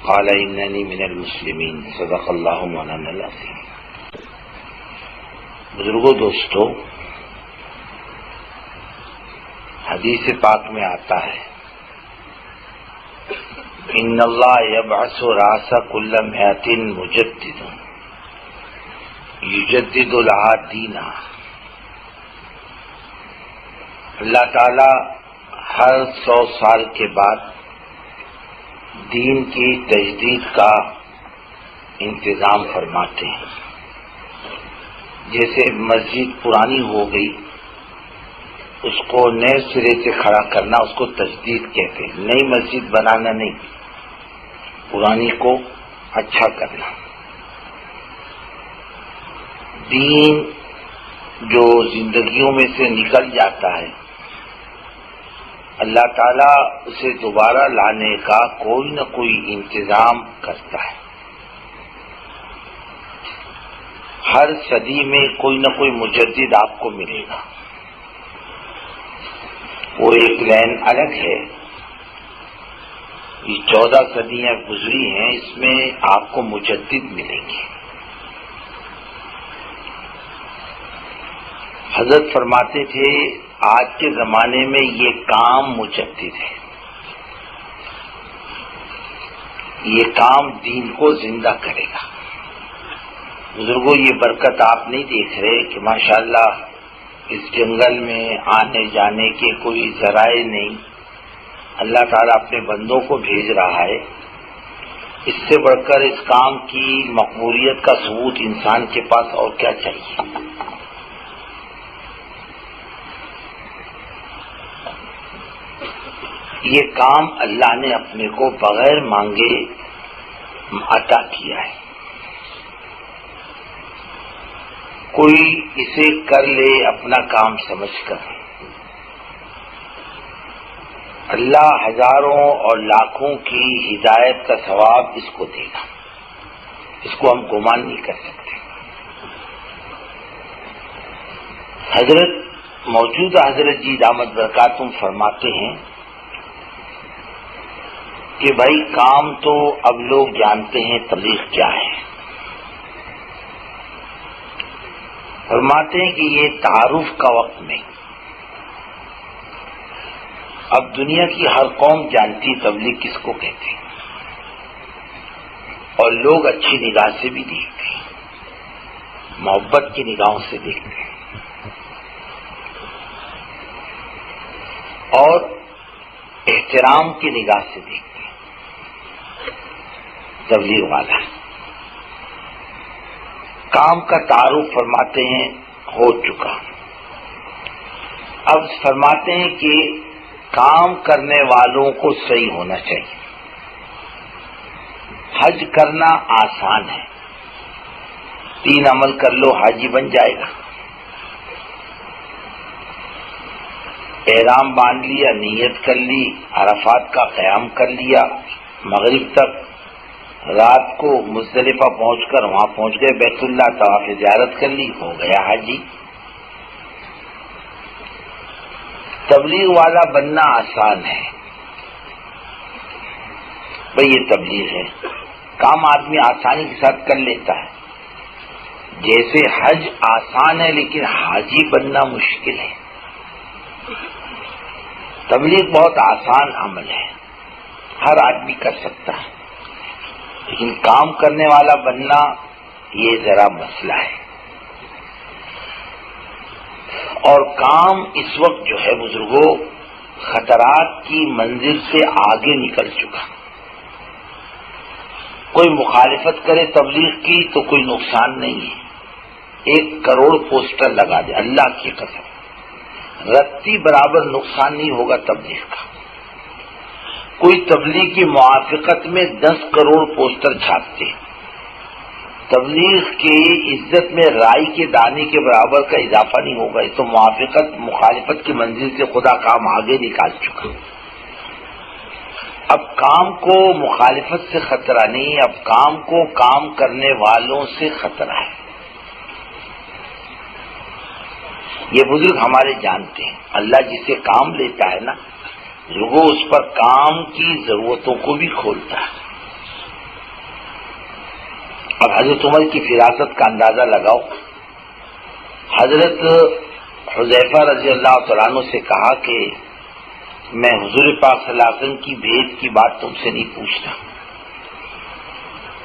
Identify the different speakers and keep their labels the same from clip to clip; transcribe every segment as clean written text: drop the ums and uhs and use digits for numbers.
Speaker 1: قال اننی من المسلمین صدق اللہ مولانا العظیم۔ بزرگوں، دوستو، حدیث پاک میں آتا ہے ان اللہ یبعث راس کل مئۃ مجدد یجدد لها دینہا۔ اللہ تعالی ہر 100 سال کے بعد دین کی تجدید کا انتظام فرماتے ہیں۔ جیسے مسجد پرانی ہو گئی، اس کو نئے سرے سے کھڑا کرنا، اس کو تجدید کہتے ہیں۔ نئی مسجد بنانا نہیں، پرانی کو اچھا کرنا۔ دین جو زندگیوں میں سے نکل جاتا ہے، اللہ تعالیٰ اسے دوبارہ لانے کا کوئی نہ کوئی انتظام کرتا ہے۔ ہر صدی میں کوئی نہ کوئی مجدد آپ کو ملے گا۔ وہ ایک لائن الگ ہے، یہ 14 صدیاں گزری ہیں، اس میں آپ کو مجدد ملیں گے۔ حضرت فرماتے تھے آج کے زمانے میں یہ کام مجدد ہے، یہ کام دین کو زندہ کرے گا۔ بزرگوں، یہ برکت آپ نہیں دیکھ رہے کہ ماشاءاللہ اس جنگل میں آنے جانے کے کوئی ذرائع نہیں، اللہ تعالیٰ اپنے بندوں کو بھیج رہا ہے۔ اس سے بڑھ کر اس کام کی مقبولیت کا ثبوت انسان کے پاس اور کیا چاہیے؟ یہ کام اللہ نے اپنے کو بغیر مانگے عطا کیا ہے۔ کوئی اسے کر لے اپنا کام سمجھ کر، اللہ ہزاروں اور لاکھوں کی ہدایت کا ثواب اس کو دے گا، اس کو ہم گمان نہیں کر سکتے۔ موجودہ حضرت جی دامت برکاتہم فرماتے ہیں کہ بھائی کام تو اب لوگ جانتے ہیں تبلیغ کیا ہے۔ فرماتے ہیں کہ یہ تعارف کا وقت نہیں، اب دنیا کی ہر قوم جانتی تبلیغ کس کو کہتے ہیں، اور لوگ اچھی نگاہ سے بھی دیکھتے ہیں، محبت کی نگاہوں سے دیکھتے ہیں، اور احترام کی نگاہ سے دیکھتے ہیں۔ تبلیغ والا کام کا تعارف فرماتے ہیں ہو چکا۔ اب فرماتے ہیں کہ کام کرنے والوں کو صحیح ہونا چاہیے۔ حج کرنا آسان ہے، 3 عمل کر لو حاجی بن جائے گا۔ احرام باندھ لیا، نیت کر لی، عرفات کا قیام کر لیا، مغرب تک، رات کو مزدلفہ پہنچ کر وہاں پہنچ گئے، بیت اللہ طواف زیارت کر لی، ہو گیا حاجی۔ تبلیغ والا بننا آسان ہے، بھئی یہ تبلیغ ہے، کام آدمی آسانی کے ساتھ کر لیتا ہے۔ جیسے حج آسان ہے لیکن حاجی بننا مشکل ہے۔ تبلیغ بہت آسان عمل ہے، ہر آدمی کر سکتا ہے، لیکن کام کرنے والا بننا یہ ذرا مسئلہ ہے۔ اور کام اس وقت جو ہے بزرگوں خطرات کی منزل سے آگے نکل چکا۔ کوئی مخالفت کرے تبلیغ کی تو کوئی نقصان نہیں ہے، 1 کروڑ پوسٹر لگا دے، اللہ کی قسم رتی برابر نقصان نہیں ہوگا تبلیغ کا۔ کوئی تبلیغ کی موافقت میں 10 کروڑ پوسٹر چھاپتے ہیں، تبلیغ کی عزت میں رائی کے دانے کے برابر کا اضافہ نہیں ہوگا۔ یہ تو مخالفت کی منزل سے خدا کام آگے نکال چکا۔ اب کام کو مخالفت سے خطرہ نہیں، اب کام کو کام کرنے والوں سے خطرہ ہے۔ یہ بزرگ ہمارے جانتے ہیں، اللہ جسے کام لیتا ہے نا، وہ اس پر کام کی ضرورتوں کو بھی کھولتا ہے۔ اب حضرت عمر کی فراست کا اندازہ لگاؤ. حضرت حذیفہ رضی اللہ تعالیٰ عنہ سے کہا کہ میں حضور پاک صلی اللہ علیہ وسلم کی بھیٹ کی بات تم سے نہیں پوچھتا،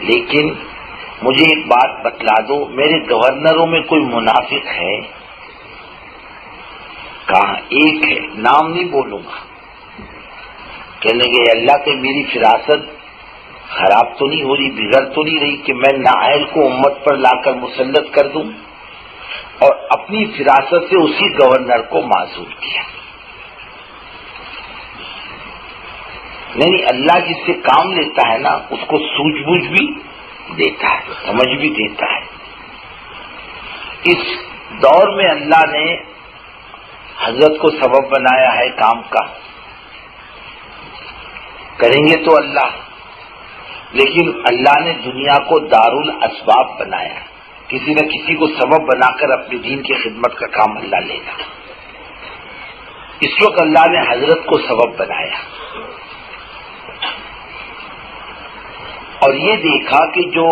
Speaker 1: لیکن مجھے ایک بات بتلا دو، میرے گورنروں میں کوئی منافق ہے؟ کہا ایک ہے، نام نہیں بولوں گا. کہنے لگے اللہ کے میری فراست خراب تو نہیں ہو رہی، بگڑ تو نہیں رہی کہ میں نااہل کو امت پر لا کر مسلط کر دوں؟ اور اپنی فراست سے اسی گورنر کو معذور کیا. نہیں، اللہ جس سے کام لیتا ہے نا اس کو سوجھ بوجھ بھی دیتا ہے، سمجھ بھی دیتا ہے. اس دور میں اللہ نے حضرت کو سبب بنایا ہے کام کا، کریں گے تو اللہ، لیکن اللہ نے دنیا کو دارالاسباب بنایا، کسی نہ کسی کو سبب بنا کر اپنے دین کی خدمت کا کام اللہ لے گا. اس وقت اللہ نے حضرت کو سبب بنایا اور یہ دیکھا کہ جو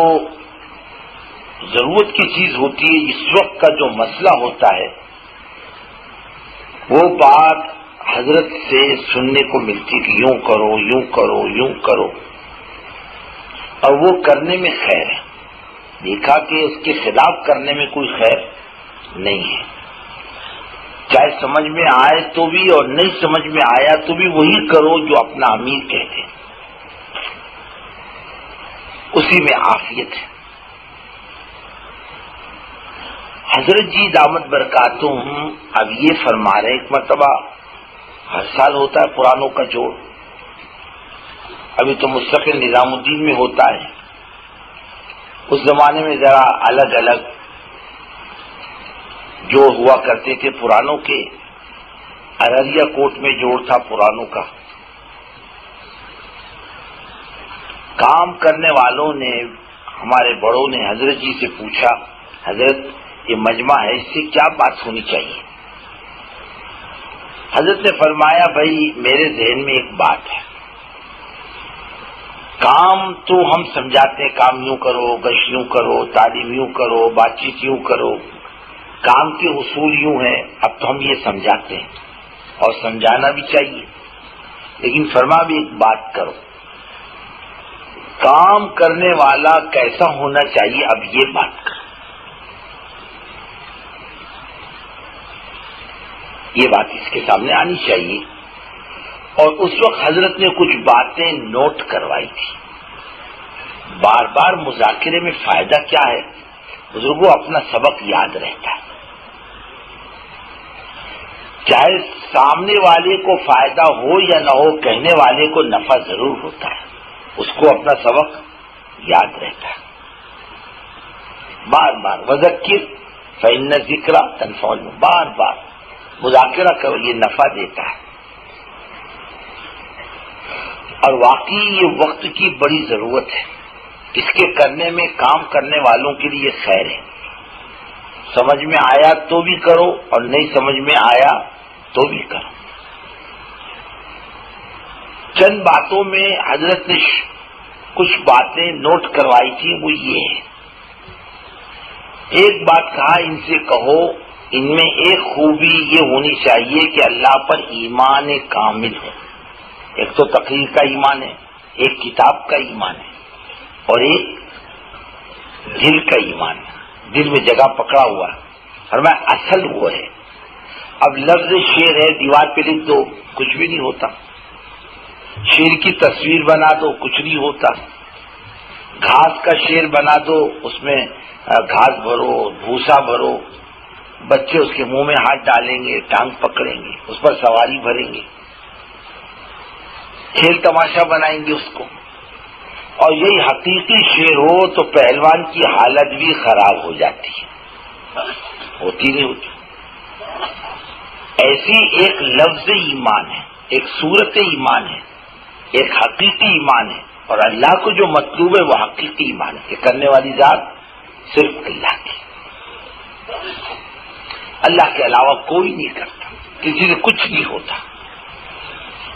Speaker 1: ضرورت کی چیز ہوتی ہے، اس وقت کا جو مسئلہ ہوتا ہے، وہ بات حضرت سے سننے کو ملتی کہ یوں کرو یوں کرو یوں کرو، اور وہ کرنے میں خیر ہے. دیکھا کہ اس کے خلاف کرنے میں کوئی خیر نہیں ہے، چاہے سمجھ میں آئے تو بھی اور نہیں سمجھ میں آیا تو بھی وہی کرو جو اپنا امیر کہتے ہیں، اسی میں عافیت ہے. حضرت جی دامت برکاتہم اب یہ فرما رہے، ایک مرتبہ ہر سال ہوتا ہے پرانوں کا جوڑ، ابھی تو مستقل نظام الدین میں ہوتا ہے، اس زمانے میں ذرا الگ الگ جو ہوا کرتے تھے پرانوں کے. ارریا کوٹ میں جوڑ تھا پرانوں کا. کام کرنے والوں نے، ہمارے بڑوں نے حضرت جی سے پوچھا، حضرت یہ مجمع ہے، اس سے کیا بات ہونی چاہیے؟ حضرت نے فرمایا بھائی میرے ذہن میں ایک بات ہے، کام تو ہم سمجھاتے ہیں، کام یوں کرو، گشت یوں کرو، تعلیم یوں کرو، بات چیت یوں کرو، کام کے اصول یوں ہیں. اب تو ہم یہ سمجھاتے ہیں اور سمجھانا بھی چاہیے، لیکن فرما بھی ایک بات کرو، کام کرنے والا کیسا ہونا چاہیے، اب یہ بات کرو. یہ بات اس کے سامنے آنی چاہیے. اور اس وقت حضرت نے کچھ باتیں نوٹ کروائی تھی. بار بار مذاکرے میں فائدہ کیا ہے؟ بزرگوں اپنا سبق یاد رہتا ہے، چاہے سامنے والے کو فائدہ ہو یا نہ ہو، کہنے والے کو نفع ضرور ہوتا ہے، اس کو اپنا سبق یاد رہتا ہے. بار بار وذکر فإن الذکر تنفع المؤمنین، بار بار مذاکرہ کرو، یہ نفع دیتا ہے. اور واقعی یہ وقت کی بڑی ضرورت ہے، اس کے کرنے میں کام کرنے والوں کے لیے خیر ہے. سمجھ میں آیا تو بھی کرو اور نہیں سمجھ میں آیا تو بھی کرو. چند باتوں میں حضرت نے کچھ باتیں نوٹ کروائی تھی، وہ یہ ہے. ایک بات کہا ان سے کہو، ان میں ایک خوبی یہ ہونی چاہیے کہ اللہ پر ایمان کامل ہے. ایک تو تقریر کا ایمان ہے، ایک کتاب کا ایمان ہے، اور ایک دل کا ایمان ہے. دل میں جگہ پکڑا ہوا ہے، اور میں اصل وہ ہے. اب لفظ شیر ہے، دیوار پہ لکھ دو، کچھ بھی نہیں ہوتا. شیر کی تصویر بنا دو، کچھ نہیں ہوتا. گھاس کا شیر بنا دو، اس میں گھاس بھرو، بھوسا بھرو، بچے اس کے منہ میں ہاتھ ڈالیں گے، ٹانگ پکڑیں گے، اس پر سواری بھریں گے، کھیل تماشا بنائیں گے اس کو. اور یہی حقیقی شیر ہو تو پہلوان کی حالت بھی خراب ہو جاتی ہے، ہوتی نہیں ہوتی. ایسی ایک لفظ ایمان ہے، ایک صورت ایمان ہے، ایک حقیقی ایمان ہے. اور اللہ کو جو مطلوب ہے وہ حقیقی ایمان ہے کہ کرنے والی ذات صرف اللہ کی، اللہ کے علاوہ کوئی نہیں کرتا، کسی سے کچھ نہیں ہوتا.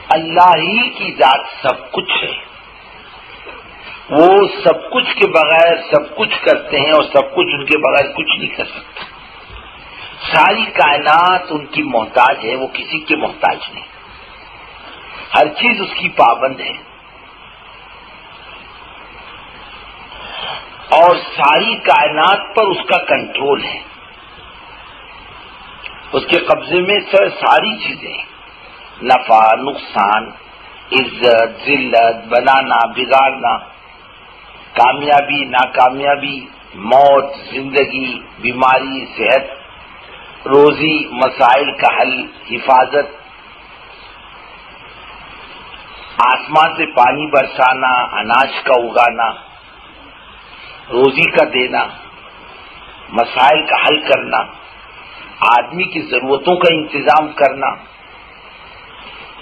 Speaker 1: اللہ ہی کی ذات سب کچھ ہے. وہ سب کچھ کے بغیر سب کچھ کرتے ہیں اور سب کچھ ان کے بغیر کچھ نہیں کر سکتا. ساری کائنات ان کی محتاج ہے، وہ کسی کے محتاج نہیں. ہر چیز اس کی پابند ہے اور ساری کائنات پر اس کا کنٹرول ہے. اس کے قبضے میں ساری چیزیں، نفع، نقصان، عزت، ذلت، بنانا، بگاڑنا، کامیابی، ناکامیابی، موت، زندگی، بیماری، صحت، روزی، مسائل کا حل، حفاظت، آسمان سے پانی برسانا، اناج کا اگانا، روزی کا دینا، مسائل کا حل کرنا، آدمی کی ضرورتوں کا انتظام کرنا،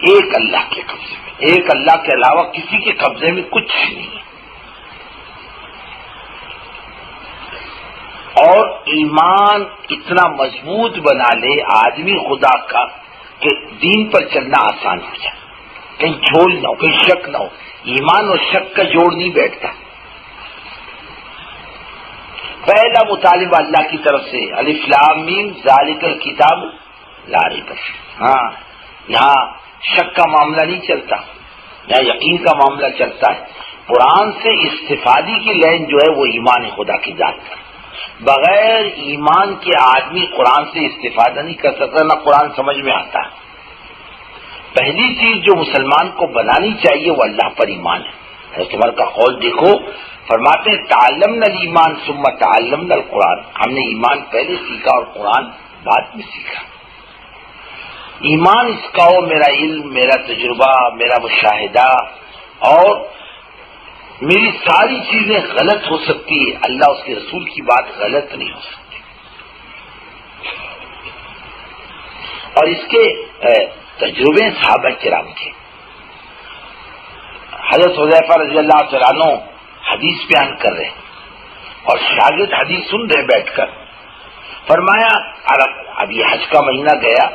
Speaker 1: ایک اللہ کے قبضے میں. ایک اللہ کے علاوہ کسی کے قبضے میں کچھ نہیں ہے. اور ایمان اتنا مضبوط بنا لے آدمی خدا کا کہ دین پر چلنا آسان ہو جائے، کہیں جھول نہ ہو، کہیں شک نہ ہو. ایمان اور شک کا جوڑ نہیں بیٹھتا. پہلا مطالبہ اللہ کی طرف سے الف لام میم ذالک الکتاب لا ریب فیہ. ہاں، یہاں شک کا معاملہ نہیں چلتا، یہاں یقین کا معاملہ چلتا ہے. قرآن سے استفادی کی لائن جو ہے وہ ایمان خدا کی ذات پر. بغیر ایمان کے آدمی قرآن سے استفادہ نہیں کر سکتا، نہ قرآن سمجھ میں آتا ہے. پہلی چیز جو مسلمان کو بنانی چاہیے وہ اللہ پر ایمان ہے. حضرت عمر کا قول دیکھو، فرماتے ہیں تعلمنا الایمان ثم تعلمنا القرآن. ہم نے ایمان پہلے سیکھا اور قرآن بعد میں سیکھا. ایمان اس کا ہو میرا علم، میرا تجربہ، میرا مشاہدہ، اور میری ساری چیزیں غلط ہو سکتی ہے، اللہ اس کے رسول کی بات غلط نہیں ہو سکتی. اور اس کے تجربے صحابہ کرام کے. حضرت حذیفہ رضی اللہ تعالیٰ عنہ حدیث بیان کر رہے اور شاگرد حدیث سن رہے بیٹھ کر. فرمایا اب یہ حج کا مہینہ گیا،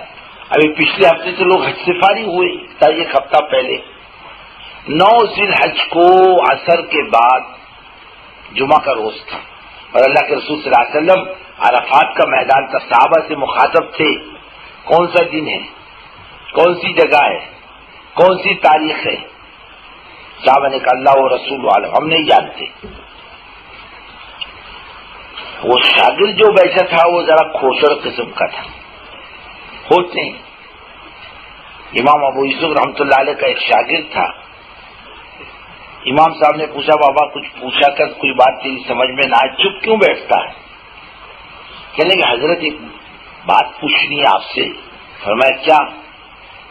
Speaker 1: ابھی پچھلے ہفتے سے لوگ حج سے فارغ ہوئے تھا، ایک ہفتہ پہلے 9 ذی الحج کو عصر کے بعد جمعہ کا روز تھا، اور اللہ کے رسول صلی اللہ علیہ وسلم عرفات کا میدان تھا. صحابہ سے مخاطب تھے، کون سا دن ہے، کون سی جگہ ہے، کون سی تاریخ ہے. صحابہ نے کہا اللہ و رسول عالم، ہم نہیں جانتے. وہ شاگرد جو بیٹھا تھا وہ ذرا کھوچڑ قسم کا تھا، ہوتے ہیں. امام ابو یوسف رحمۃ اللہ علیہ کا ایک شاگرد تھا. امام صاحب نے پوچھا بابا کچھ پوچھا کر کوئی بات تیری سمجھ میں نہ آئے، چپ کیوں بیٹھتا ہے؟ کہنے کہ حضرت ایک بات پوچھنی ہے آپ سے. فرمایا کیا؟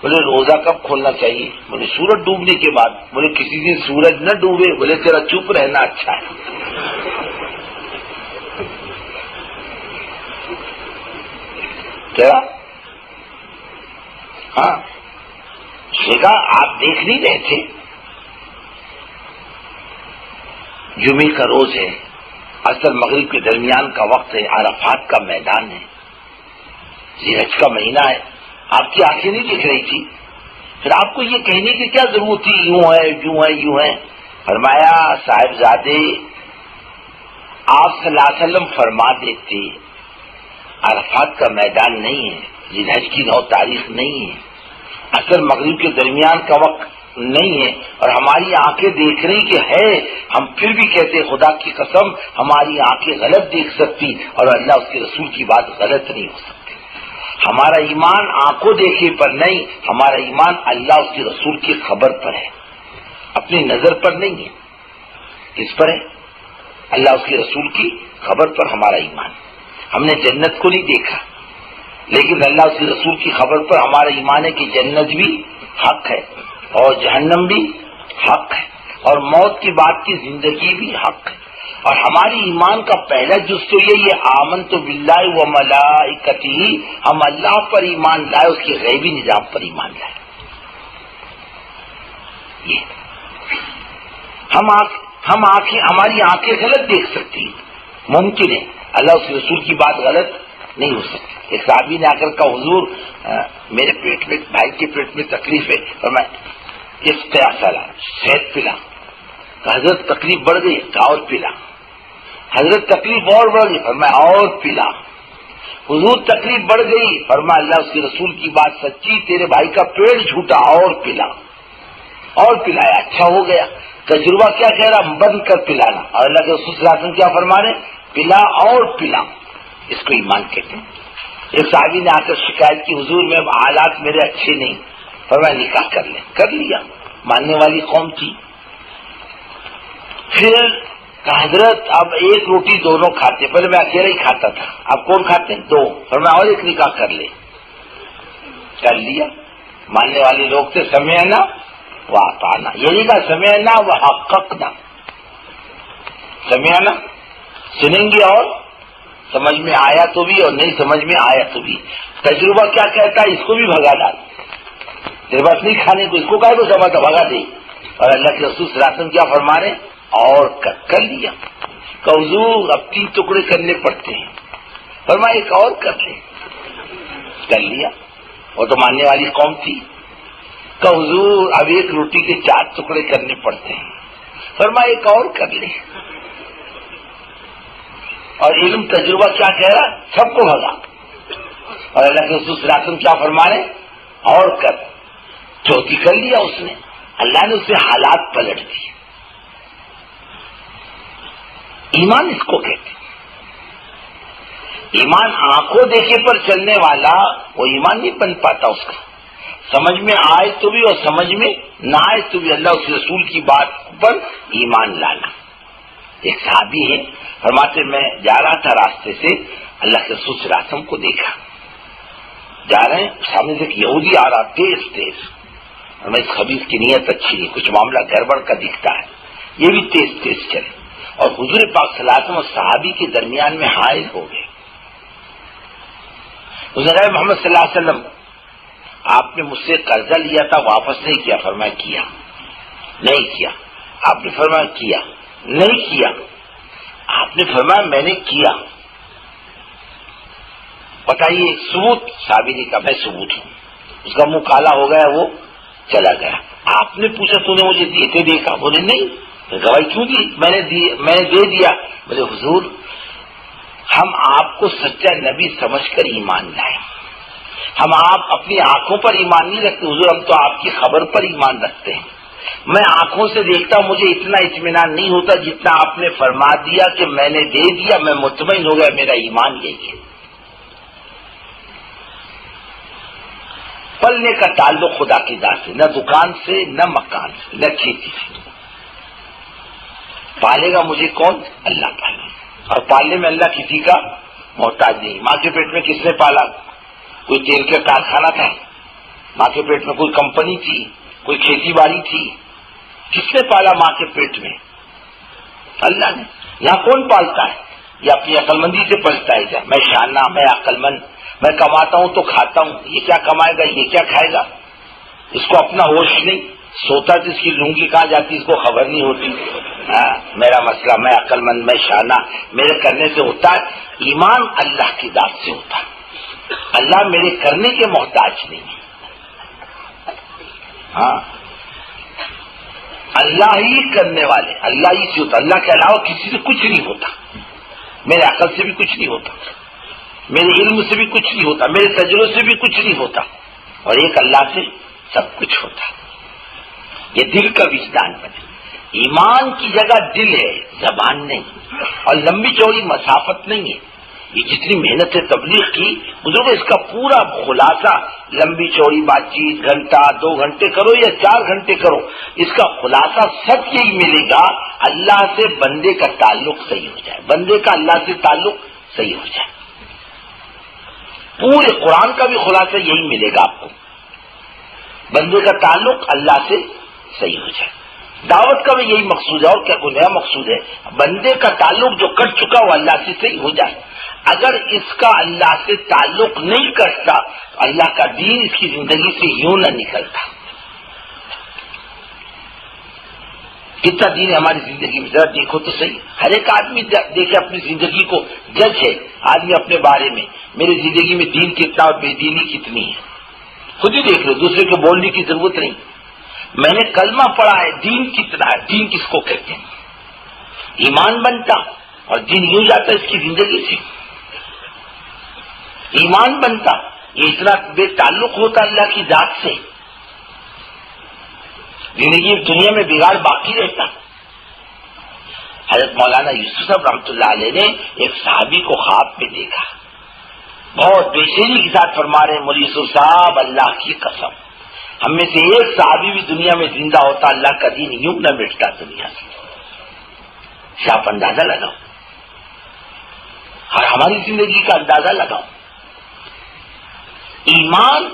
Speaker 1: بولے روزہ کب کھولنا چاہیے؟ بولے سورج ڈوبنے کے بعد. بولے کسی دن سورج نہ ڈوبے؟ بولے تیرا چپ رہنا اچھا ہے. کیا؟ ہاں، دیکھا آپ دیکھ نہیں رہے تھے، جمعے کا روز ہے، عصر مغرب کے درمیان کا وقت ہے، عرفات کا میدان ہے، ذی الحج کا مہینہ ہے. آپ کی آنکھیں نہیں دکھ رہی تھی، پھر آپ کو یہ کہنے کی کیا ضرورت تھی یوں ہے یوں ہے یوں ہے؟ فرمایا صاحبزادے آپ صلی اللہ علیہ وسلم فرما دیتے عرفات کا میدان نہیں ہے، ذی الحج کی 9 تاریخ نہیں ہے، عصر مغرب کے درمیان کا وقت نہیں ہے، اور ہماری آنکھیں دیکھ رہی کہ ہے، ہم پھر بھی کہتے خدا کی قسم ہماری آنکھیں غلط دیکھ سکتی اور اللہ اس کے رسول کی بات غلط نہیں ہو سکتی. ہمارا ایمان آنکھوں دیکھے پر نہیں، ہمارا ایمان اللہ اس کے رسول کی خبر پر ہے، اپنی نظر پر نہیں ہے. کس پر ہے؟ اللہ اس کے رسول کی خبر پر ہمارا ایمان. ہم نے جنت کو نہیں دیکھا، لیکن اللہ اس کے رسول کی خبر پر ہمارا ایمان ہے کہ جنت بھی حق ہے اور جہنم بھی حق ہے، اور موت کے بعد کی زندگی بھی حق ہے. اور ہماری ایمان کا پہلا جز تو یہ آمنت باللہ و ملائکتہ، ہم اللہ پر ایمان لائے، اس کے غیبی نظام پر ایمان لائے. یہ ہماری آنکھیں غلط دیکھ سکتی ہیں، ممکن ہے، اللہ اس کے رسول کی بات غلط نہیں ہو سکتی. ایک صحابی نے آ کر کہا حضور میرے پیٹ میں، بھائی کے پیٹ میں تکلیف ہے، اور میں اس قیاس لا شہد پلا. کہ حضرت تکلیف بڑھ گئی، کہا اور پلا۔ حضرت تکلیف اور بڑھ گئی، فرمایا اور پلا۔ حضور تکلیف بڑھ گئی، فرمایا اللہ اس کے رسول کی بات سچی، تیرے بھائی کا پیڑ جھوٹا، اور پلا۔ اور پلایا، اچھا ہو گیا۔ تجربہ کیا کہہ رہا؟ بند کر پلانا، اور اللہ کے رسول صلی اللہ علیہ وسلم کیا فرما رہے؟ پلا اور پلا۔ اس کو ایمان کہتے ہیں۔ ایک صحابی نے آ کر شکایت کی، حضور میں حالات میرے اچھے نہیں، فرمایا نکاح کر لیں، کر لیا۔ ماننے والی قوم تھی۔ پھر حضرت اب ایک روٹی دونوں کھاتے، پہلے میں اکیلا ہی کھاتا تھا، اب کون کھاتے ہیں؟ دو، فرمایا اور ایک نکاح کر لے، کر لیا۔ ماننے والے لوگ تھے، سمعنا واطعنا، یہ نہیں کہا سمعنا وحققنا، سمعنا سنیں گے اور سمجھ میں آیا تو بھی اور نہیں سمجھ میں آیا تو بھی۔ تجربہ کیا کہتا ہے؟ اس کو بھی بھگا ڈال، تیرے پاس نہیں کھانے کو، اس کو کہے تو سمجھتا بھگا دے۔ اور اللہ کے رسول صلی اللہ علیہ وسلم کیا فرما رہے؟ اور کر لیا۔ کہ حضور اب 3 ٹکڑے کرنے پڑتے ہیں، فرمایا ایک اور کر لے، کر لیا۔ وہ تو ماننے والی قوم تھی۔ کہ حضور اب ایک روٹی کے 4 ٹکڑے کرنے پڑتے ہیں، فرمایا ایک اور کر لے۔ اور علم تجربہ کیا کہہ رہا؟ سب کو بھگا۔ اور اللہ کے رسول صلی اللہ علیہ وسلم کیا فرما رہے؟ اور کر۔ چوتھی کر لیا اس نے، اللہ نے اسے حالات پلٹ دیے۔ ایمان اس کو کہتے ہیں۔ ایمان آنکھوں دیکھے پر چلنے والا وہ ایمان نہیں بن پاتا، اس کا سمجھ میں آئے تو بھی اور سمجھ میں نہ آئے تو بھی اللہ اس رسول کی بات پر ایمان لانا۔ ایک صحابی ہے، فرماتے میں جا رہا تھا راستے سے، اللہ کے رسول صلی اللہ علیہ وسلم کو دیکھا، جا رہے ہیں، سامنے سے ایک یہودی آ رہا تیز، اور میں اس خبیث کی نیت اچھی نہیں، کچھ معاملہ گڑبڑ کا دکھتا ہے، یہ بھی تیز چلے، اور حضور پاک صلی اللہ علیہ وسلم اور صحابی کے درمیان میں حائل ہو گئے۔ حضرت محمد صلی اللہ علیہ وسلم آپ نے مجھ سے قرضہ لیا تھا، واپس نہیں کیا، فرمایا کیا، نہیں کیا۔ آپ نے فرمایا کیا، نہیں کیا۔ آپ نے فرمایا میں نے کیا، بتائیے ثبوت؟ صحابی نے کہا میں ثبوت ہوں۔ اس کا منہ کالا ہو گیا، وہ چلا گیا۔ آپ نے پوچھا تو نے مجھے دیتے دیکھا؟ بولے نہیں۔ گواہی کیوں دی؟ میں نے دے دیا۔ بولے حضور ہم آپ کو سچا نبی سمجھ کر ایمان لائے، ہم آپ اپنی آنکھوں پر ایمان نہیں رکھتے حضور، ہم تو آپ کی خبر پر ایمان رکھتے ہیں۔ میں آنکھوں سے دیکھتا مجھے اتنا اطمینان نہیں ہوتا جتنا آپ نے فرما دیا کہ میں نے دے دیا، میں مطمئن ہو گیا، میرا ایمان یہی ہے۔ پلنے کا تعلق خدا کی ذات سے، نہ دکان سے، نہ مکان سے، نہ کھیتی سے۔ پالے گا مجھے کون؟ اللہ پالے، اور پالنے میں اللہ کسی کا محتاج نہیں۔ ماں کے پیٹ میں کس نے پالا؟ کوئی تیل کا کارخانہ تھا؟ ماں کے پیٹ میں کوئی کمپنی تھی؟ کوئی کھیتی باڑی تھی؟ کس نے پالا ماں کے پیٹ میں؟ اللہ نے۔ یہاں کون پالتا ہے؟ یہ اپنی عقل مندی سے پلتا ہے کیا؟ میں شانہ، میں عقل مند، میں کماتا ہوں تو کھاتا ہوں، یہ کیا کمائے گا، یہ کیا کھائے گا؟ اس کو اپنا ہوش نہیں، سوتا تو اس کی لنگی کہاں جاتی اس کو خبر نہیں ہوتی۔ میرا مسئلہ میں عقل مند، میں شانہ، میرے کرنے سے ہوتا ہے۔ ایمان اللہ کی ذات سے ہوتا ہے، اللہ میرے کرنے کے محتاج نہیں ہے۔ ہاں اللہ ہی کرنے والے، اللہ ہی سے ہوتا، اللہ کے علاوہ کسی سے کچھ نہیں ہوتا۔ میرے عقل سے بھی کچھ نہیں ہوتا، میرے علم سے بھی کچھ نہیں ہوتا، میرے تجربے سے بھی کچھ نہیں ہوتا، اور ایک اللہ سے سب کچھ ہوتا۔ یہ دل کا وجدان بنے۔ ایمان کی جگہ دل ہے، زبان نہیں، اور لمبی چوڑی مسافت نہیں ہے۔ یہ جتنی محنت سے تبلیغ کی بزرگ، اس کا پورا خلاصہ، لمبی چوڑی بات چیت، گھنٹہ 2 گھنٹے کرو یا 4 گھنٹے کرو، اس کا خلاصہ سب یہی ملے گا، اللہ سے بندے کا تعلق صحیح ہو جائے، بندے کا اللہ سے تعلق صحیح ہو جائے۔ پورے قرآن کا بھی خلاصہ یہی ملے گا آپ کو، بندے کا تعلق اللہ سے صحیح ہو جائے۔ دعوت کا بھی یہی مقصود ہے، اور کیا کوئی نیا مقصود ہے؟ بندے کا تعلق جو کٹ چکا وہ اللہ سے صحیح ہو جائے۔ اگر اس کا اللہ سے تعلق نہیں کٹتا، اللہ کا دین اس کی زندگی سے یوں نہ نکلتا۔ کتنا دین ہے ہماری زندگی میں، ذرا دیکھو تو صحیح۔ ہر ایک آدمی دیکھے اپنی زندگی کو، جج ہے آدمی اپنے بارے میں، میری زندگی میں دین کتنا اور بے دینی کتنی ہے، خود ہی دیکھ لو، دوسرے کو بولنے کی ضرورت نہیں۔ میں نے کلمہ پڑھا ہے، دین کتنا ہے؟ دین کس کو کہتے ہیں؟ ایمان بنتا اور دین یوں جاتا اس کی زندگی سے. ایمان بنتا، یہ اتنا بے تعلق ہوتا اللہ کی ذات سے، زندگی دنیا میں بگاڑ باقی رہتا. حضرت مولانا یوسف صاحب رحمۃ اللہ علیہ نے ایک صحابی کو خواب میں دیکھا، بہت بے چینی کے ساتھ فرما رہے ہیں، مولوی یوسف صاحب اللہ کی قسم ہم میں سے ایک صحابی بھی دنیا میں زندہ ہوتا اللہ کا دین یوں نہ مٹتا دنیا سے. آپ اندازہ لگاؤ اور ہماری زندگی کا اندازہ لگاؤ. ایمان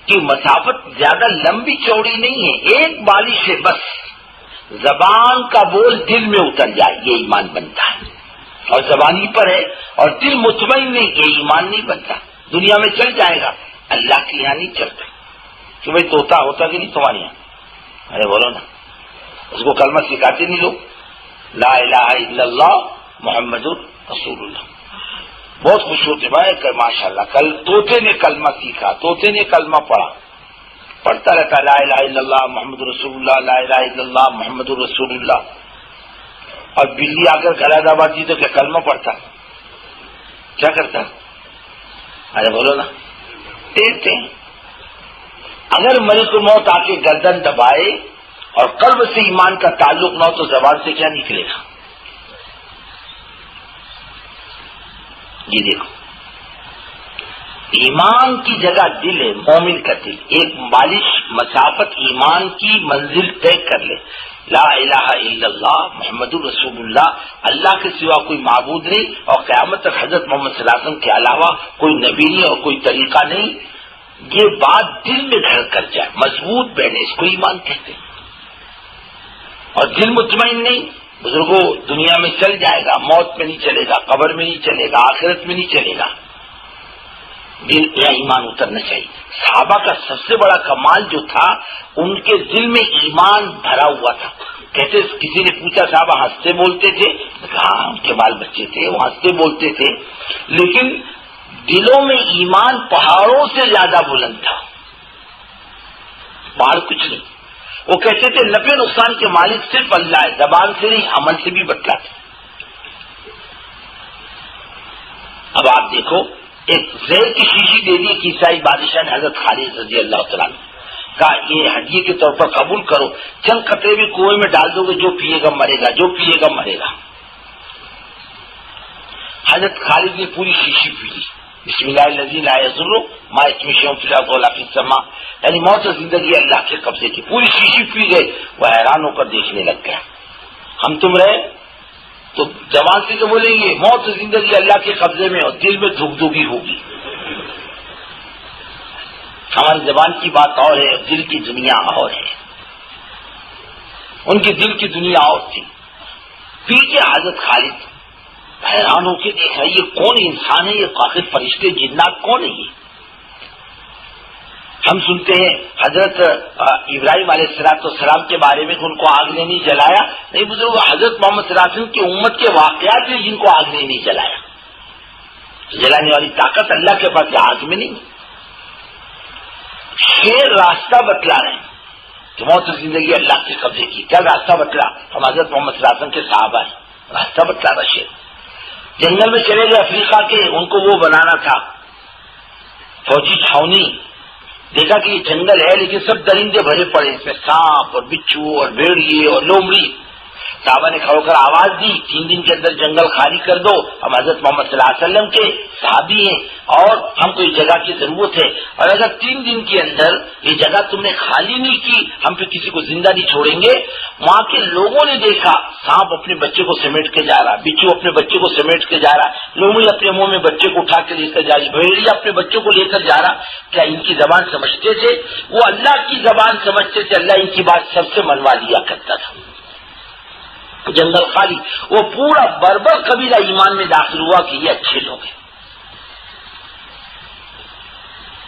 Speaker 1: کی مسافت زیادہ لمبی چوڑی نہیں ہے، ایک بالش سے بس زبان کا بول دل میں اتر جائے یہ ایمان بنتا ہے، اور زبانی پر ہے اور دل مطمئن نہیں، یہ ایمان نہیں بنتا. دنیا میں چل جائے گا، اللہ کے یہاں نہیں چلتا. کہ بھائی طوطا ہوتا کہ نہیں تمہارے یہاں؟ ارے بولو نا، اس کو کلمہ سکھاتے نہیں لوگ، لا الہ الا اللہ محمد رسول اللہ. بہت خوش ہوتے بھائی کہ ماشاء اللہ کل طوطے نے کلمہ سیکھا، طوطے نے کلمہ پڑھا، پڑھتا رہتا لا الہ الا اللہ محمد رسول اللہ، لا الہ الا اللہ محمد رسول اللہ. اور بلی آ کر گھر آبادی تو کیا کلمہ پڑھتا؟ کیا کرتا؟ ارے بولو نا، دیکھتے ہیں. اگر ملک الموت آ کے گردن دبائے اور قلب سے ایمان کا تعلق نہ ہو تو زبان سے کیا نکلے گا؟ یہ دیکھو، ایمان کی جگہ دل ہے، مومن کا دل. ایک بالش مسافت ایمان کی منزل طے کر لے، لا الہ الا اللہ محمد رسول اللہ، اللہ کے سوا کوئی معبود نہیں، اور قیامت تک حضرت محمد صلی اللہ علیہ وسلم کے علاوہ کوئی نبی نہیں اور کوئی طریقہ نہیں. یہ بات دل میں گھر کر جائے، مضبوط بہنے، اس کو ایمان کہتے ہیں. اور دل مطمئن نہیں، بزرگوں دنیا میں چل جائے گا، موت میں نہیں چلے گا، قبر میں نہیں چلے گا، آخرت میں نہیں چلے گا. دل یا ایمان اترنا چاہیے. صحابہ کا سب سے بڑا کمال جو تھا، ان کے دل میں ایمان بھرا ہوا تھا. کہتے کسی نے پوچھا صحابہ ہنستے بولتے تھے؟ کہا ان کے بال بچے تھے وہ ہنستے بولتے تھے، لیکن دلوں میں ایمان پہاڑوں سے زیادہ بلند تھا. پہاڑ کچھ نہیں. وہ کہتے تھے نفع نقصان کے مالک صرف اللہ ہے، زبان سے نہیں عمل سے بھی بتلاتے. اب آپ دیکھو، ایک زہر کی شیشی دے دی عیسائی بادشاہ نے حضرت خالد رضی اللہ تعالیٰ عنہ، کہا یہ ہدیے کے طور پر قبول کرو، چند قطرے بھی کنویں میں ڈال دو گے، جو پیے گا مرے گا، جو پیے گا مرے گا. حضرت خالد نے پوری شیشی پی لی. بسم اللہ الذی لا یضر مع اسمہ شیء فی الارض ولا فی السماء، یعنی موت و زندگی اللہ کے قبضے کی. پوری شیشی پی گئے. وہ حیران ہو کر دیکھنے لگ گیا. ہم تم رہے تو جوان سے تو بولیں گے موت و زندگی اللہ کے قبضے میں، اور دل میں دھک دھکی ہوگی. ہماری زبان کی بات اور ہے، دل کی دنیا اور ہے. ان کی دل کی دنیا اور تھی. پی کے حضرت خالد حیران ہو کے دیکھا یہ کون انسان ہے، یہ آخر فرشتے جنات کون ہے یہ؟ ہم سنتے ہیں حضرت ابراہیم علیہ السلام کے بارے میں کہ ان کو آگ نے نہیں جلایا. نہیں بزرگ، حضرت محمد صلی اللہ علیہ وسلم کی امت کے واقعات ہیں جن کو آگ نے نہیں جلایا. جلانے والی طاقت اللہ کے پاس ہے، آگ میں نہیں. شیر راستہ بتلا رہے ہیں کہ موت و زندگی اللہ کے قبضے کی. کیا راستہ بتلا؟ ہم حضرت محمد صلی اللہ علیہ وسلم کے صحابہ ہیں. راستہ بتلا رہا شیر. جنگل میں چلے گئے افریقہ کے، ان کو وہ بنانا تھا فوجی چھاونی. دیکھا کہ یہ جنگل ہے لیکن سب درندے بھرے پڑے، اس میں سانپ اور بچھو اور بھیڑیے اور لومڑی. صحابہ نے کھڑو کر آواز دی 3 دن کے اندر جنگل خالی کر دو. ہم حضرت محمد صلی اللہ علیہ وسلم کے صحابی ہیں اور ہم کو اس جگہ کی ضرورت ہے، اور اگر 3 دن کے اندر یہ جگہ تم نے خالی نہیں کی ہم پھر کسی کو زندہ نہیں چھوڑیں گے. وہاں کے لوگوں نے دیکھا سانپ اپنے بچے کو سمیٹ کے جا رہا، بچھو اپنے بچے کو سمیٹ کے جا رہا، لومڑی اپنے منہ میں بچے کو اٹھا کے لے کر جا رہی، بھیڑیا اپنے بچوں کو لے کر جا رہا. کیا ان کی زبان سمجھتے تھے؟ وہ اللہ کی زبان سمجھتے تھے. اللہ ان کی بات سب سے منوا لیا کرتا تھا. جنگل خالی. وہ پورا بربر قبیلہ ایمان میں داخل ہوا کہ یہ اچھے لوگ ہیں.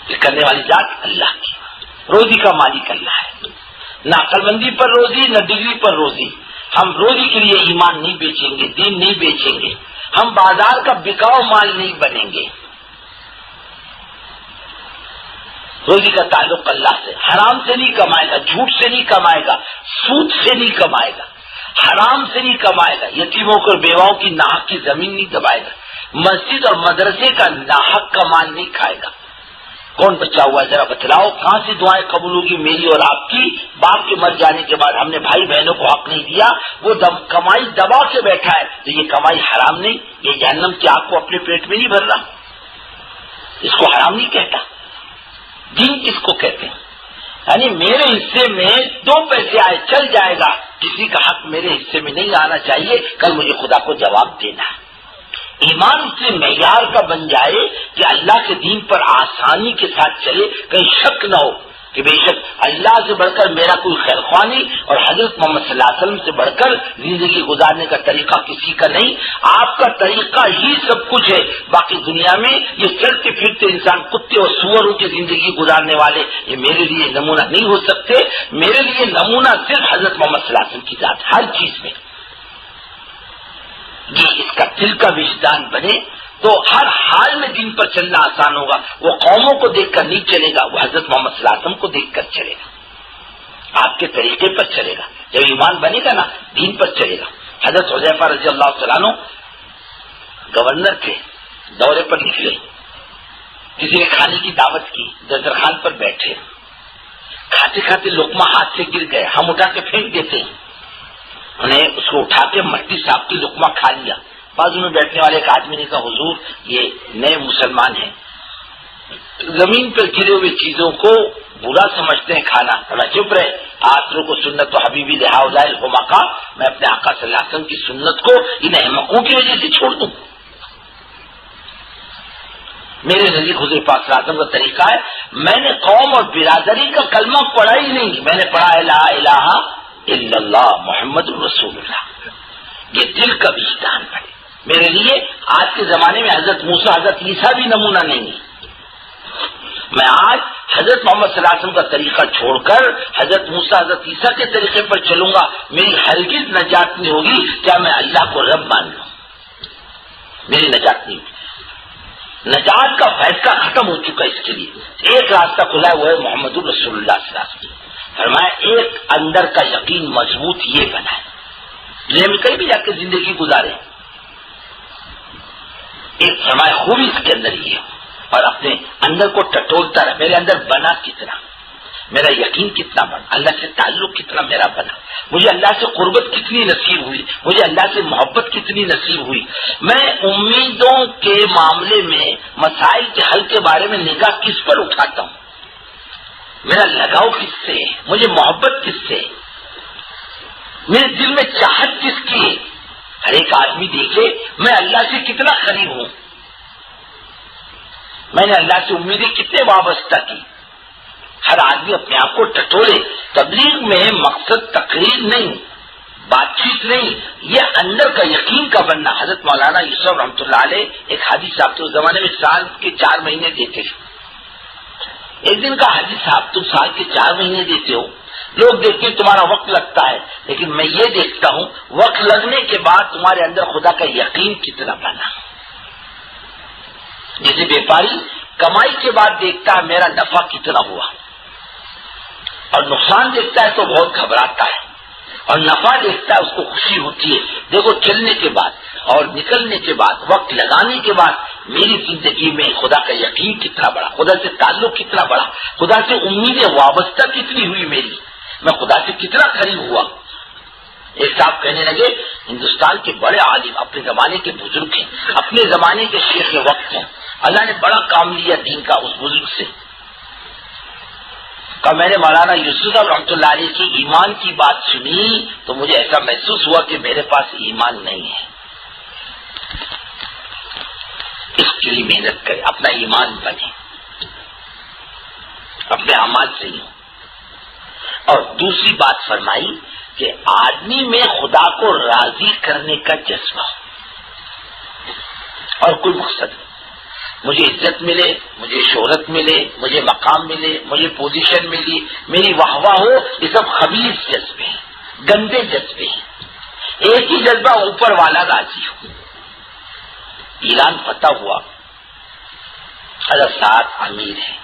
Speaker 1: یہ کرنے والی ذات اللہ کی، روزی کا مالک اللہ ہے. نہ عقل مندی پر روزی، نہ ڈگری پر روزی. ہم روزی کے لیے ایمان نہیں بیچیں گے، دین نہیں بیچیں گے. ہم بازار کا بکاؤ مال نہیں بنیں گے. روزی کا تعلق اللہ سے، حرام سے نہیں کمائے گا، جھوٹ سے نہیں کمائے گا، سود سے نہیں کمائے گا، حرام سے نہیں کمائے گا، یتیموں کو بیواؤں کی ناحق کی زمین نہیں دبائے گا، مسجد اور مدرسے کا ناحق کا مال نہیں کھائے گا۔ کون بچا ہوا ہے ذرا بتلاؤ، کہاں سے دعائیں قبول ہوگی میری اور آپ کی؟ باپ کے مر جانے کے بعد ہم نے بھائی بہنوں کو حق نہیں دیا، وہ کمائی دبا کے بیٹھا ہے، تو یہ کمائی حرام نہیں؟ یہ جہنم کی آگ کو اپنے پیٹ میں نہیں بھر رہا؟ اس کو حرام نہیں کہتا۔ دین کس کو کہتے ہیں؟ یعنی میرے حصے میں 2 پیسے آئے چل جائے گا، کسی کا حق میرے حصے میں نہیں آنا چاہیے، کل مجھے خدا کو جواب دینا ہے۔ ایمان اس لیے معیار کا بن جائے کہ اللہ کے دین پر آسانی کے ساتھ چلے، کہیں شک نہ ہو کہ بے شک اللہ سے بڑھ کر میرا کوئی خیر خواہ نہیں، اور حضرت محمد صلی اللہ علیہ وسلم سے بڑھ کر زندگی گزارنے کا طریقہ کسی کا نہیں، آپ کا طریقہ ہی سب کچھ ہے۔ باقی دنیا میں یہ چلتے پھرتے انسان کتے اور سوروں کی زندگی گزارنے والے یہ میرے لیے نمونہ نہیں ہو سکتے۔ میرے لیے نمونہ صرف حضرت محمد صلی اللہ علیہ وسلم کی ذات، ہر چیز میں۔ یہ اس کا دل کا وجدان بنے تو ہر حال میں دین پر چلنا آسان ہوگا۔ وہ قوموں کو دیکھ کر نہیں چلے گا، وہ حضرت محمد صلی اللہ علیہ وسلم کو دیکھ کر چلے گا، آپ کے طریقے پر چلے گا۔ جب ایمان بنے گا نا، دین پر چلے گا۔ حضرت حذیفہ رضی اللہ تعالیٰ عنہ گورنر تھے، دورے پر نکلے، کسی نے کھانے کی دعوت کی، دسترخوان پر بیٹھے، کھاتے کھاتے لقمہ ہاتھ سے گر گئے، ہم اٹھا کے پھینک دیتے ہیں، انہیں اس کو اٹھا کے مٹی صاحب کی لقمہ کھا لیا۔ بازو میں بیٹھنے والے ایک آدمی نے کہا حضور یہ نئے مسلمان ہیں، زمین پر گرے ہوئے چیزوں کو برا سمجھتے ہیں کھانا، تھوڑا چپ رہے، آسروں کو سنت و حبیبی لہٰذا الحمقا، میں اپنے آقا صلی اللہ علیہ وسلم کی سنت کو ان احمقوں کی وجہ سے چھوڑ دوں؟ میرے نزدیک حضور پاک صلی اللہ علیہ وسلم کا طریقہ ہے، میں نے قوم اور برادری کا کلمہ پڑھا ہی نہیں، میں نے پڑھا ہے لا الہ الا اللہ محمد رسول اللہ۔ یہ دل کا وجدان بنے۔ میرے لیے آج کے زمانے میں حضرت موسیٰ حضرت عیسیٰ بھی نمونہ نہیں ہے۔ میں آج حضرت محمد صلی اللہ علیہ وسلم کا طریقہ چھوڑ کر حضرت موسیٰ حضرت عیسیٰ کے طریقے پر چلوں گا، میری ہرگز نجات نہیں ہوگی، کیا میں اللہ کو رب مان لوں، میری نجات نہیں ہوگی۔ نجات کا فیصلہ ختم ہو چکا، اس کے لیے ایک راستہ کھلا ہے، وہ ہے محمد رسول اللہ صلی اللہ علیہ وسلم۔ فرمایا ایک اندر کا یقین مضبوط یہ بنا ہے، دنیا میں کہیں بھی جا کے زندگی گزارے، ایک فرمایا خوبی اس کے اندر یہ ہے، اور اپنے اندر کو ٹٹولتا رہے، میرے اندر بنا کتنا، میرا یقین کتنا بنا، اللہ سے تعلق کتنا میرا بنا، مجھے اللہ سے قربت کتنی نصیب ہوئی، مجھے اللہ سے محبت کتنی نصیب ہوئی، میں امیدوں کے معاملے میں مسائل کے حل کے بارے میں نگاہ کس پر اٹھاتا ہوں، میرا لگاؤ کس سے، مجھے محبت کس سے، میرے دل میں چاہت کس کی ہے۔ ہر ایک آدمی دیکھے میں اللہ سے کتنا قریب ہوں، میں نے اللہ سے امیدیں کتنے وابستہ کی۔ ہر آدمی اپنے آپ کو ٹٹولے۔ تبلیغ میں مقصد تقریر نہیں، بات چیت نہیں، یہ اندر کا یقین کا بننا۔ حضرت مولانا یوسف رحمۃ اللہ علیہ ایک حدیث صاحب تھے، اس زمانے میں سال کے 4 مہینے دیتے تھے۔ ایک دن کا حدیث صاحب تم سال کے 4 مہینے دیتے ہو، لوگ دیکھتے ہیں تمہارا وقت لگتا ہے، لیکن میں یہ دیکھتا ہوں وقت لگنے کے بعد تمہارے اندر خدا کا یقین کتنا بنا۔ جیسے بیپاری کمائی کے بعد دیکھتا ہے میرا نفع کتنا ہوا، اور نقصان دیکھتا ہے تو بہت گھبراتا ہے، اور نفع دیکھتا ہے اس کو خوشی ہوتی ہے۔ دیکھو چلنے کے بعد اور نکلنے کے بعد، وقت لگانے کے بعد میری زندگی میں خدا کا یقین کتنا بڑا، خدا سے تعلق کتنا بڑا، خدا سے امیدیں وابستہ کتنی ہوئی میری، میں خدا سے کتنا قریب ہوا۔ ایک صاحب کہنے لگے ہندوستان کے بڑے عالم اپنے زمانے کے بزرگ ہیں، اپنے زمانے کے شیخ وقت ہیں، اللہ نے بڑا کام لیا دین کا اس بزرگ سے۔ میں نے مولانا یوسف رحمۃ اللہ علیہ کی ایمان کی بات سنی تو مجھے ایسا محسوس ہوا کہ میرے پاس ایمان نہیں ہے۔ اس کے لیے محنت کرے، اپنا ایمان بنے، اپنے اعمال سے ہی۔ اور دوسری بات فرمائی کہ آدمی میں خدا کو راضی کرنے کا جذبہ اور کوئی مقصد نہیں۔ مجھے عزت ملے، مجھے شہرت ملے، مجھے مقام ملے، مجھے پوزیشن ملی، میری واہ واہ ہو، یہ سب خبیث جذبے ہیں، گندے جذبے ہیں۔ ایک ہی جذبہ اوپر والا راضی ہو۔ ایران فتح ہوا، حضرت سعد امیر ہے،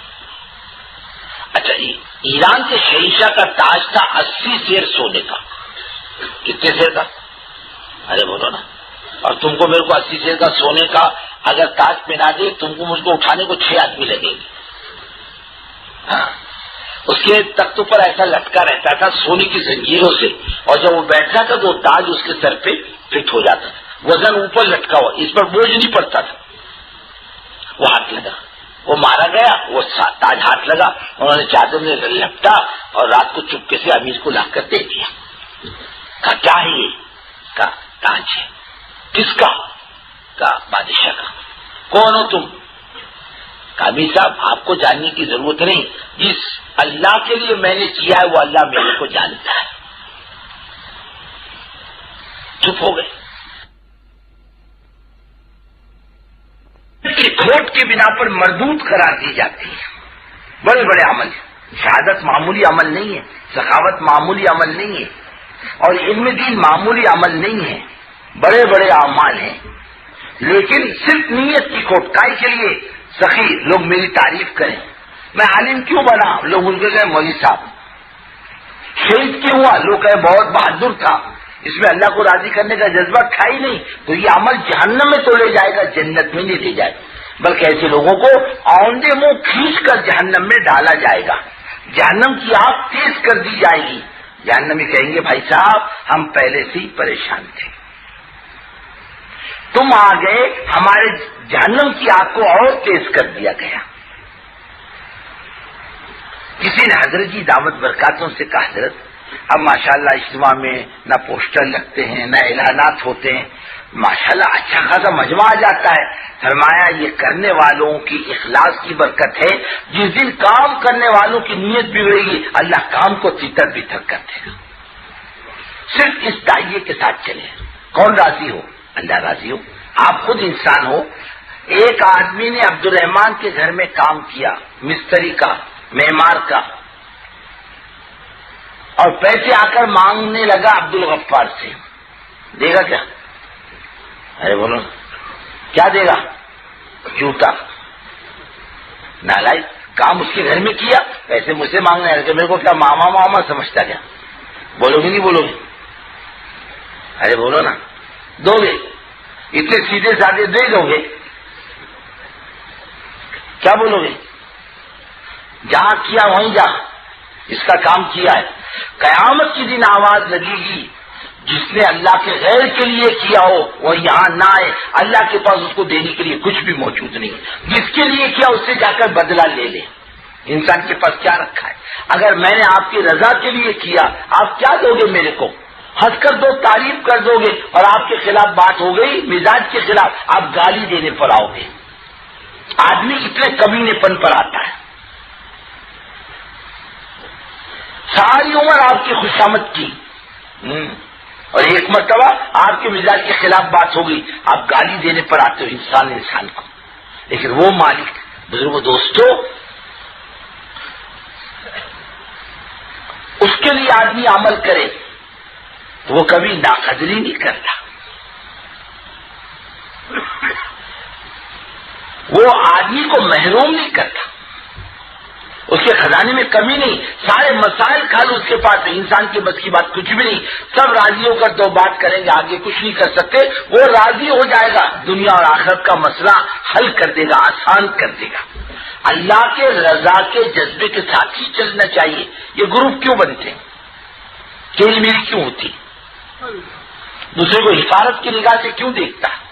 Speaker 1: ایران کے شہنشاہ کا تاج تھا 80 سیر سونے کا. کتنے سیر کا؟ ارے بولو نا. اور تم کو میرے کو 80 سیر کا سونے کا اگر تاج پہنا دے تم کو مجھ کو اٹھانے کو 6 آدمی لگیں گے. ہاں اس کے تختوں پر ایسا لٹکا رہتا تھا سونے کی زنجیروں سے, اور جب وہ بیٹھتا تھا تو تاج اس کے سر پہ فٹ ہو جاتا تھا, وزن اوپر لٹکا ہوا, اس پر بوجھ نہیں پڑتا تھا. وہ ہاتھ لگا, وہ مارا گیا, وہ تاج ہاتھ لگا, انہوں نے چادر میں لپٹا اور رات کو چپکے سے امیر کو لا کر دے دیا. کہا کیا ہے یہ؟ کہا تاج ہے. کس کا؟ کہا بادشاہ کا. کون ہو تم؟ کہا امیر صاحب آپ کو جاننے کی ضرورت نہیں, جس اللہ کے لیے میں نے کیا ہے وہ اللہ میرے کو جانتا ہے. چپ ہو گئے. کی کھوٹ کی بنا پر مردود قرار دی جاتی ہے. بڑے بڑے عمل, شہادت معمولی عمل نہیں ہے, سخاوت معمولی عمل نہیں ہے, اور علم دین معمولی عمل نہیں ہے, بڑے بڑے اعمال ہیں. لیکن صرف نیت کی کھوٹ. کائی کے لیے؟ سخی لوگ میری تعریف کریں. میں عالم کیوں بنا؟ لوگ ان کو کہیں مولوی صاحب. شہید کیوں ہوا؟ لوگ کہیں بہت بہادر تھا, اس میں اللہ کو راضی کرنے کا جذبہ تھا ہی نہیں. تو یہ عمل جہنم میں تو لے جائے گا, جنت میں نہیں لے جائے گا, بلکہ ایسے لوگوں کو آؤندے منہ کھینچ کر جہنم میں ڈالا جائے گا. جہنم کی آگ تیز کر دی جائے گی. جہنمی کہیں گے بھائی صاحب ہم پہلے سے ہی پریشان تھے, تم آ گئے, ہمارے جہنم کی آگ کو اور تیز کر دیا گیا. کسی نے حضرت جی دعوت برکاتوں سے کہا حضرت اب ماشاءاللہ اجتماع میں نہ پوسٹر لگتے ہیں نہ اعلانات ہوتے ہیں, ماشاءاللہ اچھا خاصا مجمع آ جاتا ہے. فرمایا یہ کرنے والوں کی اخلاص کی برکت ہے. جس دن کام کرنے والوں کی نیت بگڑے گی اللہ کام کو تیتر بتر کر دے گا. صرف اس دائیے کے ساتھ چلے. کون راضی ہو؟ اللہ راضی ہو. آپ خود انسان ہو. ایک آدمی نے عبد الرحمان کے گھر میں کام کیا, مستری کا, معمار کا, اور پیسے آ کر مانگنے لگا عبد الغفار سے. دے گا کیا؟ ارے بولو کیا دے گا؟ جوتا. نالائق, کام اس کے گھر میں کیا, پیسے مجھ سے مانگنے لگا. میرے کو کیا ماما ماما سمجھتا کیا؟ بولو گے نہیں بولو گے؟ ارے بولو نا. دو گے؟ اتنے سیدھے سادے دے دو گے؟ کیا بولو گے؟ جہاں کیا وہیں جا, اس کا کام کیا ہے. قیامت کے دن آواز لگے گی, جس نے اللہ کے غیر کے لیے کیا ہو وہ یہاں نہ آئے. اللہ کے پاس اس کو دینے کے لیے کچھ بھی موجود نہیں. جس کے لیے کیا اس سے جا کر بدلہ لے لے. انسان کے پاس کیا رکھا ہے؟ اگر میں نے آپ کی رضا کے لیے کیا, آپ کیا دو گے میرے کو؟ ہنس کر دو, تعریف کر دو گے, اور آپ کے خلاف بات ہو گئی مزاج کے خلاف, آپ گالی دینے پر آؤ گے. آدمی اتنے کمینے پن پر آتا ہے. ساری عمر آپ کی خوشامد کی, اور ایک مرتبہ آپ کے مزاج کے خلاف بات ہو گئی, آپ گالی دینے پر آتے ہو انسان کو. لیکن وہ مالک, بزرگوں دوستوں, اس کے لیے آدمی عمل کرے تو وہ کبھی ناقدری نہیں کرتا. وہ آدمی کو محروم نہیں کرتا. اس کے خزانے میں کمی نہیں, سارے مسائل کھال اس کے پاس ہے. انسان کے بس کی بات کچھ بھی نہیں. سب راضی ہو کر دو بات کریں گے, آگے کچھ نہیں کر سکتے. وہ راضی ہو جائے گا, دنیا اور آخرت کا مسئلہ حل کر دے گا, آسان کر دے گا. اللہ کے رضا کے جذبے کے ساتھ ہی چلنا چاہیے. یہ گروپ کیوں بنتے ہیں؟ تیری میری کیوں ہوتی؟ دوسرے کو حفاظت کی نگاہ سے کیوں دیکھتا ہے؟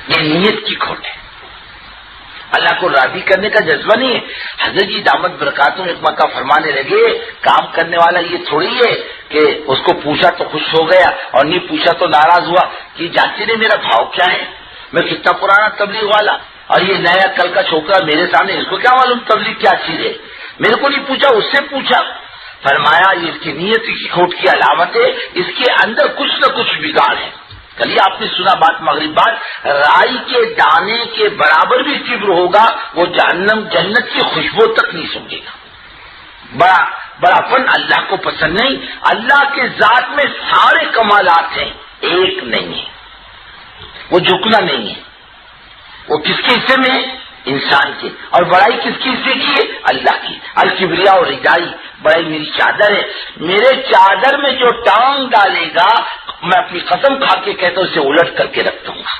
Speaker 1: یہ نیت کی کھوٹ ہے. اللہ کو راضی کرنے کا جذبہ نہیں ہے. حضرت جی دامت برکاتوں ایک موقع فرمانے لگے, کام کرنے والا یہ تھوڑی ہے کہ اس کو پوچھا تو خوش ہو گیا اور نہیں پوچھا تو ناراض ہوا. کہ جانتے نہیں میرا بھاؤ کیا ہے, میں کتنا پرانا تبلیغ والا, اور یہ نیا کل کا چھوکرا میرے سامنے, اس کو کیا معلوم تبلیغ کیا چیز ہے. میرے کو نہیں پوچھا, اس سے پوچھا. فرمایا یہ اس کی نیت کی کھوٹ کی علامت ہے, اس کے اندر کچھ نہ کچھ بگاڑ ہے. کل آپ نے سنا بات مغرب بات, رائی کے دانے کے برابر بھی کبر ہوگا, وہ جنت کی خوشبو تک نہیں سونگے گا. بڑا فن اللہ کو پسند نہیں. اللہ کے ذات میں سارے کمالات ہیں, ایک نہیں ہے, وہ جھکنا نہیں ہے. وہ کس کے حصے میں ہے؟ انسان کے. اور بڑائی کس کے حصے کی ہے؟ اللہ کی. الکبریاء اور ردائی، بڑائی میری چادر ہے. میرے چادر میں جو ٹانگ ڈالے گا میں اپنی قسم کھا کے کہتا ہوں اسے الٹ کر کے رکھ دوں گا.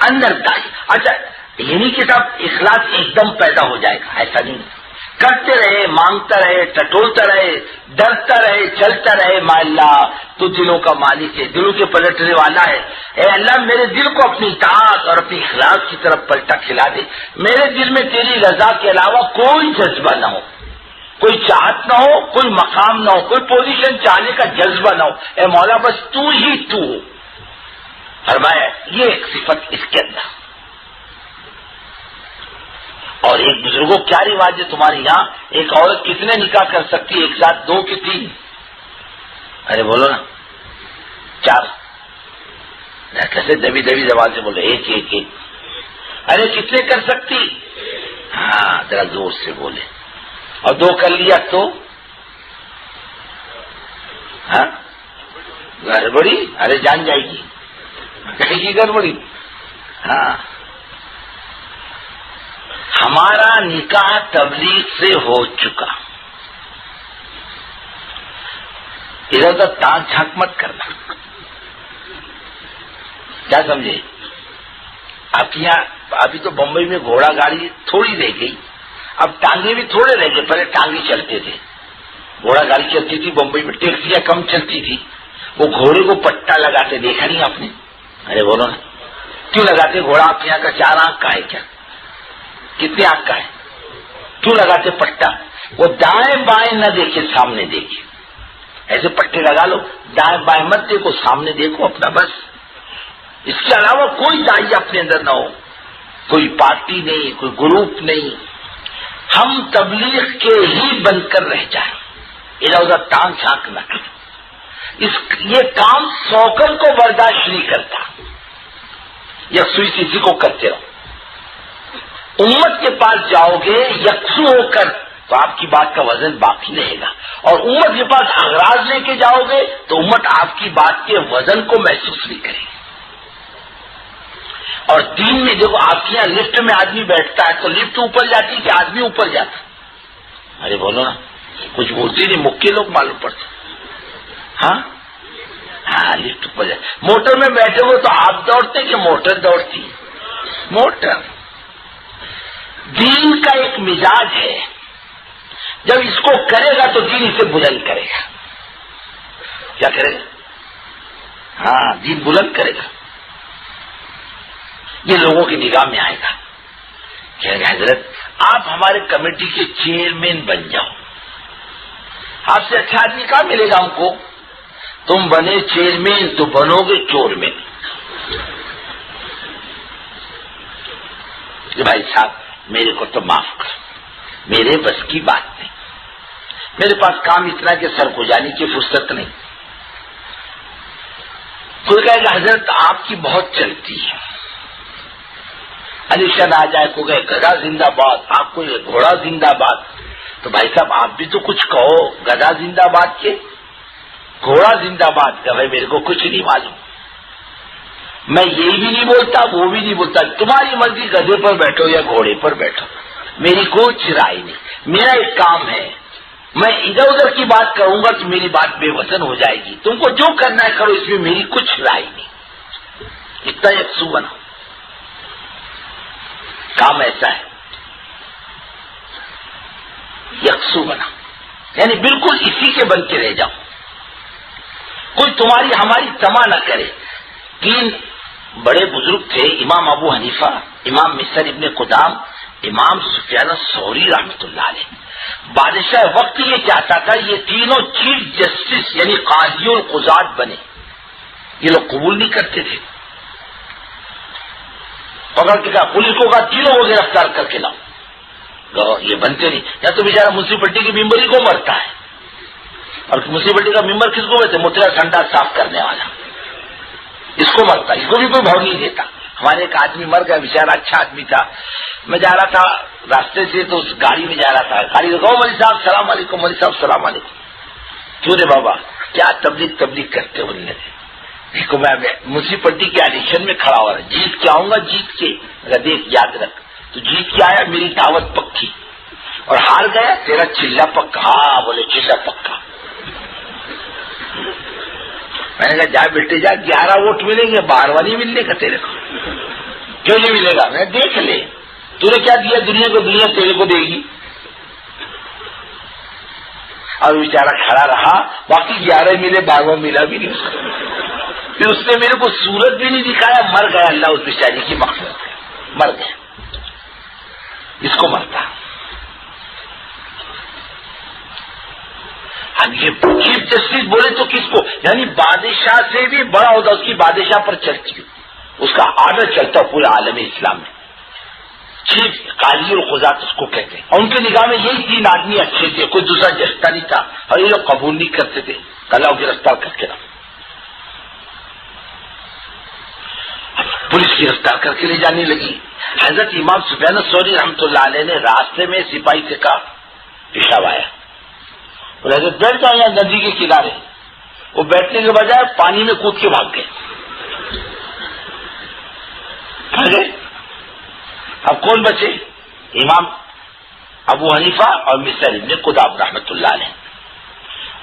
Speaker 1: اندر دائی. اچھا یہ نہیں کہ صاحب اخلاص ایک دم پیدا ہو جائے گا، ایسا نہیں. کرتے رہے، مانگتا رہے، ٹٹولتا رہے، ڈرتا رہے، چلتا رہے. ما اللہ تو دلوں کا مالک ہے، دلوں کے پلٹنے والا ہے. اے اللہ میرے دل کو اپنی اطاعت اور اپنی اخلاص کی طرف پلٹا کھلا دے. میرے دل میں تیری رضا کے علاوہ کوئی جذبہ نہ ہو، کوئی چاہت نہ ہو، کوئی مقام نہ ہو، کوئی پوزیشن چاہنے کا جذبہ نہ ہو. اے مولا بس تو ہی تو ہو. فرمایا یہ ایک صفت اس کے اندر. اور ایک بزرگوں کیا رواج ہے تمہارے یہاں؟ ایک عورت کتنے نکاح کر سکتی ہے ایک ساتھ؟ 2 کہ 3؟ ارے بولو نا. 4. کیسے دبی دبی زبان سے بولے؟ ایک. ارے کتنے کر سکتی؟ ہاں ذرا زور سے بولے. اور 2 کر لیا تو ہاں گڑبڑی. ارے جان جائے گی کہیں کی گڑبڑی. ہاں ہمارا نکاح تبلیغ سے ہو چکا. ادھر ادھر تانگ جھانک مت کرنا. کیا سمجھے؟ آپ کے یہاں ابھی تو بمبئی میں گھوڑا گاڑی تھوڑی رہ گئی، اب ٹانگے بھی تھوڑے رہ گئے. پہلے ٹانگے چلتے تھے، گھوڑا گاڑی چلتی تھی بمبئی میں. ٹیکسیاں کم چلتی تھی. وہ گھوڑے کو پٹا لگاتے، دیکھا نہیں آپ نے؟ ارے بولو نا کیوں لگاتے؟ گھوڑا آپ کے یہاں کا 4 آنکھ کا ہے کیا؟ کتنے آنکھ کا ہے؟ کیوں لگاتے پٹا؟ وہ دائیں بائیں نہ دیکھے، سامنے دیکھے. ایسے پٹے لگا لو، دائیں بائیں مت دیکھو، سامنے دیکھو اپنا بس. اس کے علاوہ کوئی داعی اپنے اندر نہ ہو، کوئی پارٹی نہیں، کوئی گروپ نہیں. ہم تبلیغ کے ہی بن کر رہ جائیں، ادھر ادھر ٹانگ جھانک نہ کریں. یہ کام سوکر کو برداشت نہیں کرتا. یا سوئی کسی کو کرتے رہو. امت کے پاس جاؤ گے یکسو ہو کر تو آپ کی بات کا وزن باقی رہے گا. اور امت کے پاس اغراض لے کے جاؤ گے تو امت آپ کی بات کے وزن کو محسوس نہیں کرے گی. اور دین میں دیکھو، آپ کے یہاں لفٹ میں آدمی بیٹھتا ہے تو لفٹ اوپر جاتی کہ آدمی اوپر جاتا؟ ارے بولو نا، کچھ بولتی نہیں، مکے لوگ معلوم پڑتے. ہاں لفٹ اوپر جاتی. موٹر میں بیٹھے ہو تو آپ دوڑتے کہ موٹر دوڑتی؟ موٹر. دین کا ایک مزاج ہے، جب اس کو کرے گا تو دین اسے بلند کرے گا. کیا کرے گا؟ ہاں دین بلند کرے گا. یہ لوگوں کی نگاہ میں آئے گا کہ حضرت آپ ہمارے کمیٹی کے چیئرمین بن جاؤ. آپ سے اچھا آدمی کہاں ملے گا ہم کو؟ تم بنے چیئرمین تو بنو گے چورمین. بھائی صاحب میرے کو تو معاف کر، میرے بس کی بات نہیں. میرے پاس کام اتنا کہ سر کو جانے کی فرصت نہیں. کوئی کہے گا حضرت آپ کی بہت چلتی ہے. الیکشن آ جائے کو گئے گدا زندہ باد، آپ کو یہ گھوڑا زندہ باد. تو بھائی صاحب آپ بھی تو کچھ کہو. گدا زندہ باد کے گھوڑا زندہ باد کا بھائی میرے کو کچھ نہیں معلوم. میں یہی بھی نہیں بولتا، وہ بھی نہیں بولتا. تمہاری مرضی، گدھے پر بیٹھو یا گھوڑے پر بیٹھو، میری کچھ رائے نہیں. میرا ایک کام ہے، میں ادھر ادھر کی بات کروں گا تو میری بات بے وزن ہو جائے گی. تم کو جو کرنا ہے کرو، اس میں میری کچھ رائے نہیں. اتنا یکسو بنا. کام ایسا ہے، یکسو بنا، یعنی بالکل اسی کے بن کے رہ جاؤ. کوئی تمہاری ہماری تما نہ کرے. 3 بڑے بزرگ تھے، امام ابو حنیفہ، امام مصر ابن قدام، امام سفیان الثوری رحمۃ اللہ علیہ. بادشاہ وقت یہ چاہتا تھا یہ تینوں چیف جسٹس یعنی قاضی القضات بنے. یہ لوگ قبول نہیں کرتے تھے. پکڑ کے کہا، پولیس کو کہا تینوں کو گرفتار کر کے لاؤ. یہ بنتے نہیں. یا تو بیچارہ میونسپلٹی کی ممبری کو مرتا ہے. اور میونسپلٹی کا ممبر کس کو کہتے؟ مترا سنڈا صاف کرنے والا. اس کو مرتا، اس کو بھی کوئی بھاؤ نہیں دیتا. ہمارے ایک آدمی مر گیا، بیچارہ اچھا آدمی تھا. میں جا رہا تھا راستے سے تو اس گاڑی میں جا رہا تھا. گاڑی میں کہو مولوی صاحب السلام علیکم. مولوی صاحب السلام علیکم. کیوں رے بابا؟ کیا تبلیغ کرتے ہو؟ دیکھو میں میونسپلٹی کے الیکشن میں کھڑا ہوا جیت کے آؤں گا، جیت کے دیکھ یاد رکھ تو جیت کے آیا میری دعوت پکی، اور ہار گیا تیرا چلا پکا. ہاں بولے چلا پکا. میں نے کہا جا بیٹے جا، 11 ووٹ ملیں گے، 12واں نہیں ملنے کا تیرے کو. کیوں نہیں ملے گا؟ میں دیکھ لے تو نے کیا دیا دنیا کو، دنیا تیرے کو دے گی. اور بیچارہ کھڑا رہا، باقی 11 ملے، 12واں ملا بھی نہیں اس کو. پھر اس نے میرے کو صورت بھی نہیں دکھایا، مر گیا. اللہ اس بیچاری کی مغفرت کرے، مر گیا. اس کو مرتا. اب یہ چیف جسٹس بولے تو کس کو؟ یعنی بادشاہ سے بھی بڑا ہوتا، اس کی بادشاہ پر چلتی ہو، اس کا آرڈر چلتا پورے عالم اسلام میں. چیف قاضی القضات اس کو کہتے ہیں. اور ان کے نگاہ میں یہی 3 آدمی اچھے تھے، کوئی دوسرا جستا نہیں تھا، اور یہ لوگ قبول نہیں کرتے تھے. کلاؤ گرفتار کر کے رکھ، پولیس گرفتار کر کے لے جانے لگی. حضرت امام سفیان الثوری رحمۃ اللہ علیہ نے راستے میں سپاہی سے کہا، پیشاب آیا، اور حضرت بیٹھ جاؤ یہاں ندی کے کنارے. وہ بیٹھنے کے بجائے پانی میں کود کے بھاگ گئے. اب کون بچے؟ امام ابو حنیفہ اور مصر ابن قدام رحمۃ اللہ علیہ.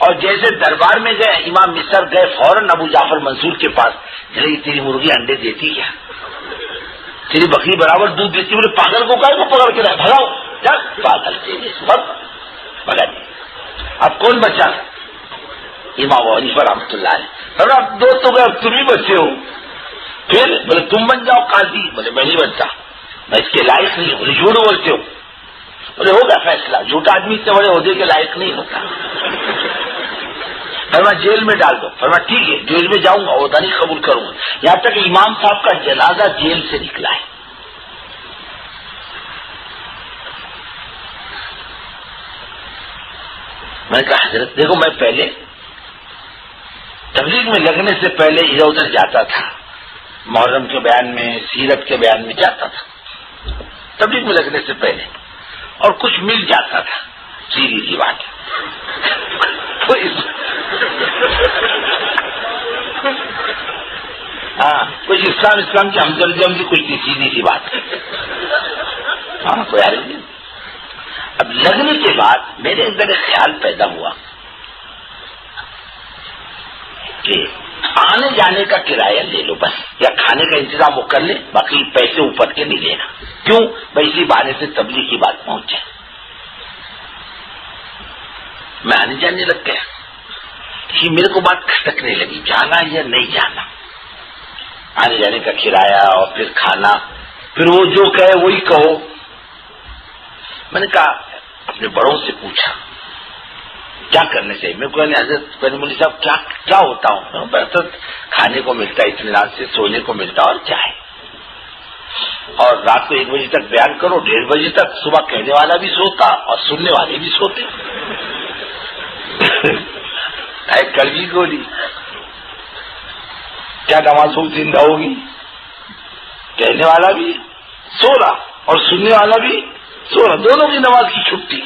Speaker 1: اور جیسے دربار میں گئے، امام مصر گئے فوراً ابو جعفر منصور کے پاس، جی تیری مرغی انڈے دیتی کیا؟ تیری بکری برابر دودھ دیتی؟ بولے پاگل کو کائے کو پکڑ کے رہا، بھگاؤ جا پاگل بھگا. اب کون بچا؟ امام ابو حنیفہ رحمۃ اللہ علیہ. اب 2 تو گئے، اب تم ہی بچے ہو. پھر بولے تم بن جاؤ قاضی. بولے میں نہیں بنتا، میں اس کے لائق نہیں ہوں. بولے جھوٹ بولتے ہو. بولے ہوگا فیصلہ، جھوٹا آدمی سے بڑے عہدے کے لائق نہیں ہوتا. فرما جیل میں ڈال دو. فرما ٹھیک ہے، جیل میں جاؤں گا، عہدہ نہیں قبول کروں گا. یہاں تک امام صاحب کا جنازہ جیل سے نکلا ہے. میں نے کہا حضرت دیکھو، میں پہلے تبلیغ میں لگنے سے پہلے ادھر ادھر جاتا تھا، محرم کے بیان میں، سیرت کے بیان میں جاتا تھا تبلیغ میں لگنے سے پہلے، اور کچھ مل جاتا تھا. سیدھی سی بات ہاں، کچھ اسلام کی ہمدردی کچھ نہیں، سیدھی سی بات. ہاں کوئی حل نہیں. اب لگنے کے بعد میرے اندر ایک خیال پیدا ہوا کہ آنے جانے کا کرایہ لے لو بس، یا کھانے کا انتظام وہ کر لے، باقی پیسے اوپر کے نہیں لینا. کیوں بھائی؟ اسی بہانے سے تبلیغ کی بات پہنچ جائے. میں آنے جانے لگ گیا. میرے کو بات کھٹکنے لگی، جانا یا نہیں جانا. آنے جانے کا کرایہ اور پھر کھانا، پھر وہ جو کہے وہی کہو. میں نے کہا اپنے بڑوں سے پوچھا کیا کرنے چاہیے. میں کو حضرت مولوی صاحب کیا ہوتا ہوں؟ بہتر کھانے کو ملتا ہے، اطمینان سے سونے کو ملتا اور چاہے، اور رات کو 1 بجے تک بیان کرو، 1:30 بجے تک. صبح کہنے والا بھی سوتا اور سننے والے بھی سوتے. کڑوی گولی، کیا نماز ہو زندہ ہوگی؟ کہنے والا بھی سو رہا اور سننے والا بھی سو رہا، دونوں کی نماز کی چھٹی.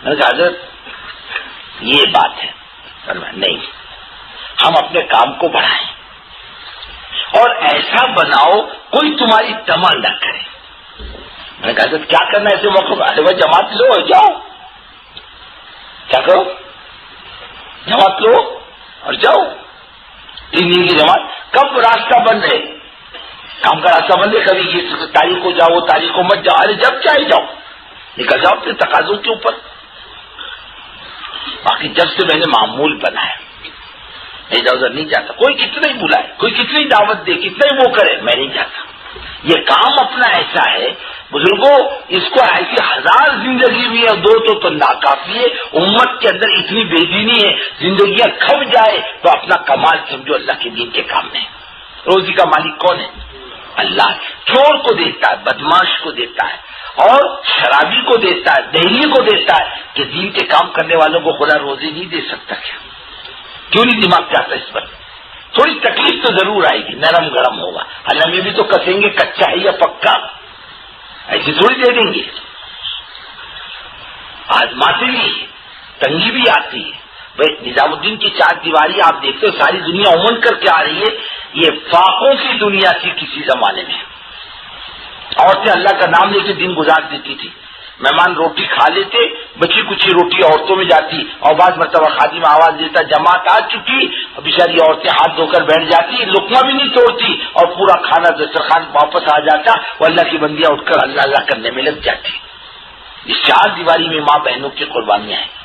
Speaker 1: میں نے کہا حضرت یہ بات ہے. نہیں، ہم اپنے کام کو بڑھائیں اور ایسا بناؤ کوئی تمہاری تما نہ کرے. میں نے کہا حضرت کیا کرنا ہے ایسے موقع پر؟ ارے بھائی جماعت لو اور جاؤ. کیا کرو؟ جماعت لو اور جاؤ. 3 دن کی جماعت. کب راستہ بند ہے؟ کام کا راستہ بند ہے. کبھی یہ تاریخ کو جاؤ، تاریخ کو مت جاؤ. ارے جب چاہے جاؤ، نکل جاؤ اپنے تقاضوں کے اوپر. باقی جب سے میں نے معمول بنایا، ادھر ادھر نہیں جاتا. کوئی کتنا ہی بلائے، کوئی کتنی دعوت دے، کتنا ہی وہ کرے، میں نہیں جاتا. یہ کام اپنا ایسا ہے بزرگوں، اس کو ایسی 1000 زندگی بھی ہے، 2 تو ناکافی ہے. امت کے اندر اتنی بے دینی ہے، زندگیاں کھپ جائے تو اپنا کمال سمجھو اللہ کے دین کے کام میں. روزی کا مالک کون ہے؟ اللہ. چور کو دیتا ہے، بدماش کو دیتا ہے، اور شرابی کو دیتا ہے، دہلی کو دیتا ہے. کہ دین کے کام کرنے والوں کو خدا روزی نہیں دے سکتا کیا؟ کیوں نہیں دماغ جاتا اس پر؟ تھوڑی تکلیف تو ضرور آئے گی، نرم گرم ہوگا. اللہ میں بھی تو کسیں گے کچا ہے یا پکا، ایسی تھوڑی دے دیں گے. آزماتے بھی، تنگی بھی آتی ہے، نظام الدین کی چار دیواری آپ دیکھتے ہو ساری دنیا عموماً کر کے آ رہی ہے، یہ فاقوں کی دنیا تھی کسی زمانے میں. عورتیں اللہ کا نام لے کے دن گزار دیتی تھی، مہمان روٹی کھا لیتے، بچی کچھ روٹی عورتوں میں جاتی، اور بعض مرتبہ خادم آواز دیتا جماعت آ چکی، بیچاری عورتیں ہاتھ دھو کر بیٹھ جاتی، لقمہ بھی نہیں توڑتی، اور پورا کھانا دسترخوان واپس آ جاتا، وہ اللہ کی بندیاں اٹھ کر اللہ اللہ کرنے میں لگ جاتی. اس چار دیواری میں ماں بہنوں کی قربانیاں ہیں.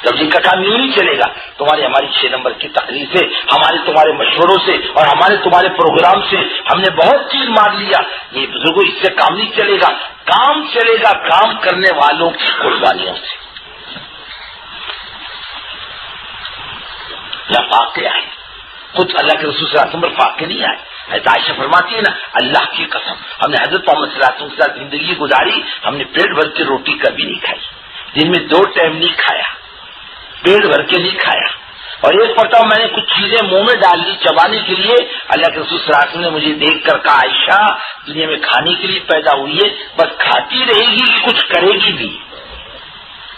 Speaker 1: تبلیغ کا کام یوں نہیں چلے گا. تمہاری ہماری 6 نمبر کی تقریر سے، ہمارے تمہارے مشوروں سے اور ہمارے تمہارے پروگرام سے ہم نے بہت چیز مار لیا. یہ بزرگوں اس سے کام نہیں چلے گا. کام چلے گا کام کرنے والوں کی قربانیوں سے. یا واقعہ ہے خود اللہ کے رسول صلی اللہ علیہ وسلم پر واقع نہیں آئے. عائشہ فرماتی ہے نا، اللہ کی قسم ہم نے حضرت محمد صلی اللہ علیہ وسلم کے ساتھ زندگی گزاری، ہم نے پیٹ بھر کے روٹی کبھی نہیں کھائی، دن میں 2 ٹائم نہیں کھایا، پیٹ بھر کے نہیں کھایا. اور ایک مرتبہ میں نے کچھ چیزیں منہ میں ڈال لی چبانے کے لیے، اللہ کے رسول صلی اللہ علیہ وسلم نے مجھے دیکھ کر کہا عائشہ دنیا میں کھانے کے لیے پیدا ہوئی ہے، بس کھاتی رہے گی کہ کچھ کرے گی بھی.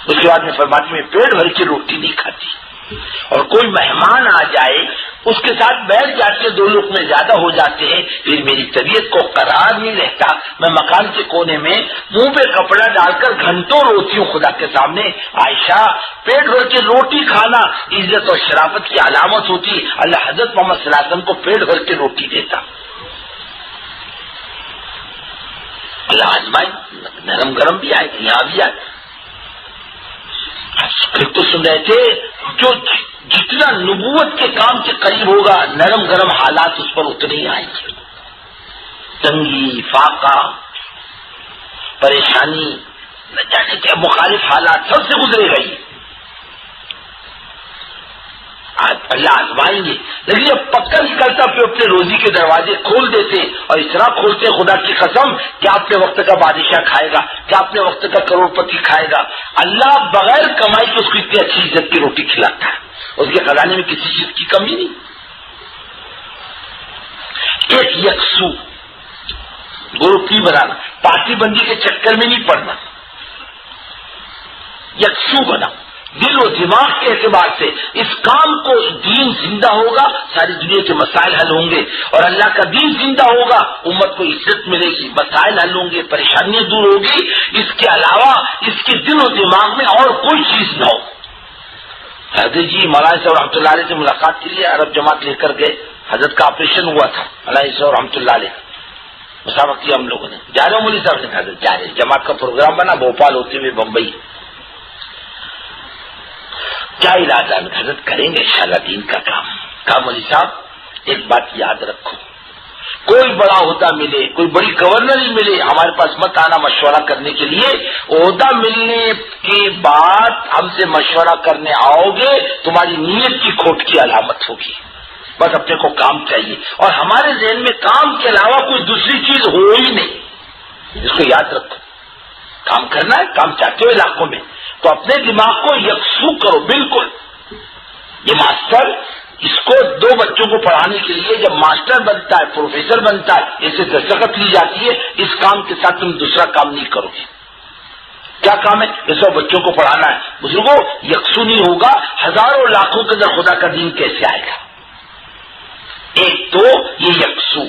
Speaker 1: اس کے بعد میں فرماتی میں پیٹ بھر کے روٹی نہیں کھاتی. اور کوئی مہمان آ جائے اس کے ساتھ بیٹھ جاتے 2 لقمے زیادہ ہو جاتے ہیں، پھر میری طبیعت کو قرار نہیں رہتا، میں مکان کے کونے میں منہ پہ کپڑا ڈال کر گھنٹوں روتی ہوں خدا کے سامنے. عائشہ پیٹ بھر کے روٹی کھانا عزت اور شرافت کی علامت ہوتی، اللہ حضرت محمد صلی اللہ علیہ وسلم کو پیٹ بھر کے روٹی دیتا. اللہ آزمائے نرم گرم بھی آئے یہاں بھی آئے. تو سن رہے تھے جو جتنا نبوت کے کام کے قریب ہوگا نرم گرم حالات اس پر اتنے ہی آئیں گے. تنگی، فاقہ، پریشانی، نہ جانے کیا مخالف حالات سب سے گزرے گئی. اللہ آزمائیں گے، لیکن جب پکا نکلتا پھر اپنے روزی کے دروازے کھول دیتے، اور اس طرح کھولتے خدا کی قسم کیا اپنے وقت کا بادشاہ کھائے گا، کیا اپنے وقت کا کروڑ پتی کھائے گا. اللہ بغیر کمائی کے اس کو اتنی اچھی عزت کی روٹی کھلاتا ہے، اس کے خزانے میں کسی چیز کی کمی نہیں. ایک یکسو گروپ نہیں بنانا، پارٹی بندی کے چکر میں نہیں پڑنا، یکسو بنا دل و دماغ کے اعتبار سے. اس کام کو دین زندہ ہوگا ساری دنیا کے مسائل حل ہوں گے، اور اللہ کا دین زندہ ہوگا امت کو عزت ملے گی، مسائل حل ہوں گے، پریشانیاں دور ہوگی. اس کے علاوہ اس کے دل و دماغ میں اور کوئی چیز نہ ہو. حضرت جی مولانا صاحب رحمۃ اللہ علیہ سے ملاقات کے لیے عرب جماعت لے کر گئے. حضرت کا آپریشن ہوا تھا، مولانا صاحب رحمۃ اللہ علیہ مسابقہ کیا ہم لوگوں نے. جا رہے مولوی صاحب نے حضرت جا رہے، جماعت کا پروگرام بنا بھوپال ہوتے ہوئے بمبئی. کیا علاج ہے حضرت کریں گے انشاءاللہ دین کا کام. کہا مولوی صاحب ایک بات یاد رکھو، کوئی بڑا عہدہ ملے، کوئی بڑی گورنری ملے، ہمارے پاس مت آنا مشورہ کرنے کے لیے. عہدہ ملنے کے بعد ہم سے مشورہ کرنے آؤ گے تمہاری نیت کی کھوٹ کی علامت ہوگی. بس اپنے کو کام چاہیے، اور ہمارے ذہن میں کام کے علاوہ کوئی دوسری چیز ہو ہی نہیں. اس کو یاد رکھو، کام کرنا ہے، کام چاہتے ہو علاقوں میں تو اپنے دماغ کو یکسو کرو. بالکل یہ ماسٹر اس کو 2 بچوں کو پڑھانے کے لیے جب ماسٹر بنتا ہے، پروفیسر بنتا ہے، اسے دستخط لی جاتی ہے. اس کام کے ساتھ تم دوسرا کام نہیں کرو گے. کیا کام ہے؟ 100 بچوں کو پڑھانا ہے. بزرگوں یکسو نہیں ہوگا، ہزاروں لاکھوں کے اندر خدا کا دین کیسے آئے گا؟ ایک تو یہ یکسو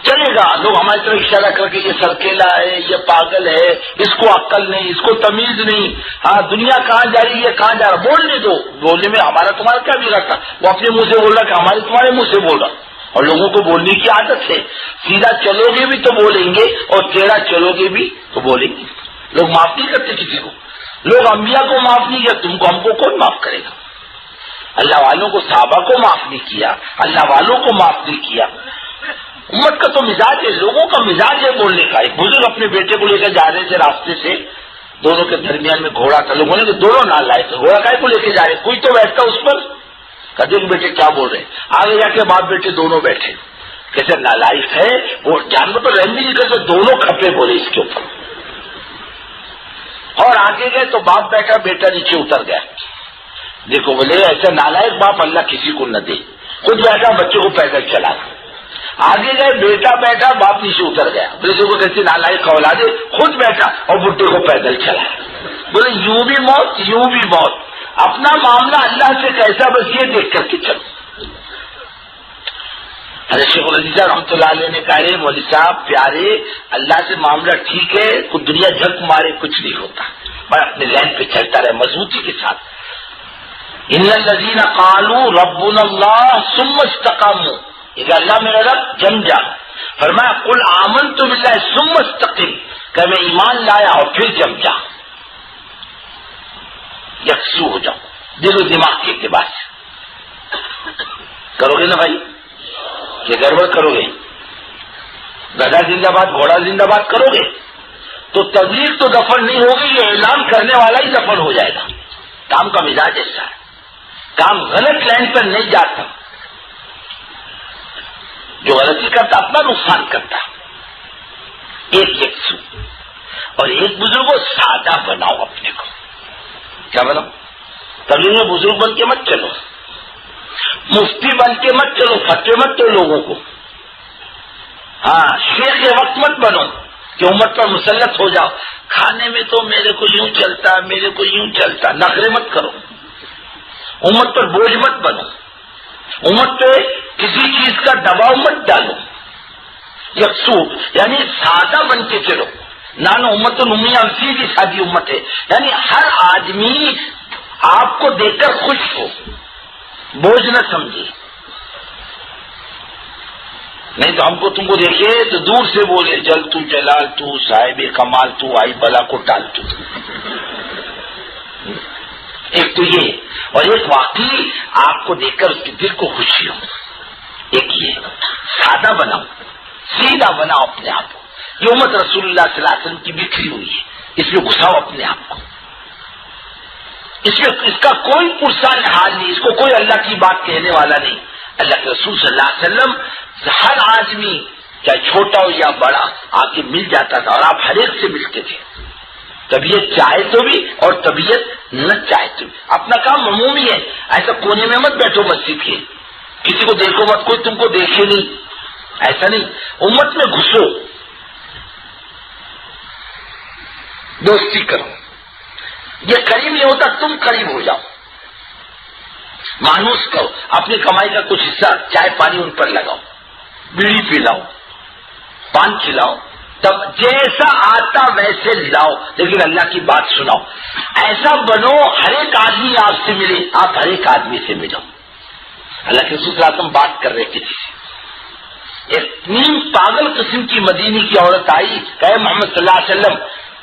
Speaker 1: چلے گا. لوگ ہماری طرف اشارہ کر کے یہ سرکیلا ہے، یہ پاگل ہے، اس کو عقل نہیں، اس کو تمیز نہیں. ہاں دنیا کہاں جا رہی ہے، کہاں جا رہا، بولنے دو. بولنے میں ہمارا تمہارا کیا بگڑتا؟ وہ اپنے منہ سے بول رہا کہ ہمارے تمہارے منہ سے بول رہا. اور لوگوں کو بولنے کی عادت ہے، سیدھا چلو گے بھی تو بولیں گے اور ٹیڑھا چلو گے بھی تو بولیں گے. لوگ معاف نہیں کرتے کسی کو. لوگ انبیاء کو معاف نہیں کیا، تم کو ہم کو کون معاف کرے گا؟ اللہ والوں کو صحابہ کو معاف نہیں کیا، اللہ والوں کو معاف نہیں کیا. امت کا تو مزاج ہے، لوگوں کا مزاج ہے بولنے کا. ایک بزرگ اپنے بیٹے کو لے کر جا رہے تھے راستے سے، دونوں کے درمیان میں گھوڑا تھا. لوگوں نے کہ دونوں نہ لائے تھے، گھوڑا کائے کو لے کے جا رہے، کوئی تو بیٹھتا اس پر. کہتے کہ بیٹے کیا بول رہے؟ آگے جا کے باپ بیٹے دونوں بیٹھے. کیسے نالائق ہے وہ، جانور پر رحم بھی نہیں کرتے، دونوں کھپے بولے اس کے اوپر. اور آگے گئے تو باپ بیٹھا، بیٹا نیچے اتر گیا. دیکھو بولے ایسا نالائق باپ اللہ کسی کو نہ دے. خود بیٹھا بچوں کو پیدل چلا. آگے گئے بیٹا بیٹھا، باپ نیچے اتر گیا. بولے دیکھو کیسے نالائق اولاد ہے، خود بیٹھا اور بڈھے کو پیدل چلا. بولے یوں بھی موت یوں بھی موت. اپنا معاملہ اللہ سے کیسا بس یہ دیکھ کر کے چلو. حضرت شیخ العزیز رحمۃ اللہ علیہ نے کہا مولوی صاحب پیارے اللہ سے معاملہ ٹھیک ہے, کوئی دنیا جھک مارے کچھ نہیں ہوتا, پر اپنے لائن پہ چلتا رہے مضبوطی کے ساتھ. ان الذین قالوا ربنا اللہ ثم استقاموا, یہ اللہ میرا رب جم جا. فرمایا قل آمنت باللہ ثم استقم, کہ میں ایمان لایا اور پھر جم جا, یکسو ہو جاؤ دل و دماغ کے اعتبار سے. کرو گے نا بھائی کہ گڑبڑ کرو گے؟ گدھا زندہ باد گھوڑا زندہ باد کرو گے تو تبلیغ تو دفن نہیں ہوگی, یہ اعلان کرنے والا ہی دفن ہو جائے گا. کام کا مزاج ایسا ہے, کام غلط لائن پر نہیں جاتا, جو غلطی کرتا اپنا نقصان کرتا. ایک یکسو اور ایک بزرگوں سادہ بناؤ اپنے کو. کیا بناؤ؟ تبلیغ میں بزرگ بن کے مت چلو, مفتی بن کے مت چلو, فتوے مت دو لوگوں کو. ہاں شیخ وقت مت بنو کہ امت پر مسلط ہو جاؤ. کھانے میں تو میرے کو یوں چلتا, میرے کو یوں چلتا, نخرے مت کرو. امت پر بوجھ مت بنو, امت پہ کسی چیز کا دباؤ مت ڈالو. یکسو یعنی سادہ بن کے چلو. نانو امت المیہ سیدھی سادی امت ہے, یعنی ہر آدمی آپ کو دیکھ کر خوش ہو, بوجھ نہ سمجھے. نہیں تو ہم کو تم کو دیکھے تو دور سے بولے جل تو جلال تو صاحب کمال تو آئی بلا کو ٹال تو. ایک تو یہ, اور ایک واقعی آپ کو دیکھ کر اس کے دل کو خوشی ہو. ایک یہ سادہ بناؤ, سیدھا بناؤ اپنے آپ کو. یہ امت رسول اللہ صلی اللہ علیہ وسلم کی بکھری ہوئی ہے, اس میں گھساؤ اپنے آپ کو. اس کا کوئی پرسان حال نہیں, اس کو کوئی اللہ کی بات کہنے والا نہیں. اللہ کے رسول صلی اللہ علیہ وسلم ہر آدمی چاہے چھوٹا ہو یا بڑا آ کے مل جاتا تھا, اور آپ ہر ایک سے ملتے تھے, طبیعت چاہے تو بھی اور طبیعت نہ چاہے تو بھی. اپنا کام عمومی ہے, ایسا کونے میں مت بیٹھو مسجد کے, کسی کو دیکھو مت, کوئی تم کو دیکھے نہیں, ایسا نہیں. امت میں گھسو, دوستی کرو. یہ قریب نہیں ہوتا, تم قریب ہو جاؤ. مانوس کرو, اپنی کمائی کا کچھ حصہ چائے پانی ان پر لگاؤ, بیڑی پلاؤ, پان کھلاؤ, تب جیسا آتا ویسے لاؤ, لیکن اللہ کی بات سناؤ. ایسا بنو ہر ایک آدمی آپ سے ملے, آپ ہر ایک آدمی سے ملو. اللہ کے رسول صلی اللہ علیہ وسلم بات کر رہے کسی سے, اتنی پاگل قسم کی مدینے کی عورت آئی, کہے محمد صلی اللہ علیہ وسلم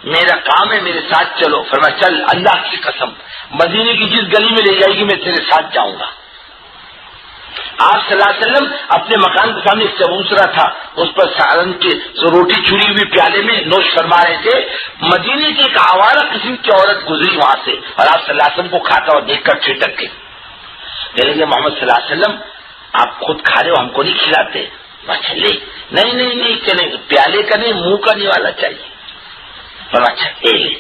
Speaker 1: میرا کام ہے, میرے ساتھ چلو. فرمایا چل, اللہ کی قسم مدینے کی جس گلی میں لے جائے گی میں تیرے ساتھ جاؤں گا. آپ صلی اللہ علیہ وسلم اپنے مکان کے سامنے ایک چبوسرا تھا, اس پر سالن کے روٹی چوری ہوئی پیالے میں نوش فرما رہے تھے. مدینے کی ایک آوارہ قسم کی عورت گزری وہاں سے, اور آپ صلی اللہ علیہ وسلم کو کھاتا اور دیکھ کر چھٹک کے کہنے لگے محمد صلی اللہ علیہ وسلم آپ خود کھا رہے ہو, ہم کو نہیں کھلاتے. اچھا لے, نہیں چلے, پیالے کا نہیں منہ کا نوالا چاہیے. پر اچھا لے,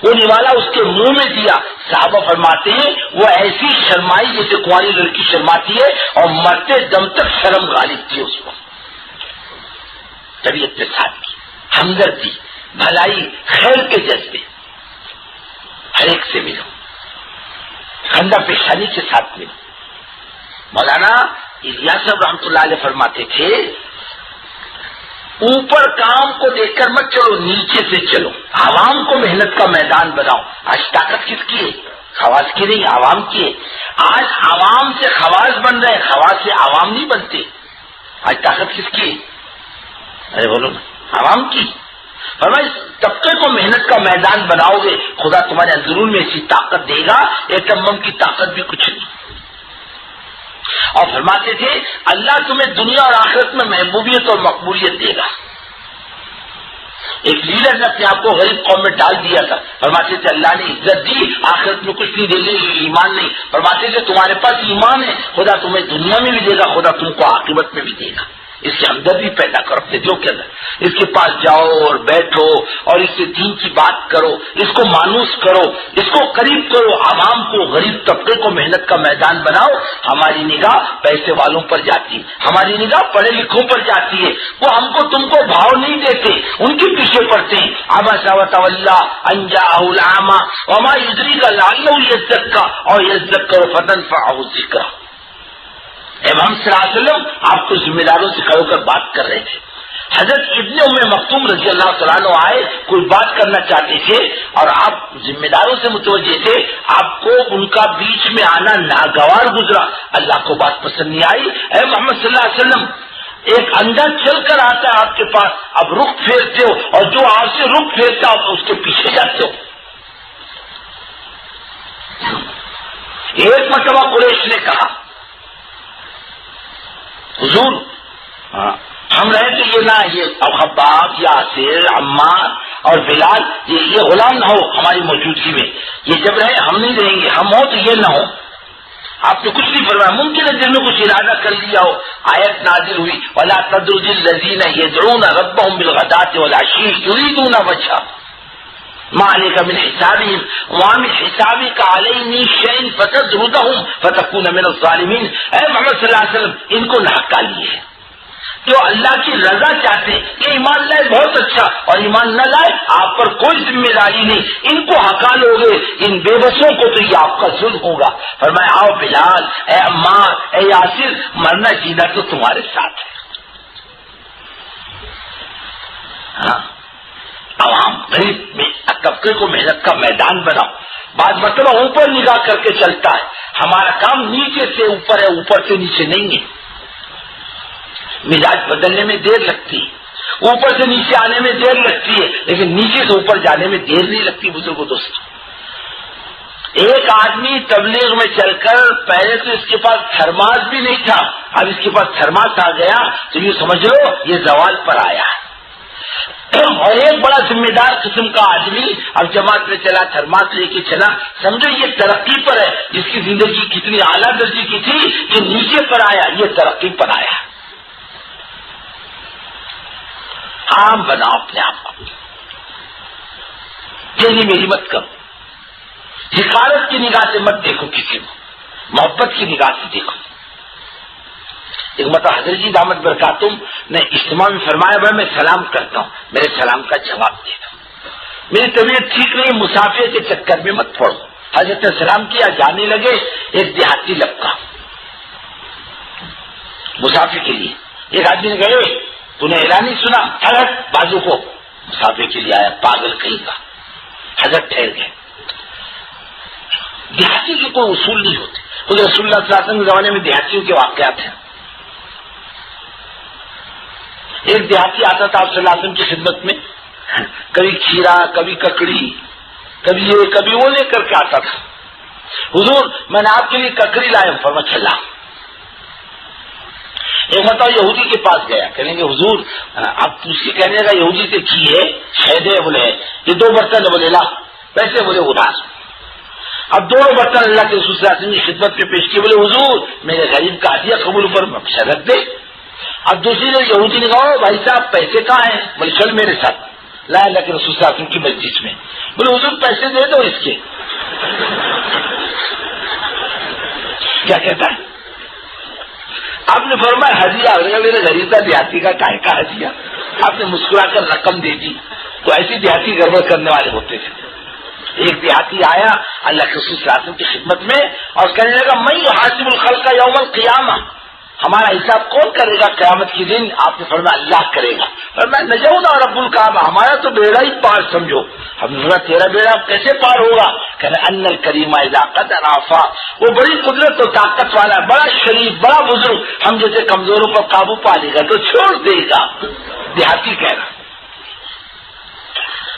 Speaker 1: وہ نوالا اس کے منہ میں دیا. صحابہ فرماتے ہیں وہ ایسی شرمائی جیسے کنواری لڑکی شرماتی ہے, اور مرتے دم تک شرم غالب تھی اس کو. طبیعت کے ساتھ کی ہمدردی, بھلائی, خیر کے جذبے, ہر ایک سے ملو, خندہ پیشانی کے ساتھ ملو. مولانا الیاس صاحب رحمۃ اللہ علیہ فرماتے تھے اوپر کام کو دیکھ کر مت چلو, نیچے سے چلو. عوام کو محنت کا میدان بناؤ. آج طاقت کس کی ہے؟ خواص کی نہیں, عوام کی ہے. آج عوام سے خواص بن رہے, خواص سے عوام نہیں بنتے. آج طاقت کس کی ہے؟ ارے بولو نا, عوام کی. فرمایا اس طبقے کو محنت کا میدان بناؤ گے, خدا تمہارے اندرون میں ایسی طاقت دے گا, ایک بم کی طاقت بھی کچھ نہیں. اور فرماتے تھے اللہ تمہیں دنیا اور آخرت میں محبوبیت اور مقبولیت دے گا. ایک لیڈر نے اپنے آپ کو غریب قوم میں ڈال دیا تھا, فرماتے تھے اللہ نے عزت دی, آخرت میں کچھ نہیں دے گی, ایمان نہیں. فرماتے تھے تمہارے پاس ایمان ہے, خدا تمہیں دنیا میں بھی دے گا, خدا تم کو عاقبت میں بھی دے گا. اس کی ہمدردی پیدا کرو اپنے دلوں کے اندر. اس کے پاس جاؤ اور بیٹھو اور اس سے دین کی بات کرو, اس کو مانوس کرو, اس کو قریب کرو, عوام کو, غریب طبقے کو محنت کا میدان بناؤ. ہماری نگاہ پیسے والوں پر جاتی ہے, ہماری نگاہ پڑھے لکھوں پر جاتی ہے, وہ ہم کو تم کو بھاؤ نہیں دیتے, ان کے پیچھے پڑتے ہیں. عبس وتولی ان جاءہ الاعمی وما یدریک لعلہ یزکیٰ اور یذکر فتنفعہ الذکریٰ. اے محمد صلی اللہ علیہ وسلم آپ کو ذمہ داروں سے کھڑے ہو کر بات کر رہے تھے. حضرت ابن ام مکتوم رضی اللہ تعالیٰ عنہ آئے, کوئی بات کرنا چاہتے تھے اور آپ ذمہ داروں سے متوجہ تھے. آپ کو ان کا بیچ میں آنا ناگوار گزرا, اللہ کو بات پسند نہیں آئی. اے محمد صلی اللہ علیہ وسلم ایک اندھا چل کر آتا ہے آپ کے پاس, اب رخ پھیرتے ہو اور جو آپ سے رخ پھیرتا ہو اس کے پیچھے جاتے ہو. ایک مرتبہ قریش نے کہا حضور ہم رہے تو یہ نہ یہ خباب یاسر عمار اور بلال یہ غلام نہ ہو ہماری موجودگی میں, یہ جب رہے ہم نہیں رہیں گے, ہم ہو تو یہ نہ ہو. آپ نے کچھ نہیں فرمایا, ممکن ہے دل میں کچھ ارادہ کر لیا ہو. آیت نازل ہوئی ولا تطرد الذین یدعون ربهم بالغداة والعشی یریدون وجهہ ما علیک من حسابهم وما من حسابک علی من شیء فتطردهم فتکون من الظالمین. اے محمد صلی اللہ علیہ وسلم ان کو نہ ہکا لیے جو اللہ کی رضا چاہتے ہیں, یہ ایمان لائے بہت اچھا, اور ایمان نہ لائے آپ پر کوئی ذمہ داری نہیں. ان کو ہکا لو گے, ان بے بسوں کو تو یہ آپ کا ظلم ہوگا. فرمایا آؤ بلال, اے عمار, اے یاسر, مرنا جینا تو تمہارے ساتھ ہے. ہاں عوام غریب میں طبقے کو محنت کا میدان بناؤ. بعض مرتبہ اوپر نگاہ کر کے چلتا ہے, ہمارا کام نیچے سے اوپر ہے, اوپر سے نیچے نہیں ہے. مزاج بدلنے میں دیر لگتی ہے, اوپر سے نیچے آنے میں دیر لگتی ہے, لیکن نیچے سے اوپر جانے میں دیر نہیں لگتی. بزرگوں دوستوں, ایک آدمی تبلیغ میں چل کر پہلے تو اس کے پاس تھرماس بھی نہیں تھا, اب اس کے پاس تھرماس آ گیا تو یہ سمجھ لو یہ زوال پر آیا ہے. اور ایک بڑا ذمہ دار قسم کا آدمی اب جماعت میں چلا, تھرماس لے کے چلا, سمجھو یہ ترقی پر ہے. جس کی زندگی کتنی اعلیٰ درجے کی تھی یہ نیچے پر آیا, یہ ترقی پر آیا. عام بناؤ اپنے آپ کو, تیری میری مت کرو. حقارت کی نگاہ سے مت دیکھو کسی کو, محبت کی نگاہ سے دیکھو. ایک مرتبہ حضرت جی دامت برکاتہم نے اجتماع میں فرمایا بھائی میں سلام کرتا ہوں, میرے سلام کا جواب دے دو. میری طبیعت ٹھیک نہیں, مسافر کے چکر میں مت پڑو. حضرت نے سلام کیا, جانے لگے. ایک دیہاتی لبکا مسافر کے لیے. ایک آدمی نے کہا تو نے اعلان نہیں سنا, حضرت بازو کو مسافر کے لیے آیا, پاگل کہیں کا. حضرت ٹھہر گئے. دیہاتی کے کوئی اصول نہیں ہوتے. خود رسول اللہ صلی اللہ علیہ وسلم کے زمانے میں دیہاتیوں کے واقعات ہیں. ایک دیہاتی آتا تھا آپ صلی اللہ علیہ وسلم کی خدمت میں, کبھی کھیرا, کبھی ککڑی, کبھی یہ کبھی وہ لے کر کے آتا تھا. حضور میں نے آپ کے لیے ککڑی لایا. فرمایا چلا. ایک مرتبہ یہودی کے پاس گیا, کہیں گے حضور اب اسی کہنے کا یہودی سے کی ہے شہد ہے, بولے یہ 2 برتن ہے, بولے لا پیسے, بولے اداس. اب 2 برتن اللہ کے رسول صلی اللہ علیہ وسلم کی خدمت میں پیش کیے, بولے حضور میرے غریب کا عطیہ قبول پر رکھ دے. اب دوسری نے یہودی نے کہا بھائی صاحب پیسے کہاں ہیں, بولے چل میرے ساتھ. لا اللہ کے رسول صلی اللہ علیہ وسلم کی مجلس میں, بولے حضور پیسے دے دو اس کے. کیا کہتا ہے, آپ نے فرمایا ہدیہ, میرے غریب کا دیہاتی کا کائے کا ہدیہ. آپ نے مسکرا کر رقم دے دی. تو ایسی دیہاتی گڑبڑ کرنے والے ہوتے تھے. ایک دیہاتی آیا اللہ کے رسول صلی اللہ علیہ وسلم کی خدمت میں اور کہنے لگا میں حاسب الخلق یوم القیامہ, ہمارا حساب کون کرے گا قیامت کے دن؟ آپ نے فرمایا اللہ کرے گا. فرمایا نجونا رب الکعبہ, ہمارا تو بیڑا ہی پار سمجھو. ہم نے تیرا بیڑا کیسے پار ہوگا؟ کہنا ان الکریم اذا قدر عفا, وہ بڑی قدرت و طاقت والا, بڑا شریف, بڑا بزرگ, ہم جیسے کمزوروں پر قابو پا لے گا تو چھوڑ دے گا. دیہاتی کہہ رہا.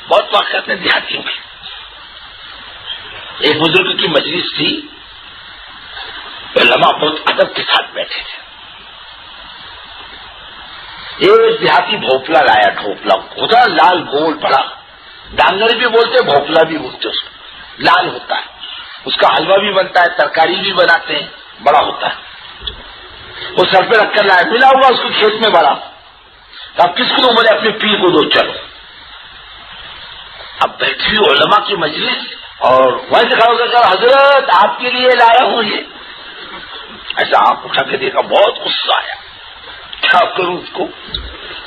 Speaker 1: بہت واقعات ہیں دیہاتیوں میں. ایک بزرگ کی مجلس تھی, علماء بہت ادب کے ساتھ بیٹھے تھے. ایک دیہاتی بھوپلا لایا, ڈھوپلا ہوتا لال گول بڑا, ڈانگری بھی بولتے بھوپلا بھی بولتے, اس کو لال ہوتا ہے, اس کا حلوہ بھی بنتا ہے, ترکاری بھی بناتے ہیں, بڑا ہوتا ہے.
Speaker 2: وہ سر پہ رکھ کر لایا, ملا ہوا اس کو کھیت میں بڑا. اب کس کو بولے اپنے پیر کو دو چلو. اب بیٹھی علماء کی مجلس اور وہیں سے کھڑا ہو کر حضرت آپ کے لیے لایا ہوں یہ. ایسا آنکھ اٹھا کے دیکھا, بہت غصہ آیا, کیا کروں اس کو.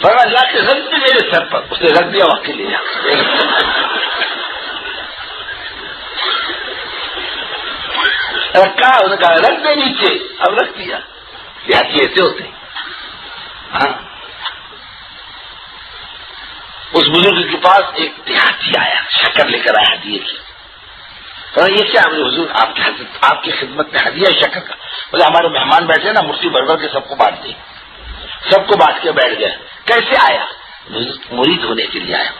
Speaker 2: فرمایا اللہ کے رکھ دے میرے سر پر. اس نے رکھ دیا وہاں کے لیے. رکھا, انہوں نے کہا رکھ دے نیچے. اب رکھ دیا. دیہاتی ایسے ہوتے ہیں. ہاں, اس بزرگ کے پاس ایک دیہاتی آیا, شکر لے کر آیا ہدیے کی. یہ کیا حضور آپ کی خدمت میں ہدیہ ہے شکر کا. بولے ہمارے مہمان بیٹھے نا, مرسی بھر بھر کے سب کو بانٹ دی. سب کو بانٹ کے بیٹھ گئے. کیسے آیا؟ مرید ہونے کے لیے آیا.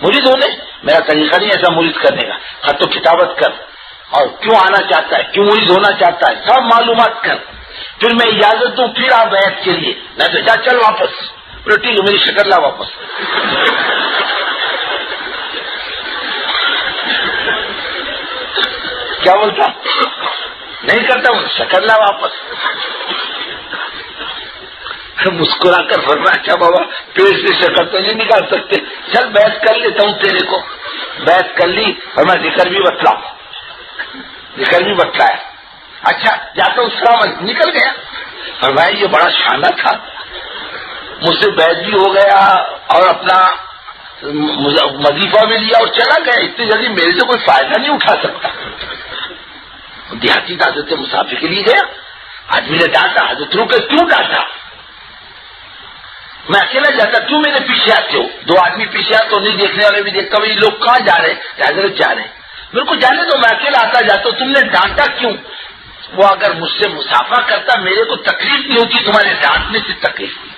Speaker 2: مرید ہونے میرا طریقہ نہیں ایسا مرید کرنے کا. خط و کتابت کر, اور کیوں آنا چاہتا ہے, کیوں مرید ہونا چاہتا ہے, سب معلومات کر, پھر میں اجازت دوں, پھر آپ بیعت کے لیے. میں تو جا چل واپس. بولے ٹھیک ہے میری شکر لا واپس. کیا بولتا, نہیں کرتا ہوں, شکر لا واپس. مسکرا کر فرمایا اچھا بابا پیٹ سے شکر تو نہیں نکال سکتے, چل بیعت کر لیتا ہوں تیرے کو. بیعت کر لی اور میں ذکر بھی بتلاؤں. ذکر بھی بتلایا. اچھا جاتا ہوں السلام علیکم. نکل گیا. فرمایا یہ بڑا شانہ تھا, مجھ سے بیعت بھی ہو گیا اور اپنا وظیفہ بھی لیا اور چلا گیا. اتنی جلدی میرے سے کوئی فائدہ نہیں اٹھا سکتا. دیہاتی حضرت مسافر کے لیے گیا. آدمی نے ڈانٹا, حضرت روکے, کیوں ڈانٹا؟ میں اکیلا جاتا, کیوں میرے پیچھے آتے ہو؟ دو آدمی پیچھے آتے, نہیں دیکھنے والے بھی دیکھتا, بھائی لوگ کہاں جا رہے ہیں؟ حضرت جا رہے ہیں. میرے کو جانے دو, میں اکیلا آتا جاتا ہوں, تم نے ڈانٹا کیوں؟ وہ اگر مجھ سے مسافہ کرتا میرے کو تکلیف نہیں ہوتی, تمہارے ڈانٹنے سے تکلیف ہوئی.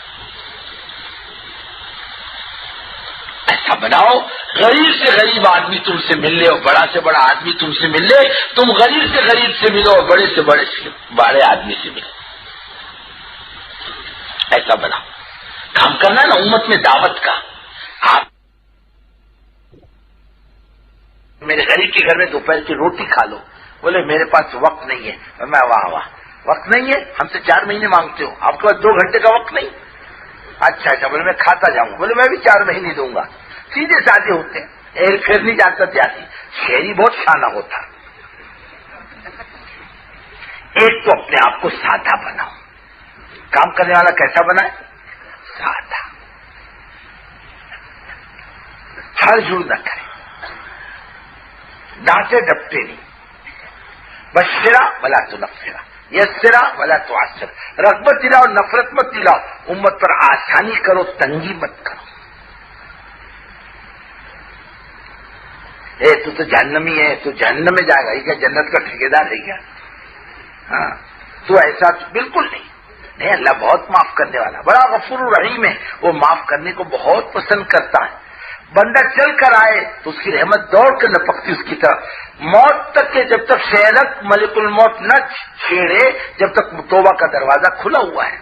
Speaker 2: ایسا بناؤ غریب سے غریب آدمی تم سے مل لے اور بڑا سے بڑا آدمی تم سے مل لے, تم غریب سے غریب سے ملو اور بڑے سے بڑے آدمی سے ملو. ایسا بناؤ. کام کرنا نا امت میں دعوت کا. آپ میرے غریب کے گھر میں دوپہر کی روٹی کھا لو. بولے میرے پاس وقت نہیں ہے. میں واہ واہ, وقت نہیں ہے, ہم سے 4 مہینے مانگتے ہو, آپ کے پاس 2 گھنٹے کا وقت نہیں. اچھا اچھا, بولے میں کھاتا جاؤں گا. بولے میں بھی 4 مہینے دوں گا. سیدھے سادے ہوتے ہیں, ایک پھر نہیں جاتا دیہاتی. شہری بہت شانہ ہوتا. ایک تو اپنے آپ کو سادہ بناؤ. کام کرنے والا کیسا بنائے؟ سادہ. ہر جڑ نہ کرے, ڈانٹے ڈپٹے نہیں. بشرا ولا تنفرا, یسرا ولا تعسر. رغبت دلاؤ, نفرت مت دلاؤ. امت پر آسانی کرو, تنگی مت کرو. تو جہنمی ہے, تو جہنم میں جائے گا. یہ کیا جنت کا ٹھیکیدار ہے کیا؟ ہاں, تو ایسا بالکل نہیں. نہیں, اللہ بہت معاف کرنے والا, بڑا غفور رحیم ہے. وہ معاف کرنے کو بہت پسند کرتا ہے. بندہ چل کر آئے تو اس کی رحمت دوڑ کر لپکتی اس کی طرف. موت تک کے جب تک شہرت ملک الموت نہ چھیڑے, جب تک توبہ کا دروازہ کھلا ہوا ہے.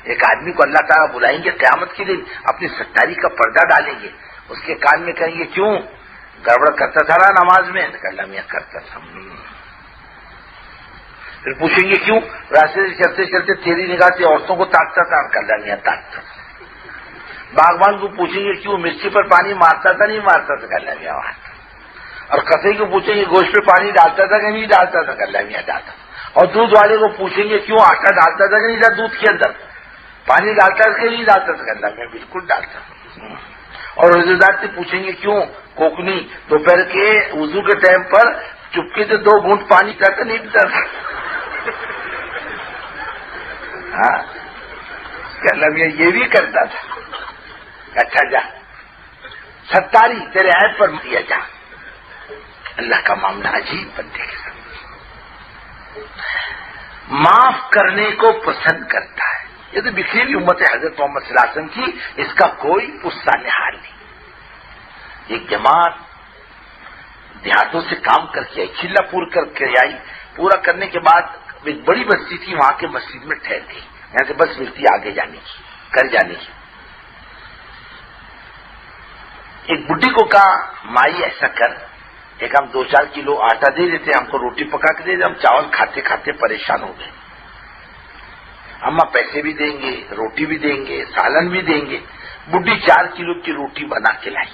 Speaker 2: ایک آدمی کو اللہ تعالیٰ بلائیں گے قیامت کے دن, اپنی ستاری کا پردہ ڈالیں گے, اس کے کان میں کہیں گے کیوں گڑبڑ کرتا تھا نا نماز میں؟ اللہ میاں کرتا تھا. پھر پوچھیں گے کیوں؟ راستے سے چلتے چلتے تیری نگاہ سے عورتوں کو تاکتا تھا. اللہ میاں تاکتا تھا. باغبان کو پوچھیں گے کیوں مرچی پر پانی مارتا تھا نہیں مارتا تھا؟ اللہ میاں مارتا. اور کسے کو پوچھیں گے گوشت پہ پانی ڈالتا تھا کہ نہیں ڈالتا تھا؟ اللہ میاں ڈالتا. اور دودھ والے کو پوچھیں گے کیوں آٹا ڈالتا تھا کہ نہیں تھا دودھ کے اندر؟ پانی ڈالتا تھا کہ نہیں ڈالتا تھا؟ اللہ میاں بالکل ڈالتا. اور روزے دار سے پوچھیں گے کیوں کوکنی دوپہر کے وضو کے ٹائم پر چپکے سے 2 گھونٹ پانی پیتا نہیں پیتا تھا؟ ہاں, اللہ میاں یہ بھی کرتا تھا. اچھا جا, ستاری تیرے عیب پر دیا جا. اللہ کا معاملہ عجیب بندے کے ساتھ معاف کرنے کو پسند کرتا ہے. یہ تو بکھری ہوئی امت حضرت محمد صلی اللہ علیہ وسلم کی, اس کا کوئی پستہ نہال نہیں. ایک جماعت دیہاتوں سے کام کر کے آئی, چلا پور کر کے آئی. پورا کرنے کے بعد ایک بڑی بستی تھی, وہاں کے مسجد میں ٹھہر گئی. یہاں سے بس ملتی آگے جانے کی, کر جانے کی. ایک بڈھی کو کہا مائی ایسا کر, ایک ہم 2-4 کلو آٹا دے دیتے, ہم کو روٹی پکا کے دے دے, ہم چاول کھاتے کھاتے پریشان ہو گئے. اماں پیسے بھی دیں گے، روٹی بھی دیں گے، سالن بھی دیں گے. بڈھی 4 کلو کی روٹی بنا کے لائی،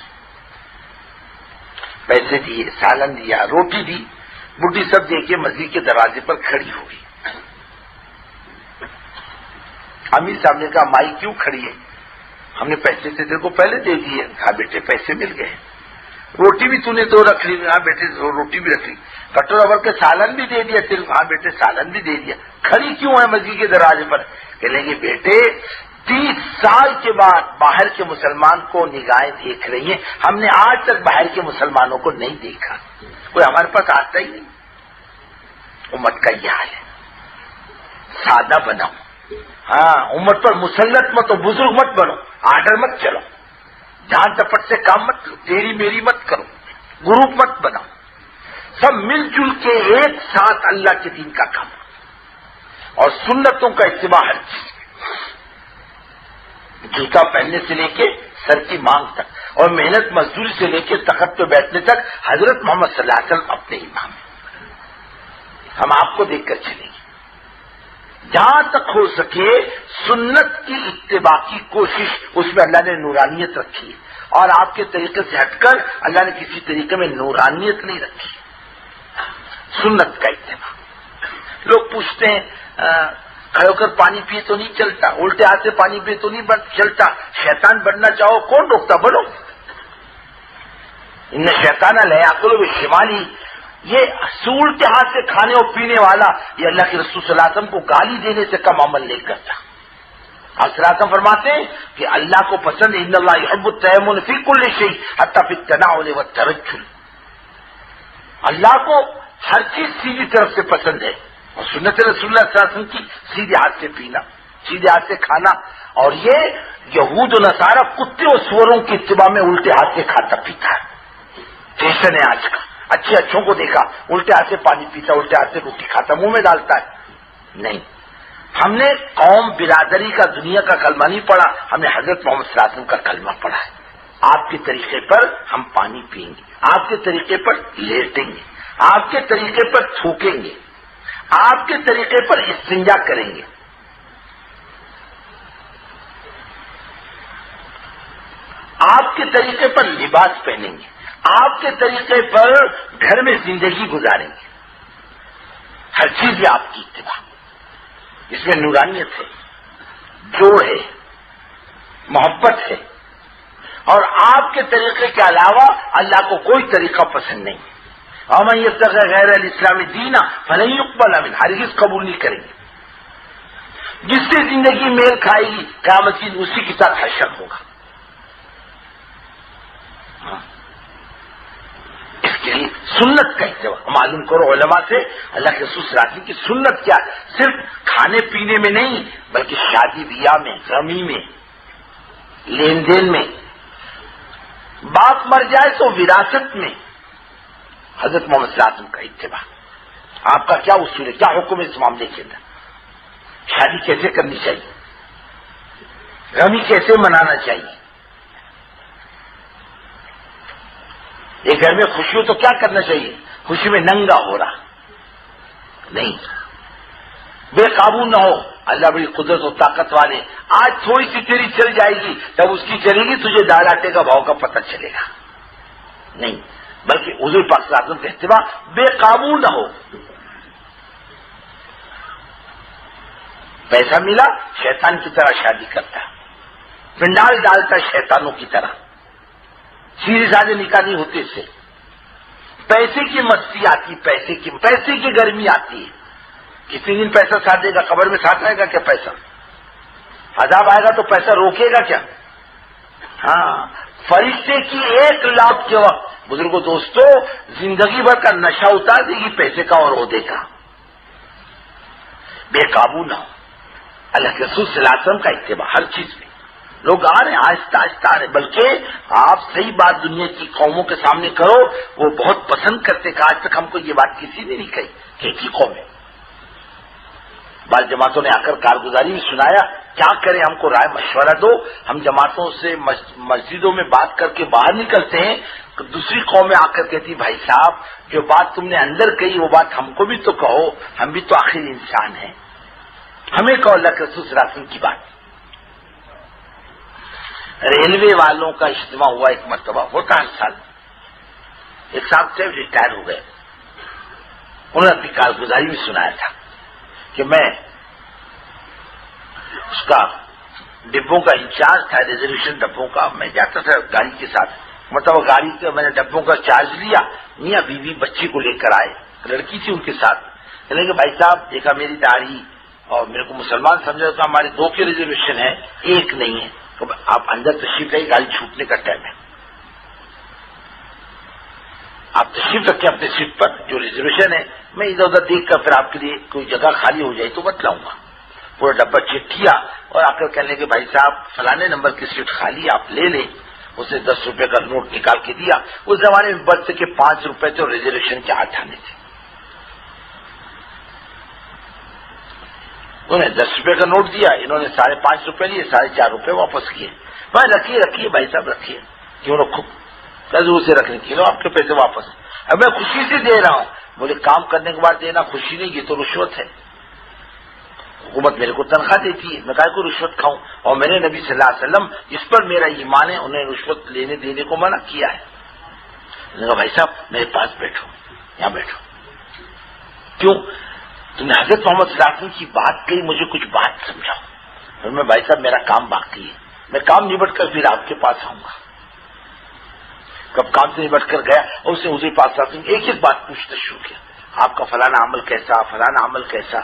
Speaker 2: پیسے دیے، سالن دیا، روٹی دی. بڈھی سب دے کے مسجد کے دروازے پر کھڑی ہو گئی. امیر صاحب نے کہا مائی کیوں کھڑی ہے؟ ہم نے پیسے سے تیرے کو پہلے دے دیے. کہا بیٹے پیسے مل گئے. روٹی بھی تو نے تو رکھ لی. ہاں بیٹے روٹی بھی رکھ لی. کٹورا بھر کے سالن بھی دے دیا تیرے کو. ہاں بیٹے سالن بھی دے دیا. کھڑی کیوں ہے مسجد کے دروازے پر؟ کہنے لگے بیٹے 30 سال کے بعد باہر کے مسلمان کو نگاہیں دیکھ رہی ہیں، ہم نے آج تک باہر کے مسلمانوں کو نہیں دیکھا، کوئی ہمارے پاس آتا ہی نہیں. امت کا یہ حال ہے. سادہ بناؤ. ہاں امت پر مسلط مت ہو، بزرگ مت بنو، آرڈر مت چلو، جان ٹپٹ سے کام مت کرو، تیری میری مت کرو، گروپ مت بناؤ. سب مل جل کے ایک ساتھ اللہ کے دین کا کام اور سنتوں کا اتباع ہر چیز. جوتا پہننے سے لے کے سر کی مانگ تک اور محنت مزدوری سے لے کے تخت پہ بیٹھنے تک حضرت محمد صلی اللہ علیہ وسلم اپنے امام ہیں. ہم آپ کو دیکھ کر چلیں گے. جہاں تک ہو سکے سنت کی اتباع کی کوشش، اس میں اللہ نے نورانیت رکھی ہے اور آپ کے طریقے سے ہٹ کر اللہ نے کسی طریقے میں نورانیت نہیں رکھی. سنت کا اتباع. لوگ پوچھتے ہیں کھڑے ہو کر پانی پیے تو نہیں چلتا، الٹے ہاتھ سے پانی پیے تو نہیں چلتا. شیطان بننا چاہو کون روکتا؟ بولو. ان شیطان لیاکل بالشمال، یہ الٹے ہاتھ سے کھانے اور پینے والا یہ اللہ کے رسول صلی اللہ علیہ وسلم کو گالی دینے سے کم عمل نہیں کرتا. آپ صلی اللہ علیہ وسلم فرماتے ہیں کہ اللہ کو پسند ہے ان اللہ یحب التیمن فی کل شیء حتی فی التناول والترجل. اللہ کو ہر چیز سیدھی طرف سے پسند ہے اور سنت رسول اللہ صلی اللہ علیہ وسلم کی سیدھے ہاتھ سے پینا، سیدھے ہاتھ سے کھانا. اور یہ یہود و نصارہ کتے و سوروں کی اتباع میں الٹے ہاتھ سے کھاتا پیتا ہے. فیشن ہے آج کا. اچھے اچھوں کو دیکھا الٹے ہاتھ سے پانی پیتا، الٹے ہاتھ سے روٹی کھاتا، منہ میں ڈالتا ہے. نہیں، ہم نے قوم برادری کا دنیا کا کلمہ نہیں پڑھا، ہم نے حضرت محمد صلی اللہ علیہ وسلم کا کلمہ پڑھا ہے. آپ کے طریقے پر ہم پانی پئیں گے، آپ کے طریقے پر لیٹیں گے، آپ کے طریقے پر تھوکیں گے، آپ کے طریقے پر استنجا کریں گے. آپ کے طریقے پر لباس پہنیں گے، آپ کے طریقے پر گھر میں زندگی گزاریں گے. ہر چیز میں آپ کی اتباع. اس میں نورانیت ہے، جوڑ ہے، محبت ہے. اور آپ کے طریقے کے علاوہ اللہ کو کوئی طریقہ پسند نہیں. ومن یبتغ غیر الاسلام دینا فلن یقبل منہ، ہرگز قبول نہیں کریں گے. جس سے زندگی میل کھائے گی قیامت کی اسی کے ساتھ حشر ہوگا. اس کے لیے سنت کا اتباع معلوم کرو علماء سے. اللہ کے رسول صلی اللہ علیہ وسلم کی سنت کیا؟ صرف کھانے پینے میں نہیں بلکہ شادی بیاہ میں، غمی میں، لین دین میں. باپ مر جائے تو وراثت میں حضرت محمد صلی اللہ علیہ وسلم کا اتباع. آپ کا کیا اصول ہے، کیا حکم ہے اس معاملے کے اندر؟ شادی کیسے کرنی چاہیے، غمی کیسے منانا چاہیے. ایک گھر میں خوشی ہو تو کیا کرنا چاہیے؟ خوشی میں ننگا ہو رہا نہیں، بے قابو نہ ہو. اللہ بڑی قدرت و طاقت والے. آج تھوڑی سی تیری چل جائے گی، جب اس کی چلے گی تجھے دال آٹے کا بھاؤ کا پتہ چلے گا. نہیں، بلکہ حضور پاک صلی اللہ علیہ وسلم کا اتباع بے قابو نہ ہو. پیسہ ملا شیطان کی طرح شادی کرتا، پنڈال ڈالتا شیطانوں کی طرح. سیدھے سادے نکاح نہیں ہوتے اس سے. پیسے کی مستی آتی، پیسے کی گرمی آتی ہے. کتنے دن پیسہ ساتھ دے گا؟ قبر میں ساتھ آئے گا کیا پیسہ؟ عذاب آئے گا تو پیسہ روکے گا کیا؟ ہاں، فرشتے کی 1 لاکھ کے وقت بزرگوں دوستو زندگی بھر کا نشہ اتار دے گی پیسے کا اور عہدے کا. بے قابو نہ ہو. اللہ کے رسول صلی اللہ علیہ وسلم کا اتباع ہر چیز میں. لوگ آ رہے ہیں آہستہ آہستہ آ رہے، بلکہ آپ صحیح بات دنیا کی قوموں کے سامنے کرو وہ بہت پسند کرتے کہ آج تک ہم کو یہ بات کسی نے نہیں کہی کہ ایک ہی قوم ہے. بعض جماعتوں نے آ کر کارگزاری بھی سنایا، کیا کریں ہم کو رائے مشورہ دو. ہم جماعتوں سے مسجدوں میں بات کر کے باہر نکلتے ہیں، دوسری قومیں آ کر کہتی بھائی صاحب جو بات تم نے اندر کہی وہ بات ہم کو بھی تو کہو، ہم بھی تو آخر انسان ہیں.
Speaker 1: ہمیں کہو اللہ کے رسول صلی اللہ علیہ وسلم کی بات. ریلوے والوں کا اجتماع ہوا ایک مرتبہ، ہوتا ہر سال. ایک صاحب سے ریٹائر ہو گئے، انہوں نے اپنی کارگزاری میں سنایا تھا کہ میں اس کا ڈبوں کا انچارج تھا، ریزرویشن ڈبوں کا. میں جاتا تھا گاڑی کے ساتھ، مطلب گاڑی کے میں نے ڈبوں کا چارج لیا. میاں بیوی بچی کو لے کر آئے، لڑکی تھی ان کے ساتھ. کہ بھائی صاحب دیکھا میری داڑھی اور میرے کو مسلمان سمجھا تو ہمارے 2 کے ریزرویشن ہے، 1 نہیں ہے. تو آپ اندر تشریف لائیے، گاڑی چھوٹنے کا ٹائم ہے، آپ تشریف رکھیں اپنے سیٹ پر، جو ریزرویشن ہے میں ادھر ادھر دیکھ کر پھر آپ کے لیے کوئی جگہ خالی ہو جائے تو بتلاؤں گا. پورا ڈبہ چیک کیا اور آ کر کہنے کہ بھائی صاحب فلانے نمبر کی سیٹ خالی آپ لے لیں. اسے 10 روپے کا نوٹ نکال کے دیا. اس زمانے میں برتھ کے 5 روپے تھے اور ریزرویشن کے 8 آنے تھے. انہوں نے 10 روپے کا نوٹ دیا، انہوں نے 5.5 روپے لیے، 4.5 روپے واپس کیے. بھائی رکھیے بھائی صاحب رکھیے. کیوں رکھو؟ ضرور سے رکھنے کی لو آپ کے پیسے واپس. اب میں خوشی سے دے رہا ہوں. بولے کام کرنے کے بعد دینا خوشی نہیں، یہ تو رشوت ہے. حکومت میرے کو تنخواہ دیتی ہے، میں کہا کو رشوت کھاؤں؟ اور میں نے نبی صلی اللہ علیہ وسلم جس پر میرا ایمان ہے انہیں رشوت لینے دینے کو منع کیا ہے. میں نے کہا بھائی صاحب میرے پاس بیٹھو، یہاں بیٹھو. کیوں؟ تم نے حضرت محمد صلی اللہ علیہ وسلم کی بات کہی، مجھے کچھ بات سمجھاؤ. میں بھائی صاحب میرا کام باقی ہے، میں کام نبٹ کر پھر آپ کے پاس آؤں گا. کب کام سے نبٹ کر گیا اور اسے اسی پاس ایک بات پوچھنا شروع کیا، آپ کا فلانا عمل کیسا، فلانا عمل کیسا.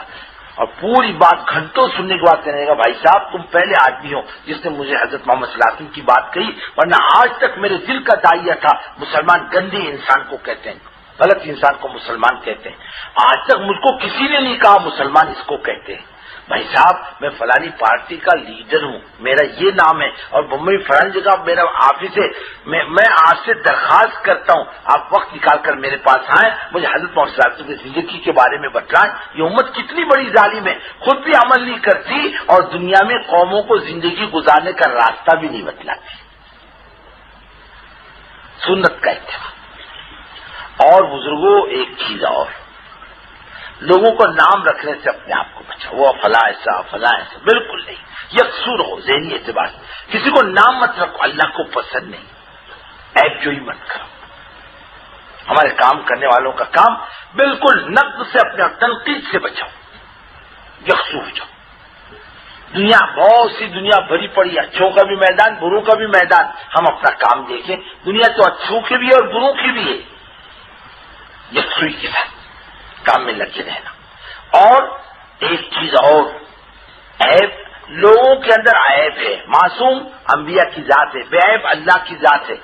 Speaker 1: اور پوری بات گھنٹوں سننے کے بعد کہنے لگا بھائی صاحب تم پہلے آدمی ہو جس نے مجھے حضرت محمد صلی اللہ علیہ وسلم کی بات کہی، ورنہ آج تک میرے دل کا دائیا تھا مسلمان گندے انسان کو کہتے ہیں، غلط انسان کو مسلمان کہتے ہیں. آج تک مجھ کو کسی نے نہیں کہا مسلمان اس کو کہتے ہیں. بھائی صاحب میں فلانی پارٹی کا لیڈر ہوں، میرا یہ نام ہے، اور بمبئی فلانی جگہ میرا آفس ہے. میں آج سے درخواست کرتا ہوں آپ وقت نکال کر میرے پاس آئیں، مجھے حضرت محمد صلی اللہ علیہ وسلم کی زندگی کے بارے میں بتلائیں. یہ امت کتنی بڑی ظالم ہے، خود بھی عمل نہیں کرتی اور دنیا میں قوموں کو زندگی گزارنے کا راستہ بھی نہیں بتلاتی. سنت کا اتباع. اور بزرگوں ایک چیز اور، لوگوں کو نام رکھنے سے اپنے آپ کو بچاؤ. وہ فلاں ایسا فلاں ایسا بالکل نہیں. یکسو رہو ذہنی اعتبار سے. کسی کو نام مت رکھو، اللہ کو پسند نہیں. عیب جوئی مت کرو. ہمارے کام کرنے والوں کا کام بالکل نقد سے اپنے تنقید سے بچاؤ، یکسو ہو جاؤ. دنیا بہت سی دنیا بھری پڑی، اچھوں کا بھی میدان بروں کا بھی میدان. ہم اپنا کام دیکھیں، دنیا تو اچھوں کی بھی ہے اور بروں کی بھی ہے. یکسوئی کے ساتھ کام میں لگے رہنا. اور ایک چیز اور، عیب لوگوں کے اندر عیب ہے. معصوم انبیاء کی ذات ہے، بے عیب اللہ کی ذات ہے.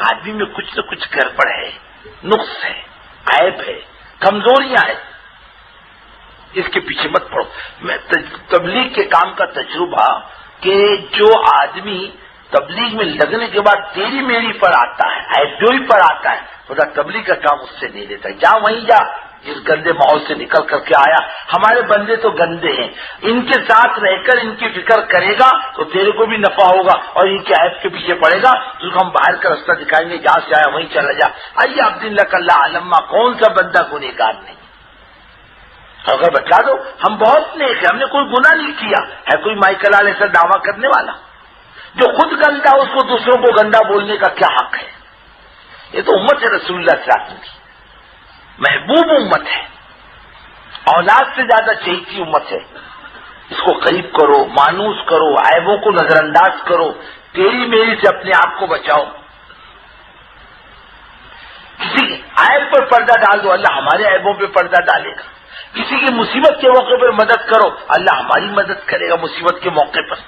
Speaker 1: آدمی میں کچھ نہ کچھ گڑبڑ ہے، نقص ہے، عیب ہے، کمزوریاں ہیں. اس کے پیچھے مت پڑو. میں تبلیغ کے کام کا تجربہ کہ جو آدمی تبلیغ میں لگنے کے بعد تیری میری پر آتا ہے، عیب جوئی پر آتا ہے، خدا تبلیغ کا کام اس سے نہیں لیتا. جا وہیں جا جس گندے ماحول سے نکل کر کے آیا. ہمارے بندے تو گندے ہیں، ان کے ساتھ رہ کر ان کی فکر کرے گا تو تیرے کو بھی نفع ہوگا اور ان کے عیب کے پیچھے پڑے گا تو ہم باہر کا راستہ دکھائیں گے، جہاں سے آیا وہیں چلا جا. آئیے عبد اللہ علما، کون سا بندہ گنہگار نہیں؟ اگر بتلا دو ہم بہت نیک ہیں، ہم نے کوئی گناہ نہیں کیا ہے. کوئی مائیکل علیہ ایسا دعویٰ کرنے والا جو خود گندا اس کو دوسروں کو گندا بولنے کا کیا حق ہے؟ یہ تو امت ہے رسول اللہ صلی اللہ علیہ وسلم کی، محبوب امت ہے، اولاد سے زیادہ چہیتی امت ہے. اس کو قریب کرو، مانوس کرو، عیبوں کو نظر انداز کرو، تیری میری سے اپنے آپ کو بچاؤ. کسی عیب پر پردہ ڈال دو، اللہ ہمارے عیبوں پہ پردہ ڈالے گا. کسی کی مصیبت کے موقع پر مدد کرو، اللہ ہماری مدد کرے گا مصیبت کے موقع پر.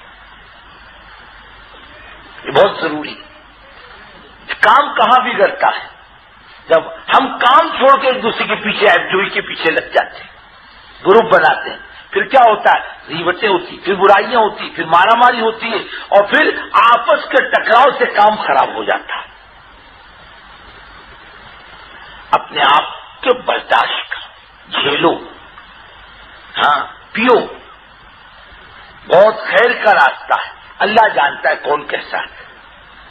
Speaker 1: یہ بہت ضروری ہے. کام کہاں بگڑتا ہے؟ جب ہم کام چھوڑ کے ایک دوسرے کے پیچھے عیب جوئی کے پیچھے لگ جاتے ہیں، گروپ بناتے ہیں. پھر کیا ہوتا ہے؟ ریبتیں ہوتی، پھر برائیاں ہوتی، پھر مارا ماری ہوتی ہے، اور پھر آپس کے ٹکراؤ سے کام خراب ہو جاتا ہے. اپنے آپ کے برداشت کرو، جھیلو، ہاں پیو. بہت خیر کا راستہ ہے، اللہ جانتا ہے کون کیسا ہے.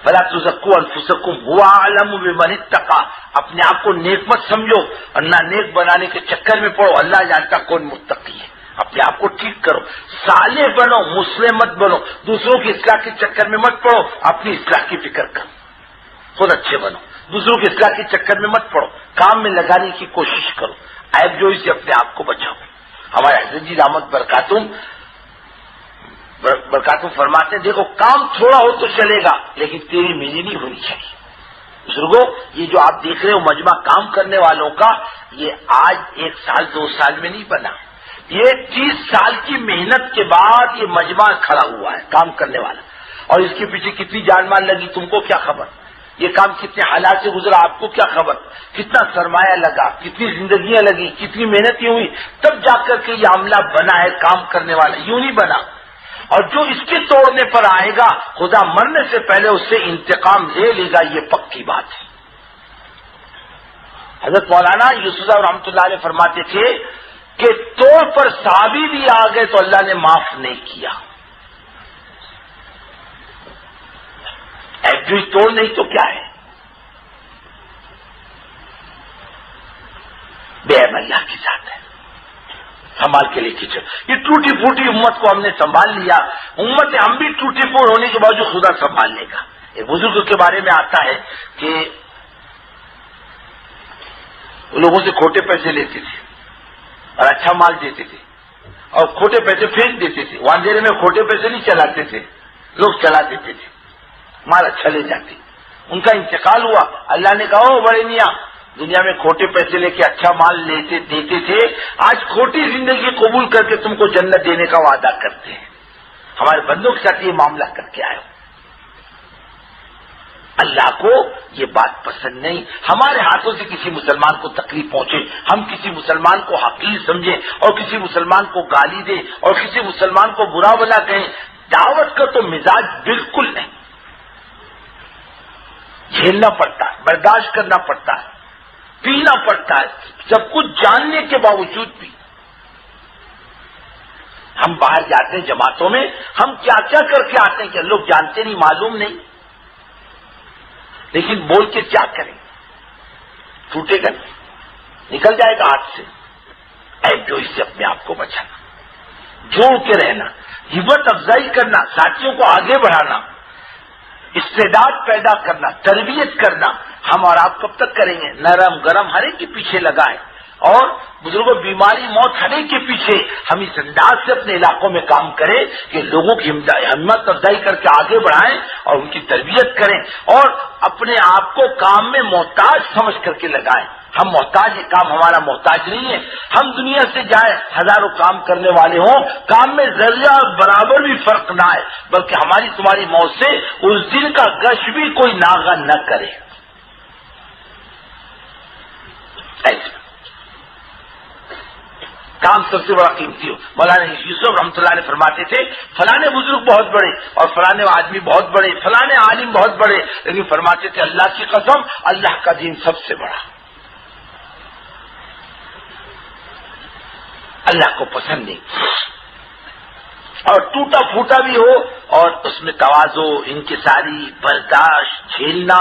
Speaker 1: فلا تزکوا انفسکم هو اعلم بمن اتقى. اپنے آپ کو نیک مت سمجھو اور نہ نیک بنانے کے چکر میں پڑو. اللہ جانتا کون متقی ہے.
Speaker 2: اپنے آپ کو ٹھیک کرو، صالح بنو، مسلم مت بنو، دوسروں کی اصلاح کے چکر میں مت پڑو، اپنی اصلاح کی فکر کرو، خود اچھے بنو، دوسروں کی اصلاح کے چکر میں مت پڑو، کام میں لگانے کی کوشش کرو، عیب جوئی سے اپنے آپ کو بچاؤ۔ ہمارے حضرت جی رحمت برکاتم فرماتے ہیں دیکھو کام تھوڑا ہو تو چلے گا لیکن تیری میری نہیں ہونی چاہیے۔ بزرگوں یہ جو آپ دیکھ رہے ہو مجمع کام کرنے والوں کا، یہ آج 1 سال 2 سال میں نہیں بنا، یہ 30 سال کی محنت کے بعد یہ مجمع کھڑا ہوا ہے کام کرنے والا، اور اس کے پیچھے کتنی جان مال لگی تم کو کیا خبر، یہ کام کتنے حالات سے گزرا آپ کو کیا خبر، کتنا سرمایہ لگا، کتنی زندگیاں لگی، کتنی محنتیں ہوئی، تب جا کر کے یہ عملہ بنا ہے کام کرنے والا، یوں نہیں بنا۔ اور جو اس کے توڑنے پر آئے گا خدا مرنے سے پہلے اس سے انتقام لے لے گا، یہ پکی بات ہے۔ حضرت مولانا یوسف صاحب رحمۃ اللہ علیہ فرماتے تھے کہ توڑ پر صحابی بھی آ گئے تو اللہ نے معاف نہیں کیا، جو توڑ نہیں تو کیا ہے، بے اللہ کی ذات ہے، سنبھال کے لے کے چل۔ یہ ٹوٹی پھوٹی امت کو ہم نے سنبھال لیا، امت ہم بھی ٹوٹی پھوٹ ہونے کے باوجود خدا سنبھال لے گا۔ ایک بزرگ کے بارے میں آتا ہے کہ وہ لوگوں سے کھوٹے پیسے لیتے تھے اور اچھا مال دیتے تھے، اور کھوٹے پیسے پھینک دیتے تھے، وہاں اندھیرے میں کھوٹے پیسے نہیں چلاتے تھے، لوگ چلا دیتے تھے، مال اچھا لے جاتے۔ ان کا انتقال ہوا، اللہ نے کہا او بڑے میاں دنیا میں کھوٹے پیسے لے کے اچھا مال دیتے تھے، آج کھوٹی زندگی قبول کر کے تم کو جنت دینے کا وعدہ کرتے ہیں، ہمارے بندوں کے ساتھ یہ معاملہ کر کے آئے ہو۔ اللہ کو یہ بات پسند نہیں، ہمارے ہاتھوں سے کسی مسلمان کو تکلیف پہنچے، ہم کسی مسلمان کو حقیر سمجھیں اور کسی مسلمان کو گالی دیں اور کسی مسلمان کو برا بلا کہیں، دعوت کا تو مزاج بالکل نہیں، جھیلنا پڑتا ہے، برداشت کرنا پڑتا ہے، پینا پڑتا ہے، سب کچھ جاننے کے باوجود بھی۔ ہم باہر جاتے ہیں جماعتوں میں، ہم کیا کیا کر کے آتے ہیں کہ لوگ جانتے نہیں، معلوم نہیں، لیکن بول کے کیا کریں، ٹوٹے گا نہیں، نکل جائے گا ہاتھ سے۔ عیب جو اس سے اپنے آپ کو بچانا، جوڑ کے رہنا، ہمت افزائی کرنا، ساتھیوں کو آگے بڑھانا، استعداد پیدا کرنا، تربیت کرنا، ہم اور آپ کب تک کریں گے؟ نرم گرم ہر ایک کے پیچھے لگائیں، اور بزرگوں بیماری موت ہر ایک کے پیچھے ہم اس انداز سے اپنے علاقوں میں کام کریں کہ لوگوں کی ہمت افزائی کر کے آگے بڑھائیں اور ان کی تربیت کریں، اور اپنے آپ کو کام میں محتاج سمجھ کر کے لگائیں۔ ہم محتاج ہیں، کام ہمارا محتاج نہیں ہے، ہم دنیا سے جائیں ہزاروں کام کرنے والے ہوں، کام میں ذرہ برابر بھی فرق نہ آئے، بلکہ ہماری تمہاری موت سے اس دن کا گش بھی کوئی ناغہ نہ کرے۔ ایسے کام سب سے بڑا قیمتی ہو۔ مولانا یوسف رحمۃ اللہ علیہ فرماتے تھے فلانے بزرگ بہت بڑے اور فلانے آدمی بہت بڑے، فلانے عالم بہت بڑے، لیکن فرماتے تھے اللہ کی قسم اللہ کا دین سب سے بڑا، اللہ کو پسند نہیں۔ اور ٹوٹا پھوٹا بھی ہو اور اس میں تواضع، انکساری، برداشت، جھیلنا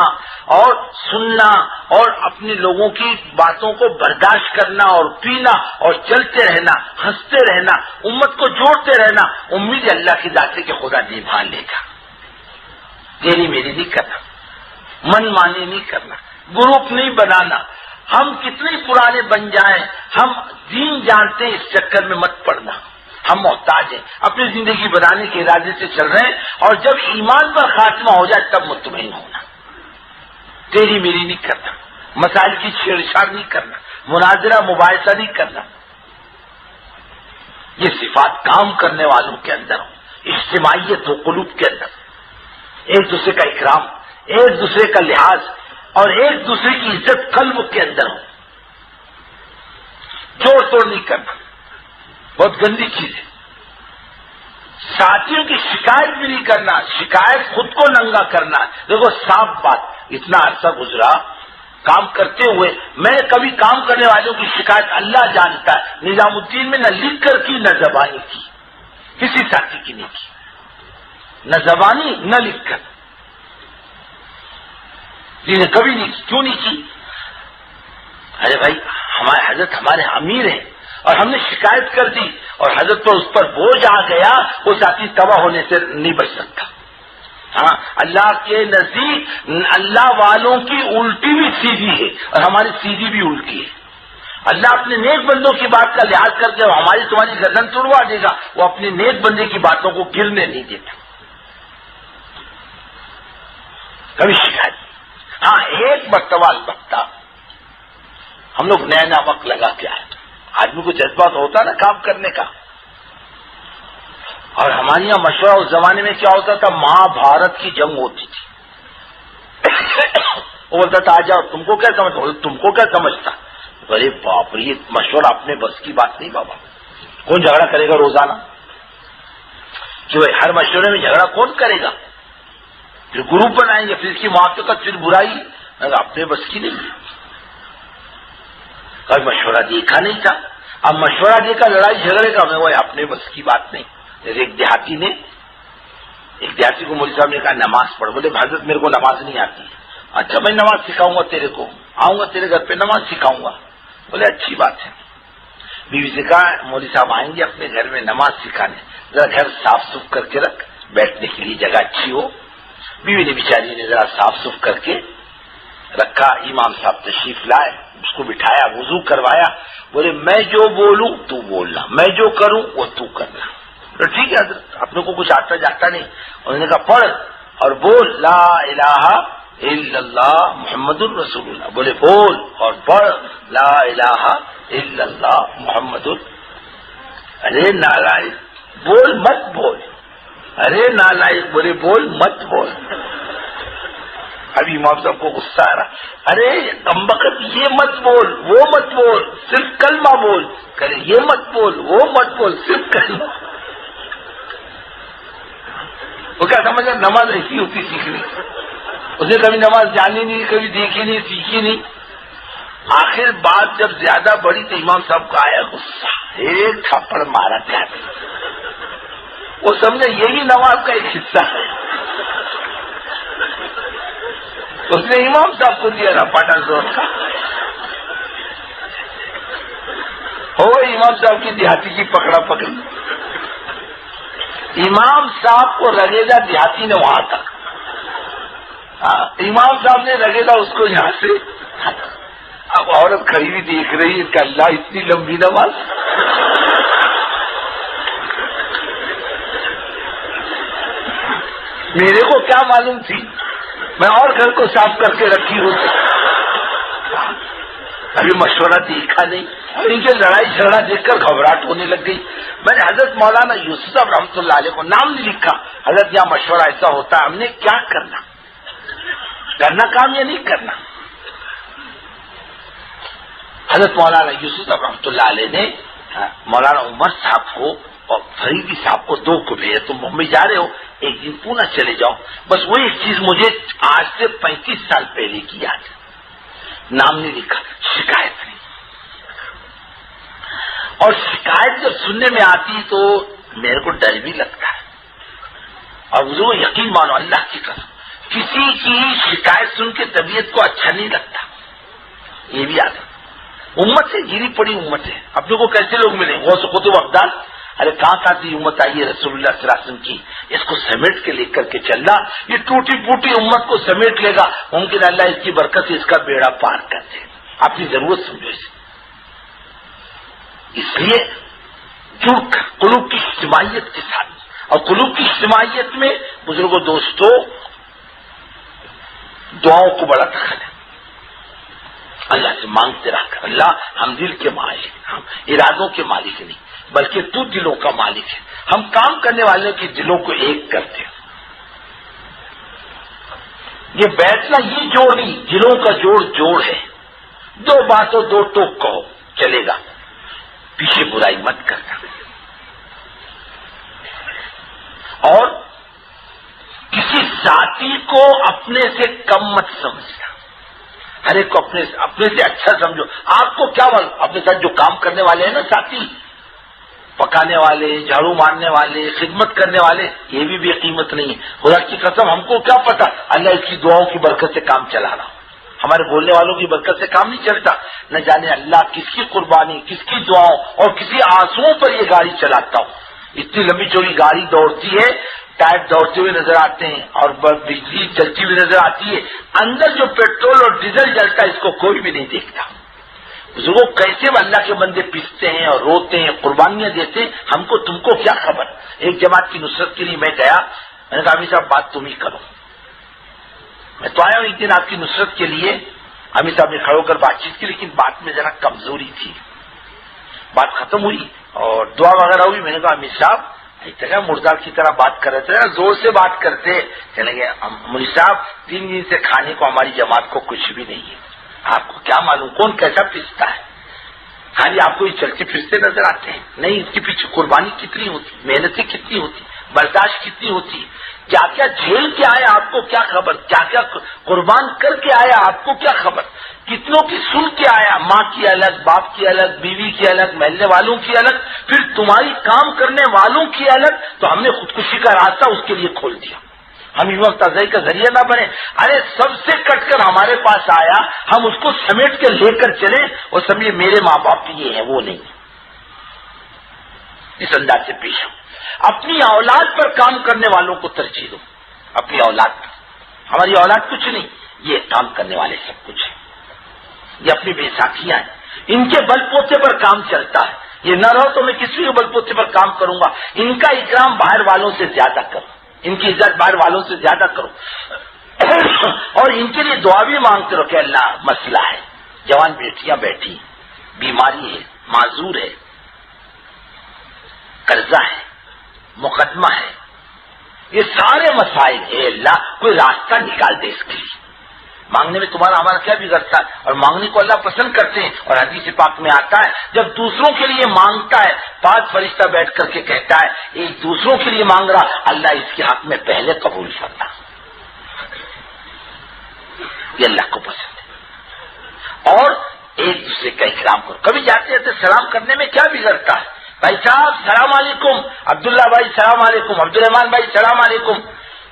Speaker 2: اور سننا اور اپنے لوگوں کی باتوں کو برداشت کرنا اور پینا اور چلتے رہنا، ہنستے رہنا، امت کو جوڑتے رہنا، امید اللہ کی ذات سے کہ خدا نبھا لے گا۔ تیری میری نہیں کرنا، من مانی نہیں کرنا، گروپ نہیں بنانا، ہم کتنے پرانے بن جائیں ہم دین جانتے ہیں، اس چکر میں مت پڑنا، ہم محتاج ہیں، اپنی زندگی بنانے کے ارادے سے چل رہے ہیں، اور جب ایمان پر خاتمہ ہو جائے تب مطمئن ہونا، تیری میری نہیں کرنا، مسائل کی چھیڑ چھاڑ نہیں کرنا، مناظرہ مباحثہ نہیں کرنا۔ یہ صفات کام کرنے والوں کے اندر ہو، اجتماعیت ہو قلوب کے اندر، ایک دوسرے کا اکرام، ایک دوسرے کا لحاظ اور ایک دوسرے کی عزت قلب کے اندر ہو، جوڑ توڑ نہیں کرنا، بہت گندی چیز ہے۔ ساتھیوں کی شکایت بھی نہیں کرنا، شکایت خود کو ننگا کرنا۔ دیکھو صاف بات، اتنا عرصہ گزرا کام کرتے ہوئے، میں کبھی کام کرنے والوں کی شکایت اللہ جانتا ہے، نظام الدین میں نہ لکھ کر کی نہ زبانی کی، کسی ساتھی کی نہیں کی، نہ زبانی نہ لکھ کر، جنہیں کبھی نہیں کی۔ کیوں نہیں کی؟ ارے بھائی ہمارے حضرت ہمارے امیر ہیں، اور ہم نے شکایت کر دی اور حضرت پر اس پر بوجھ آ گیا، وہ ساتھی تباہ ہونے سے نہیں بچ سکتا. ہاں، اللہ کے نزدیک اللہ والوں کی الٹی بھی سیدھی ہے اور ہماری سیدھی بھی الٹی ہے. اللہ اپنے نیک بندوں کی بات کا لحاظ کر کے ہماری تمہاری گردن توڑوا دے گا، وہ اپنے نیک بندے کی باتوں کو گرنے نہیں دیتا. کبھی شکایت. ہاں، ایک مرتبہ البتہ ہم لوگ نیا وقت لگا کے آئے. آدمی کو جذبہ تو ہوتا نا کام کرنے کا. اور ہمارے یہاں مشورہ اس زمانے میں کیا ہوتا تھا، مہا بھارت کی جنگ ہوتی تھی. وہ بولتا تھا آ جاؤ، تم کو کیا سمجھتا، تم کو کیا سمجھتا. ارے باپ رے، یہ مشورہ اپنے بس کی بات نہیں بابا. کون جھگڑا کرے گا روزانہ؟ کہ بھائی ہر مشورے میں جھگڑا کون کرے گا؟ پھر گروپ بنائیں گے، پھر اس کی موافقت، پھر برائی. اپنے بس کی نہیں. کبھی مشورہ دیکھا نہیں تھا، اب مشورہ دے کر لڑائی جھگڑے کا میں وہ اپنے بس کی بات نہیں. جیسے ایک دیہاتی کو مولوی صاحب نے کہا نماز پڑھ. بولے حضرت میرے کو نماز نہیں آتی. اچھا میں نماز سکھاؤں گا تیرے کو، آؤں گا تیرے گھر پہ نماز سکھاؤں گا. بولے اچھی بات ہے. بیوی سے کہا مولوی صاحب آئیں گے اپنے گھر میں نماز سکھانے، ذرا گھر صاف ستھرا کر کے رکھ، بیٹھنے کے لیے جگہ اچھی ہو. بیوی نے بیچاری نے ذرا صاف ستھرا کر کے رکھا. امام صاحب تشریف لائے، اس کو بٹھایا، وضو کروایا. بولے میں جو بولوں تو بولنا، میں جو کروں وہ تو کرنا. تو ٹھیک ہے حضرت، اپنے کو کچھ آتا جاتا نہیں. انہوں نے کہا پڑھ اور بول لا الہ الا اللہ محمد الرسول اللہ. بولے بول اور پڑھ لا الہ الا اللہ محمد. ارے نالائق، بول مت بول. ارے نالائق، بولے بول مت بول. ابھی امام صاحب کو غصہ آ رہا. ارے کمبخت، یہ مت بول وہ مت بول، صرف کلمہ بول. کرے یہ مت بول وہ مت بول، صرف کلمہ. وہ کیا سمجھا نماز ایسی ہوتی سیکھنی. اس نے کبھی نماز جانی نہیں، کبھی دیکھی نہیں، سیکھی نہیں. آخر بات جب زیادہ بڑی تو امام صاحب کا آیا غصہ، ایک تھپڑ مارا کیا. وہ سمجھا یہ بھی نماز کا ایک حصہ ہے. اس نے امام صاحب کو دیا رپاٹا زور کا. ہو امام صاحب کی دیہاتی کی پکڑا پکڑی. امام صاحب کو رگیدا دیہاتی نے وہاں تک. امام صاحب نے رگیدا اس کو یہاں سے. اب عورت کھڑی بھی دیکھ رہی ہے کہ اللہ اتنی لمبی نماز. میرے کو کیا معلوم تھی، میں اور گھر کو صاف کر کے رکھی ہوتی. ابھی مشورہ دیکھا نہیں. ان کے لڑائی جھگڑا دیکھ کر گھبراہٹ ہونے لگ گئی. میں نے حضرت مولانا یوسف صاحب رحمۃ اللہ علیہ کو نام نہیں لکھا. حضرت یہاں مشورہ ایسا ہوتا ہے، ہم نے کیا کرنا کام یا نہیں کرنا. حضرت مولانا یوسف صاحب رحمۃ اللہ علیہ نے مولانا عمر صاحب کو اور فریدی صاحب کو دو کو بھیجا. تم ممبئی جا رہے ہو، ایک دن پونا چلے جاؤ. بس وہ ایک چیز مجھے آج سے 35 سال پہلے کی یاد ہے. نام نہیں لکھا، شکایت نہیں. اور شکایت جب سننے میں آتی تو میرے کو ڈر بھی لگتا ہے. اور وہ یقین مانو اللہ کی قسم، کسی کی شکایت سن کے طبیعت کو اچھا نہیں لگتا. یہ بھی آتا امت سے گری پڑی امت ہے. اپنے کو کیسے لوگ ملیں؟ غوث قطب ابدال. ارے کہاں کی امت آئی ہے رسول اللہ صلی اللہ علیہ وسلم کی، اس کو سمیٹ کے لے کر کے چلنا. یہ ٹوٹی پوٹی امت کو سمیٹ لے گا، ممکن اللہ اس کی برکت سے اس کا بیڑا پار کر دے. اپنی ضرورت سمجھو اسے. اس لیے جڑ کر قلوب کی اجتماعیت کے ساتھ، اور قلوب کی اجتماعیت میں بزرگوں دوستوں دعاؤں کو بڑا دخل ہے. اللہ سے مانگتے رہ کر، اللہ ہم دل کے مالک، ہم ارادوں کے مالک نہیں بلکہ تو دلوں کا مالک ہے. ہم کام کرنے والوں کے دلوں کو ایک کرتے ہیں. یہ بیٹھنا یہ جوڑ نہیں، دلوں کا جوڑ ہے. دو باتوں دو ٹوک کہو چلے گا، پیچھے برائی مت کرنا. اور کسی ذاتی کو اپنے سے کم مت سمجھنا، ہر ایک کو اپنے سے اچھا سمجھو. آپ کو کیا معلوم، اپنے ساتھ جو کام کرنے والے ہیں نا ساتھی، پکانے والے، جھاڑو مارنے والے، خدمت کرنے والے، یہ بھی بے قیمت نہیں ہے. خدا کی قسم ہم کو کیا پتا اللہ اس کی دعاؤں کی برکت سے کام چلا رہا.
Speaker 1: ہمارے بولنے والوں کی برکت سے کام نہیں چلتا. نہ جانے اللہ کس کی قربانی، کس کی دعاؤں اور کسی آنسوؤں پر یہ گاڑی چلاتا ہوں. اتنی لمبی چوڑی گاڑی دوڑتی ہے، ٹائر دوڑتے ہوئے نظر آتے ہیں اور بجلی چلتی ہوئی نظر آتی ہے. اندر جو پیٹرول اور ڈیزل جلتا ہے اس کو کوئی بھی نہیں دیکھتا. بزرگوں کیسے وہ اللہ کے بندے پیستے ہیں اور روتے ہیں، قربانیاں دیتے ہیں، ہم کو تم کو کیا خبر. ایک جماعت کی نصرت کے لیے میں گیا، میں نے کہا امیر صاحب بات تم ہی کرو. میں تو آیا ہوں ایک دن آپ کی نصرت کے لیے. امیر صاحب نے کھڑے ہو کر بات چیت کی، لیکن بات میں ذرا کمزوری تھی. بات ختم ہوئی اور دعا وغیرہ ہوئی. میں نے کہا امیر صاحب اتنا مردار کی طرح بات کر رہے تھے، زور سے بات کرتے. چلیں گے مولوی صاحب 3 دن سے کھانے کو ہماری جماعت کو کچھ بھی نہیں ہے. آپ کو کیا معلوم کون کیسا پستا ہے. ہاں جی آپ کو یہ چلتے پھرتے نظر آتے ہیں. نہیں اس کے پیچھے قربانی کتنی ہوتی، محنتیں کتنی ہوتی، برداشت کتنی ہوتی، کیا کیا جھیل کے آیا آپ کو کیا خبر، کیا کیا قربان کر کے آیا آپ کو کیا خبر، کتنوں کی سن کے آیا، ماں کی الگ، باپ کی الگ، بیوی کی الگ، محلے والوں کی الگ، پھر تمہاری کام کرنے والوں کی الگ. تو ہم نے خودکشی کا راستہ اس کے لیے کھول دیا. ہم اس وقت تزئی کا ذریعہ نہ بنے. ارے سب سے کٹ کر ہمارے پاس آیا، ہم اس کو سمیٹ کے لے کر چلے اور سمجھے میرے ماں باپ یہ ہیں وہ نہیں. اس انداز سے پیش ہوں. اپنی اولاد پر کام کرنے والوں کو ترجیح دو. اپنی اولاد پر، ہماری اولاد کچھ نہیں، یہ کام کرنے والے سب کچھ ہیں. یہ اپنی بیساکھیاں ہیں، ان کے بل پوتے پر کام چلتا ہے. یہ نہ رہو تو میں کسی کے بل پوتے پر کام کروں گا. ان کا اکرام باہر والوں سے زیادہ کرو، ان کی عزت باہر والوں سے زیادہ کرو اور ان کے لیے دعا بھی مانگتے رہو کہ اللہ مسئلہ ہے، جوان بیٹیاں بیٹھی، بیماری ہے، معذور ہے، قرضہ ہے، مقدمہ ہے، یہ سارے مسائل ہے. اللہ کوئی راستہ نکال دے اس کے لیے. مانگنے میں تمہارا ہمارا کیا بگڑتا ہے، اور مانگنے کو اللہ پسند کرتے ہیں. اور حدیث پاک میں آتا ہے جب دوسروں کے لیے مانگتا ہے 5 فرشتہ بیٹھ کر کے کہتا ہے ایک دوسروں کے لیے مانگ رہا، اللہ اس کے حق میں پہلے قبول کرتا. یہ اللہ کو پسند ہے. اور ایک دوسرے کا اکرام کرو. کبھی جاتے جاتے سلام کرنے میں کیا بگڑتا ہے، بھائی صاحب سلام علیکم، عبداللہ بھائی سلام علیکم، عبدالرحمان بھائی سلام علیکم.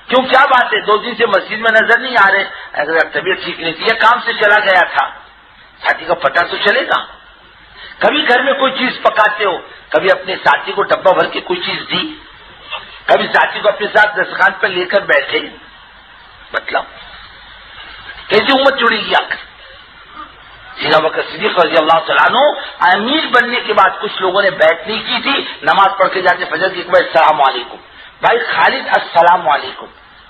Speaker 1: کیوں کیا بات ہے، 2 دن سے مسجد میں نظر نہیں آ رہے، اگر طبیعت ٹھیک نہیں تھی یا کام سے چلا گیا تھا. ساتھی کا پتہ تو چلے گا. کبھی گھر میں کوئی چیز پکاتے ہو، کبھی اپنے ساتھی کو ڈبہ بھر کے کوئی چیز دی، کبھی ساتھی کو اپنے ساتھ دسترخوان پر لے کر بیٹھے. مطلب کیسی امت جڑے گی آ کر. سیدنا ابو بکر صدیق رضی اللہ تعالیٰ عنہ امیر بننے کے بعد کچھ لوگوں نے بیعت نہیں کی تھی، نماز پڑھ کے جاتے فجر کی بھائی السلام علیکم، بھائی خالد السلام علیکم،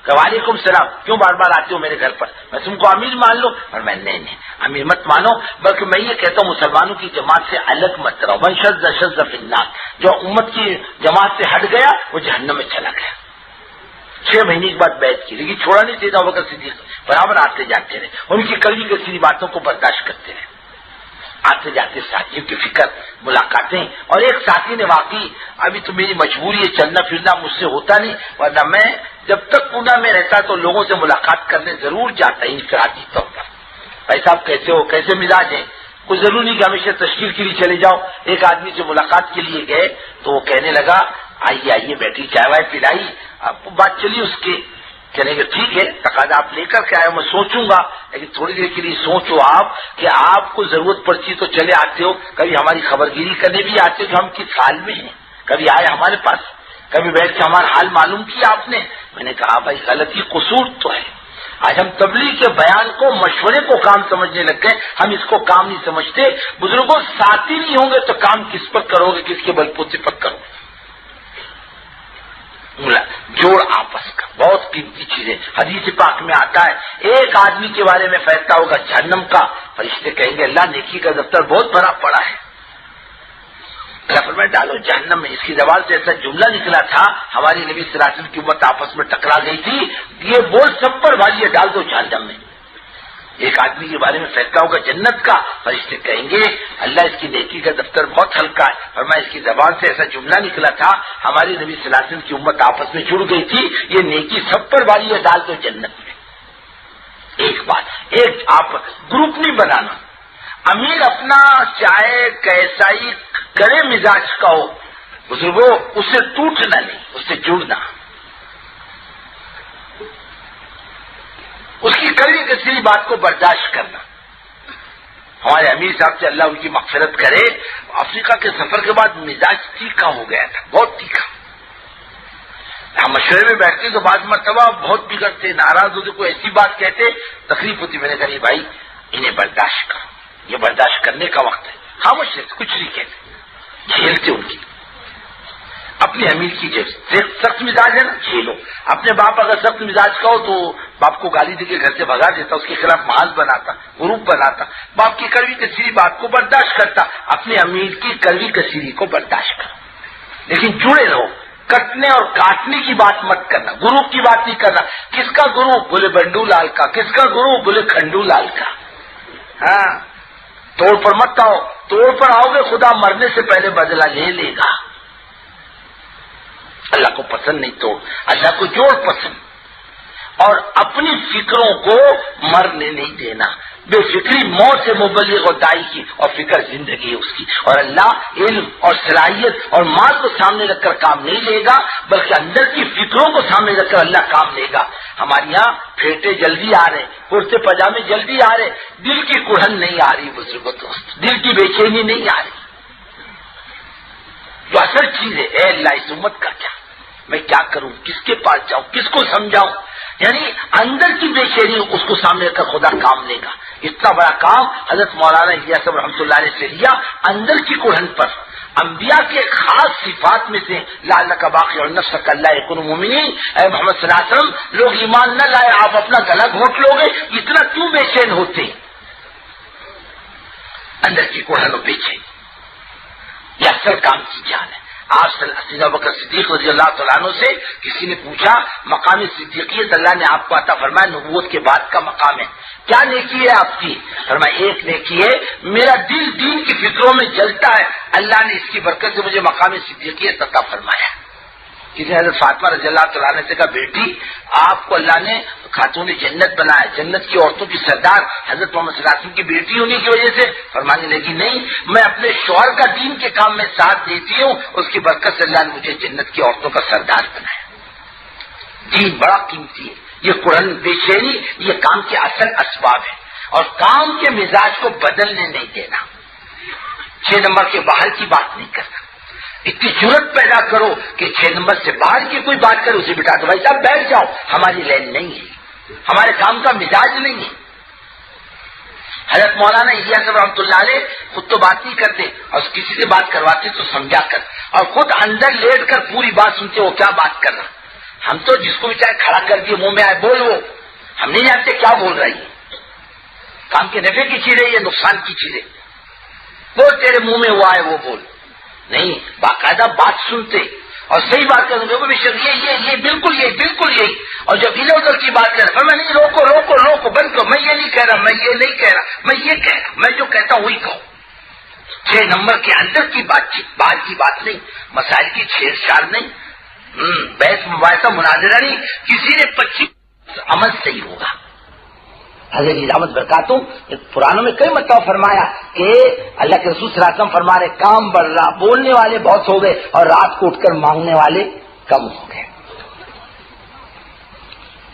Speaker 1: کہ وعلیکم السلام، کیوں بار بار آتے ہو میرے گھر پر، میں تم کو امیر مان لو. اور میں نہیں امیر مت مانو، بلکہ میں یہ کہتا ہوں مسلمانوں کی جماعت سے الگ مت رہو. من شذ فی النار، جو امت کی جماعت سے ہٹ گیا وہ جہنم میں چلا گیا. 6 مہینے کے بعد بیعت کی، لیکن چھوڑا نہیں سیدنا ابو بکر صدیق، برابر آتے جاتے رہے، ان کی کڑوی کڑوی باتوں کو برداشت کرتے رہے. آتے جاتے ساتھیوں کی فکر، ملاقاتیں. اور ایک ساتھی نے واقعی ابھی تو میری مجبوری ہے چلنا پھرنا مجھ سے ہوتا نہیں، ورنہ میں جب تک پونا میں رہتا تو لوگوں سے ملاقات کرنے ضرور جاتا انفرادی طور پر. بھائی صاحب کیسے ہو، کیسے مزاج ہے. کوئی ضروری نہیں کہ ہمیشہ تشکیل کے لیے چلے جاؤ. ایک آدمی سے ملاقات کے لیے گئے تو وہ کہنے لگا آئیے آئیے بیٹھی، چائے وائے پلائی، اب بات چلی اس کے. چلیں گے ٹھیک ہے، تقاضا آپ لے کر کے آئے، میں سوچوں گا، لیکن تھوڑی دیر کے لیے سوچو آپ کہ آپ کو ضرورت پڑتی تو چلے آتے ہو، کبھی ہماری خبرگیری کرنے بھی آتے ہو کہ ہم کس حال میں ہیں، کبھی آئے ہمارے پاس، کبھی بیٹھ کے ہمارا حال معلوم کیا آپ نے. میں نے کہا بھائی غلطی قصور تو ہے. آج ہم تبلیغ کے بیان کو، مشورے کو کام سمجھنے لگ گئے، ہم اس کو کام نہیں سمجھتے. بزرگوں ساتھی نہیں ہوں گے تو کام کس پر کرو گے، کس کے بل پوتے پر کرو گے. جوڑ آپس کا بہت قیمتی چیز ہے. حدیث پاک میں آتا ہے ایک آدمی کے بارے میں فیصلہ ہوگا جہنم کا، فرشتے کہیں گے اللہ نیکی کا دفتر بہت بھرا پڑا ہے، اللہ فرمائے ڈالو جہنم میں. اس کی زبان سے ایسا جملہ نکلا تھا، ہماری نبی صلی اللہ علیہ وسلم کی امت آپس میں ٹکرا گئی تھی، یہ بول سب پر بھاری ہے ڈال دو جہنم میں. ایک آدمی کے بارے میں فیصلہ ہوگا جنت کا، فرشتے کہیں گے اللہ اس کی نیکی کا دفتر بہت ہلکا ہے. فرمایا اس کی زبان سے ایسا جملہ نکلا تھا، ہماری نبی صلی اللہ علیہ وسلم کی امت آپس میں جڑ گئی تھی، یہ نیکی سب پر بھاری ہے ڈال دو جنت میں. ایک بات، ایک آپ گروپ نہیں بنانا. امیر اپنا چاہے کیسا ہی کرے مزاج کا ہو، بزرگوں اس سے ٹوٹنا نہیں، اس سے جڑنا.
Speaker 2: اس کی کڑوی کسری بات کو برداشت کرنا. ہمارے امیر صاحب سے اللہ ان کی مغفرت کرے، افریقہ کے سفر کے بعد مزاج تیکھا ہو گیا تھا، بہت تیکھا. ہم مشورے میں بیٹھتے تو بعض مرتبہ بہت بگڑتے، ناراض ہوتے، کوئی ایسی بات کہتے تکلیف ہوتی. میں نے کہا نہیں بھائی انہیں برداشت کرو، یہ برداشت کرنے کا وقت ہے. خاموش رہتے، کچھ نہیں کہتے، جھیلتے ان کی. اپنے امیر کی جیسے سخت مزاج ہے نا، جھیلو. اپنے باپ اگر سخت مزاج کا ہو تو باپ کو گالی دے کے گھر سے بھگا دیتا، اس کے خلاف محاذ بناتا، گروپ بناتا. باپ کی کڑوی کسیری بات کو برداشت کرتا، اپنے امیر کی کڑوی کسیری کو برداشت کرو. لیکن جڑے رہو، کٹنے اور کاٹنے کی بات مت کرنا، گروپ کی بات نہیں کرنا. کس کا گروپ؟ بولے بنڈو لال کا. کس کا گروپ؟ بولے کھنڈو لال کا. ہاں، توڑ پر مت آؤ. توڑ پر آؤ گے خدا مرنے سے پہلے بدلہ لے لے گا. اللہ کو پسند نہیں توڑ، اللہ کو جوڑ پسند. اور اپنی فکروں کو مرنے نہیں دینا. بے فکری موت سے مبلغ اور دائی کی، اور فکر زندگی ہے اس کی. اور اللہ علم اور صلاحیت اور مال کو سامنے رکھ کر کام نہیں لے گا، بلکہ اندر کی فکروں کو سامنے رکھ کر اللہ کام لے گا. ہمارے یہاں پھیٹے جلدی آ رہے، کرتے پاجامے جلدی آ رہے، دل کی کڑھن نہیں آ رہی. بزرگوں دوست، دل کی بے چینی نہیں آ رہی. جو اصل چیز ہے، اے اللہ اس امت کا کیا، میں کیا کروں، کس کے پاس جاؤں، کس کو سمجھاؤں. یعنی اندر کی بے چینی اس کو سامنے رکھ کر خدا کام لے گا. اتنا بڑا کام حضرت مولانا الیاس صاحب رحمۃ اللہ علیہ سے لیا، اندر کی کڑھن پر. انبیاء کے خاص صفات میں سے لعلک باخع نفسک الا یکونوا مؤمنین. اے محمد صلی اللہ علیہ وسلم، لوگ ایمان نہ لائے، آپ اپنا گلا گھونٹ لو گے، اتنا کیوں بے چین ہوتے؟ اندر کی کڑھن و بے چینی یہ اصل کام کی جان ہے. آپ سیدنا ابوبکر صدیق رضی اللہ تعالیٰ عنہ سے کسی نے پوچھا، مقام صدیقیت اللہ نے آپ کو عطا فرمایا، نبوت کے بعد کا مقام ہے، کیا نیکی ہے آپ کی؟ فرمایا ایک نیکی ہے، میرا دل دین کی فکروں میں جلتا ہے، اللہ نے اس کی برکت سے مجھے مقام صدیقیت عطا فرمایا. کسی نے حضرت فاطمہ رضی اللہ تعالیٰ عنہ سے کہا، بیٹی آپ کو اللہ نے خاتون جنت بنایا، جنت کی عورتوں کی سردار حضرت محمد صلی اللہ علیہ وسلم کی بیٹی ہونے کی وجہ سے؟ فرمانے لگی نہیں، میں اپنے شوہر کا دین کے کام میں ساتھ دیتی ہوں، اس کی برکت سے اللہ نے مجھے جنت کی عورتوں کا سردار بنایا. دین بڑا قیمتی ہے. یہ قرآن بے چینی یہ کام کے اصل اسباب ہے، اور کام کے مزاج کو بدلنے نہیں دینا. 6 نمبر کے باہر کی بات نہیں کرنا. اتنی جرت پیدا کرو کہ 6 نمبر سے باہر کی کوئی بات کرے اسے بٹا دو، بھائی صاحب بیٹھ جاؤ، ہماری لین نہیں ہے، ہمارے کام کا مزاج نہیں ہے. حضرت مولانا الیاس صاحب رحمۃ اللہ علیہ خود تو بات نہیں کرتے، اور کسی سے بات کرواتے تو سمجھا کر، اور خود اندر لیٹ کر پوری بات سنتے. وہ کیا بات کر رہا، ہم تو جس کو بھی چاہے کھڑا کر دیے منہ میں آئے بول، وہ ہم نہیں جانتے کیا بول رہی ہے. کام کے نفع کی چیز ہے یہ نقصان کی چیز ہے، بول تیرے منہ میں وہ آئے وہ بول. نہیں، باقاعدہ بات سنتے اور صحیح بات کریں گے، یہ بالکل یہی. اور جب ادھر ادھر کی بات کر رہا میں نہیں، روکو بند کرو، میں یہ نہیں کہہ رہا، میں یہ نہیں کہہ رہا، میں یہ کہہ رہا، میں جو کہتا ہوں وہی کہوں. 6 نمبر کے اندر کی بات چیت، باہر کی بات نہیں، مسائل کی چھیڑ چھاڑ نہیں، بحث مباحثہ مناظرہ نہیں. کسی نے 25 عمل صحیح ہوگا. حضرت رحمت برکاتوں پرانوں میں کئی مرتبہ فرمایا کہ اللہ کے رسول صلی اللہ علیہ وسلم فرما رہے، کام بڑھ رہا، بولنے والے بہت ہو گئے اور رات کو اٹھ کر مانگنے والے کم ہو گئے.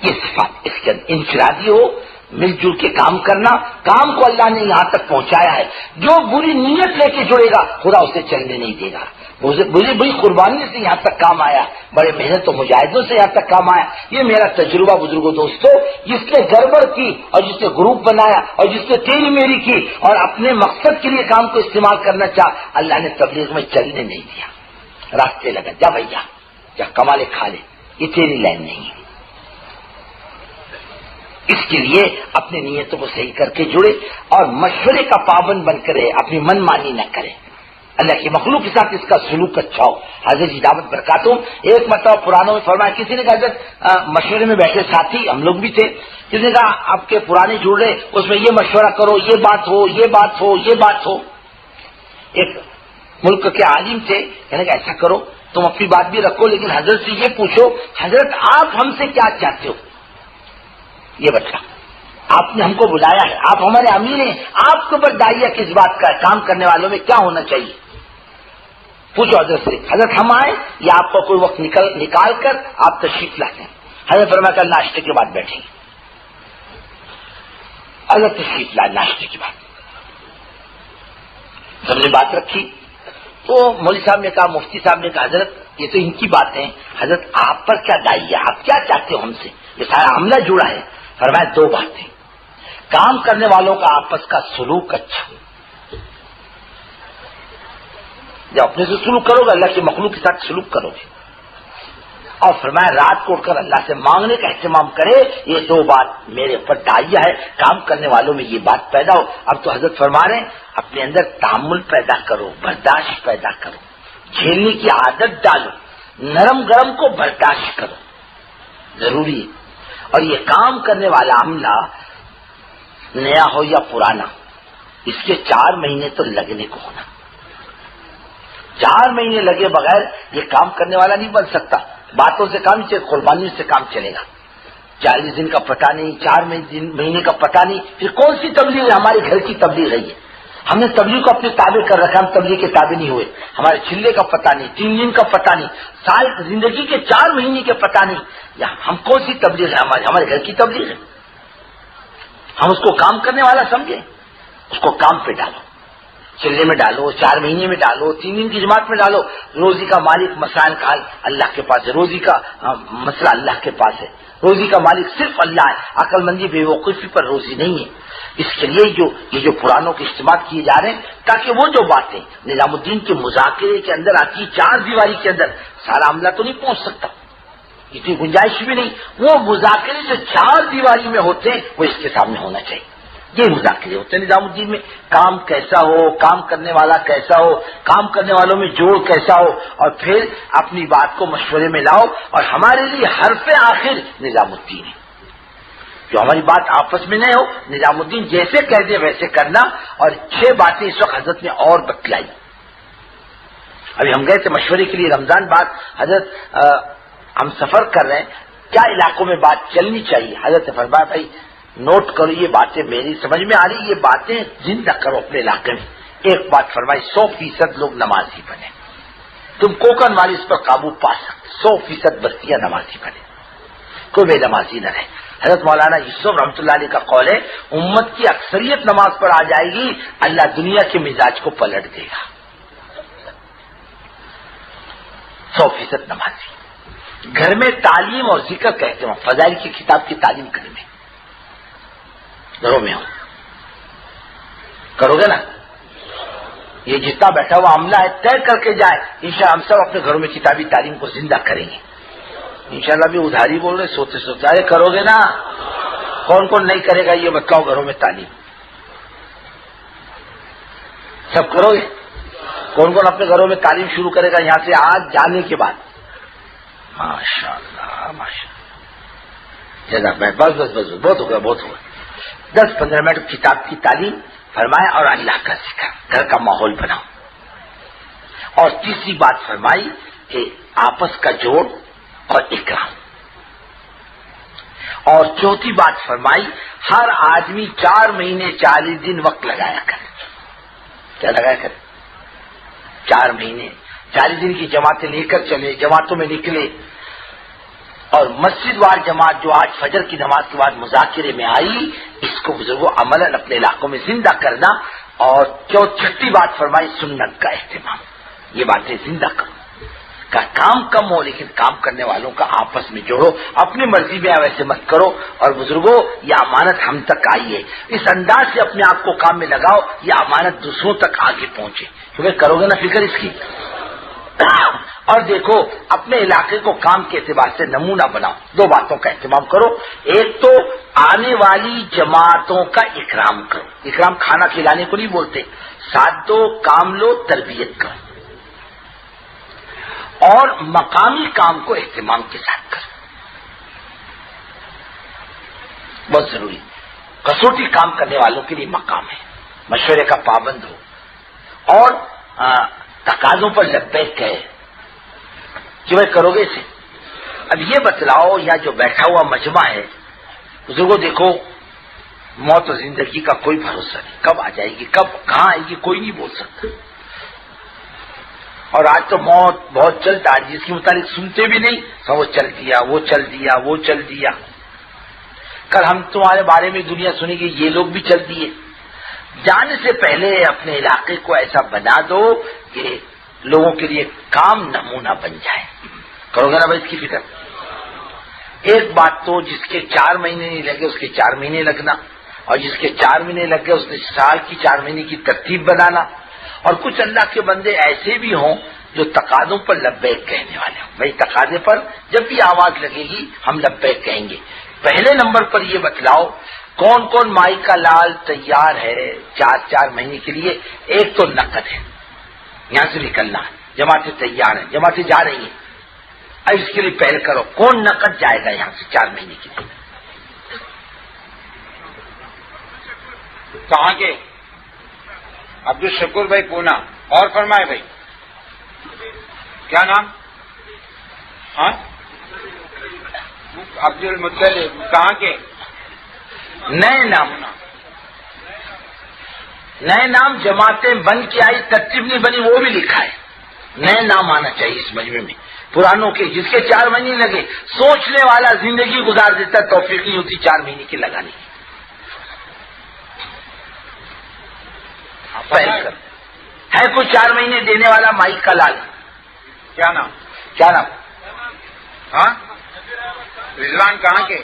Speaker 2: یہ صفات اس کے انفرادی ہو، مل جل کے کام کرنا. کام کو اللہ نے یہاں تک پہنچایا ہے، جو بری نیت لے کے جڑے گا خدا اسے چلنے نہیں دے گا. بڑی قربانی سے یہاں تک کام آیا، بڑے محنت و مجاہدوں سے یہاں تک کام آیا. یہ میرا تجربہ بزرگوں دوستوں، جس نے گڑبڑ کی اور جس نے گروپ بنایا اور جس نے تیری میری کی اور اپنے مقصد کے لیے کام کو استعمال کرنا چاہ، اللہ نے تبلیغ میں چلنے نہیں دیا. راستے لگا، جا بھیا جا کمالے کھا لے، یہ تیری لائن نہیں ہے. اس کے لیے اپنی نیتوں کو صحیح کر کے جڑے اور مشورے کا پابند بن کر رہے، اپنی من مانی نہ کرے. اللہ کی مخلوق کے ساتھ اس کا سلوک اچھا ہو. حضرت جی دعوت برکاتوں ایک مرتبہ پرانوں میں فرمایا، کسی نے کہا حضرت مشورے میں بیٹھے ساتھی ہم لوگ بھی تھے، کسی نے کہا آپ کے پرانے جڑ رہے، اس میں یہ مشورہ کرو، یہ بات ہو، یہ بات ہو، یہ بات ہو. ایک ملک کے عالم تھے، کہنے کہ ایسا کرو تم اپنی بات بھی رکھو لیکن حضرت سے یہ پوچھو، حضرت آپ ہم سے کیا چاہتے ہو، یہ بتا. آپ نے ہم کو بلایا ہے، آپ ہمارے امیر ہیں، آپ کے اوپر داعیہ کس بات کا ہے، کام کرنے والوں میں کیا ہونا چاہیے، پوچھو حضرت سے. حضرت ہم آئے یا آپ کو کوئی وقت نکال کر آپ تشریف لاتے ہیں؟ حضرت فرمایا کل ناشتے کے بعد بیٹھیں گے.
Speaker 1: حضرت تشریف لائے ناشتے کی بات، سب نے بات رکھی تو مولوی صاحب نے کہا، مفتی صاحب نے کہا حضرت یہ تو ان کی باتیں ہیں، حضرت آپ پر کیا دائی ہے، آپ کیا چاہتے ہو ہم سے، یہ سارا عملہ جڑا ہے۔ فرمایا دو باتیں، کام کرنے والوں کا آپس کا سلوک اچھا، جب اپنے سے سلوک کرو گے اللہ کی مخلوق کے ساتھ سلوک کرو گے، اور فرمایا رات کو اٹھ کر اللہ سے مانگنے کا اہتمام کرے، یہ دو بات میرے اوپر داعیہ ہے، کام کرنے والوں میں یہ بات پیدا ہو۔ اب تو حضرت فرما رہے ہیں اپنے اندر تحمل پیدا کرو، برداشت پیدا کرو، جھیلنے کی عادت ڈالو، نرم گرم کو برداشت کرو، ضروری ہے۔ اور یہ کام کرنے والا عملہ نیا ہو یا پرانا، اس کے 4 مہینے تو لگنے کو ہونا، 4 مہینے لگے بغیر یہ کام کرنے والا نہیں بن سکتا۔ باتوں سے کام چلے، قربانیوں سے کام چلے گا۔ 40 دن کا پتہ نہیں، 4 مہینے کا پتہ نہیں، پھر کون سی تبلیغ ہے؟ ہمارے گھر کی تبلیغ ہے یہ، ہم نے تبلیغ کو اپنے تابع کر رکھا، ہم تبلیغ کے تابع نہیں ہوئے، ہمارے چلے کا پتہ نہیں، 3 دن کا پتہ نہیں، سال زندگی کے 4 مہینے کے پتہ نہیں، یا ہم کون سی تبلیغ ہے؟ ہمارے گھر کی تبلیغ ہے۔ ہم اس کو کام کرنے والا سمجھیں، اس کو کام پہ ڈالو، چلے میں ڈالو، 4 مہینے میں ڈالو، 3 دن کی جماعت میں ڈالو۔ روزی کا مالک مسائل کا حل اللہ کے پاس ہے، روزی کا مسئلہ اللہ کے پاس ہے، روزی کا مالک صرف اللہ ہے، عقل مندی بے وقوفی پر روزی نہیں ہے۔ اس کے لیے یہ جو پرانوں کے اجتماع کیے جا رہے ہیں، تاکہ وہ جو باتیں نظام الدین کے مذاکرے کے اندر آتی، 4 دیواری کے اندر سارا عملہ تو نہیں پہنچ سکتا، اتنی گنجائش بھی نہیں، وہ مذاکرے جو 4 دیواری میں ہوتے ہیں وہ اس کے سامنے ہونا چاہیے۔ یہ مذاکرے ہوتے ہیں نظام الدین میں، کام کیسا ہو، کام کرنے والا کیسا ہو، کام کرنے والوں میں جوڑ کیسا ہو، اور پھر اپنی بات کو مشورے میں لاؤ۔ اور ہمارے لیے حرف آخر نظام الدین ہے، جو ہماری بات آپس میں نہیں ہو، نظام الدین جیسے کہہ دے ویسے کرنا۔ اور 6 باتیں اس وقت حضرت نے اور بتلائی۔ ابھی ہم گئے تھے مشورے کے لیے رمضان بعد، حضرت ہم سفر کر رہے ہیں، کیا علاقوں میں بات چلنی چاہیے؟ حضرت نے فرمایا بھائی نوٹ کرو، یہ باتیں میری سمجھ میں آ رہی، یہ باتیں زندہ کرو اپنے علاقے میں۔ ایک بات فرمائی، 100% لوگ نمازی بنے، تم کوکن والی اس پر قابو پا سکتے، 100% بستیاں نمازی بنے، کوئی بے نمازی نہ رہے۔ حضرت مولانا یوسف رحمۃ اللہ علیہ کا قول ہے، امت کی اکثریت نماز پر آ جائے گی، اللہ دنیا کے مزاج کو پلٹ دے گا۔ 100% نمازی، گھر میں تعلیم اور ذکر کہتے ہیں، فضائل کی کتاب کی تعلیم کرنے میں، گھروں میں ہو کرو گے نا، یہ جتنا بیٹھا ہوا عملہ ہے طے کر کے جائے، انشاءاللہ ہم سب اپنے گھروں میں کتابی تعلیم کو زندہ کریں گے انشاءاللہ۔ بھی ادھاری بول رہے، سوچتے سوچتے ارے کرو گے نا، کون کون نہیں کرے گا یہ بتلاؤ؟ گھروں میں تعلیم سب کرو گے؟ کون کون اپنے گھروں میں تعلیم شروع کرے گا یہاں سے آج جانے کے بعد؟ ماشاءاللہ ماشاءاللہ، جزاک اللہ، بس بس بس بہت ہو گیا، بہت ہو گیا۔ 10-15 منٹ کتاب کی تعلیم فرمائے، اور اللہ کا ذکر، گھر کا ماحول بناؤ۔ اور تیسری بات فرمائی کہ آپس کا جوڑ اور اکرام۔ اور چوتھی بات فرمائی، ہر آدمی 4 مہینے 40 دن وقت لگایا کرے۔ کیا لگایا کرے؟ 4 مہینے 40 دن کی جماعتیں لے کر چلے، جماعتوں میں نکلے، اور مسجد وار جماعت جو آج فجر کی نماز کے بعد مذاکرے میں آئی، اس کو بزرگوں عملاً اپنے علاقوں میں زندہ کرنا۔ اور چھٹی بات فرمائی، سنت کا اہتمام، یہ باتیں زندہ کرو، کا کام کم ہو لیکن کام کرنے والوں کا آپس میں جوڑو، اپنی مرضی میں ویسے مت کرو۔ اور بزرگوں یہ امانت ہم تک آئی ہے، اس انداز سے اپنے آپ کو کام میں لگاؤ، یہ امانت دوسروں تک آگے پہنچے، کیونکہ کرو گے نا فکر اس کی۔ اور دیکھو اپنے علاقے کو کام کے اعتبار سے نمونہ بناؤ، 2 باتوں کا اہتمام کرو، ایک تو آنے والی جماعتوں کا اکرام کرو، اکرام کھانا کھلانے کو نہیں بولتے، ساتھ دو، کام لو، تربیت کرو، اور مقامی کام کو اہتمام کے ساتھ کرو، بہت ضروری۔ کسوٹی کام کرنے والوں کے لیے مقام ہے، مشورے کا پابند ہو، اور تقاضوں پر لبیک کہے کہ بھائی کرو گے اسے۔ اب یہ بتلاؤ، یا جو بیٹھا ہوا مجمع ہے، بزرگوں دیکھو موت و زندگی کا کوئی بھروسہ نہیں، کب آ جائے گی، کب کہاں آئے گی، کوئی نہیں بول سکتا۔ اور آج تو موت بہت جلد آ جس کے متعلق سنتے بھی نہیں، وہ چل دیا، وہ چل دیا، وہ چل دیا۔ کل ہم تمہارے بارے میں دنیا سنے گی یہ لوگ بھی چل دیے. جانے سے پہلے اپنے علاقے کو ایسا بنا دو کہ لوگوں کے لیے کام نمونہ بن جائے. کرو گے نا بھائی اس کی فکر؟ ایک بات تو جس کے 4 مہینے نہیں لگے اس کے 4 مہینے لگنا، اور جس کے 4 مہینے لگ گئے اس نے سال کی 4 مہینے کی ترتیب بنانا. اور کچھ اللہ کے بندے ایسے بھی ہوں جو تقاضوں پر لبیک کہنے والے ہوں. بھائی تقاضے پر جب بھی آواز لگے گی ہم لبیک کہیں گے. پہلے نمبر پر یہ بتلاؤ کون کون مائی کا لال تیار ہے 4 مہینے کے لیے. ایک تو نقد ہے، یہاں سے نکلنا ہے، جماعتیں تیار ہیں، جماعتیں جا رہی ہیں. اب اس کے لیے پہل کرو کون نقد جائے گا یہاں سے 4 مہینے کے لیے.
Speaker 3: کہاں کے؟ عبد الشکور بھائی پونا. اور فرمائے بھائی کیا نام؟ ہاں عبد المطلب. کہاں کے؟
Speaker 1: نئے نام جماعتیں بن کے آئی، ترتیب نہیں بنی وہ بھی لکھا ہے. نئے نام آنا چاہیے اس مجمع میں. پرانوں کے جس کے 4 مہینے لگے سوچنے والا زندگی گزار دیتا، توفیق نہیں ہوتی 4 مہینے کی لگانے کی. ہے کوئی 4 مہینے دینے والا مائی کا لال؟
Speaker 3: کیا نام؟
Speaker 1: کیا نام؟
Speaker 3: ہاں رضوان. کہاں کے؟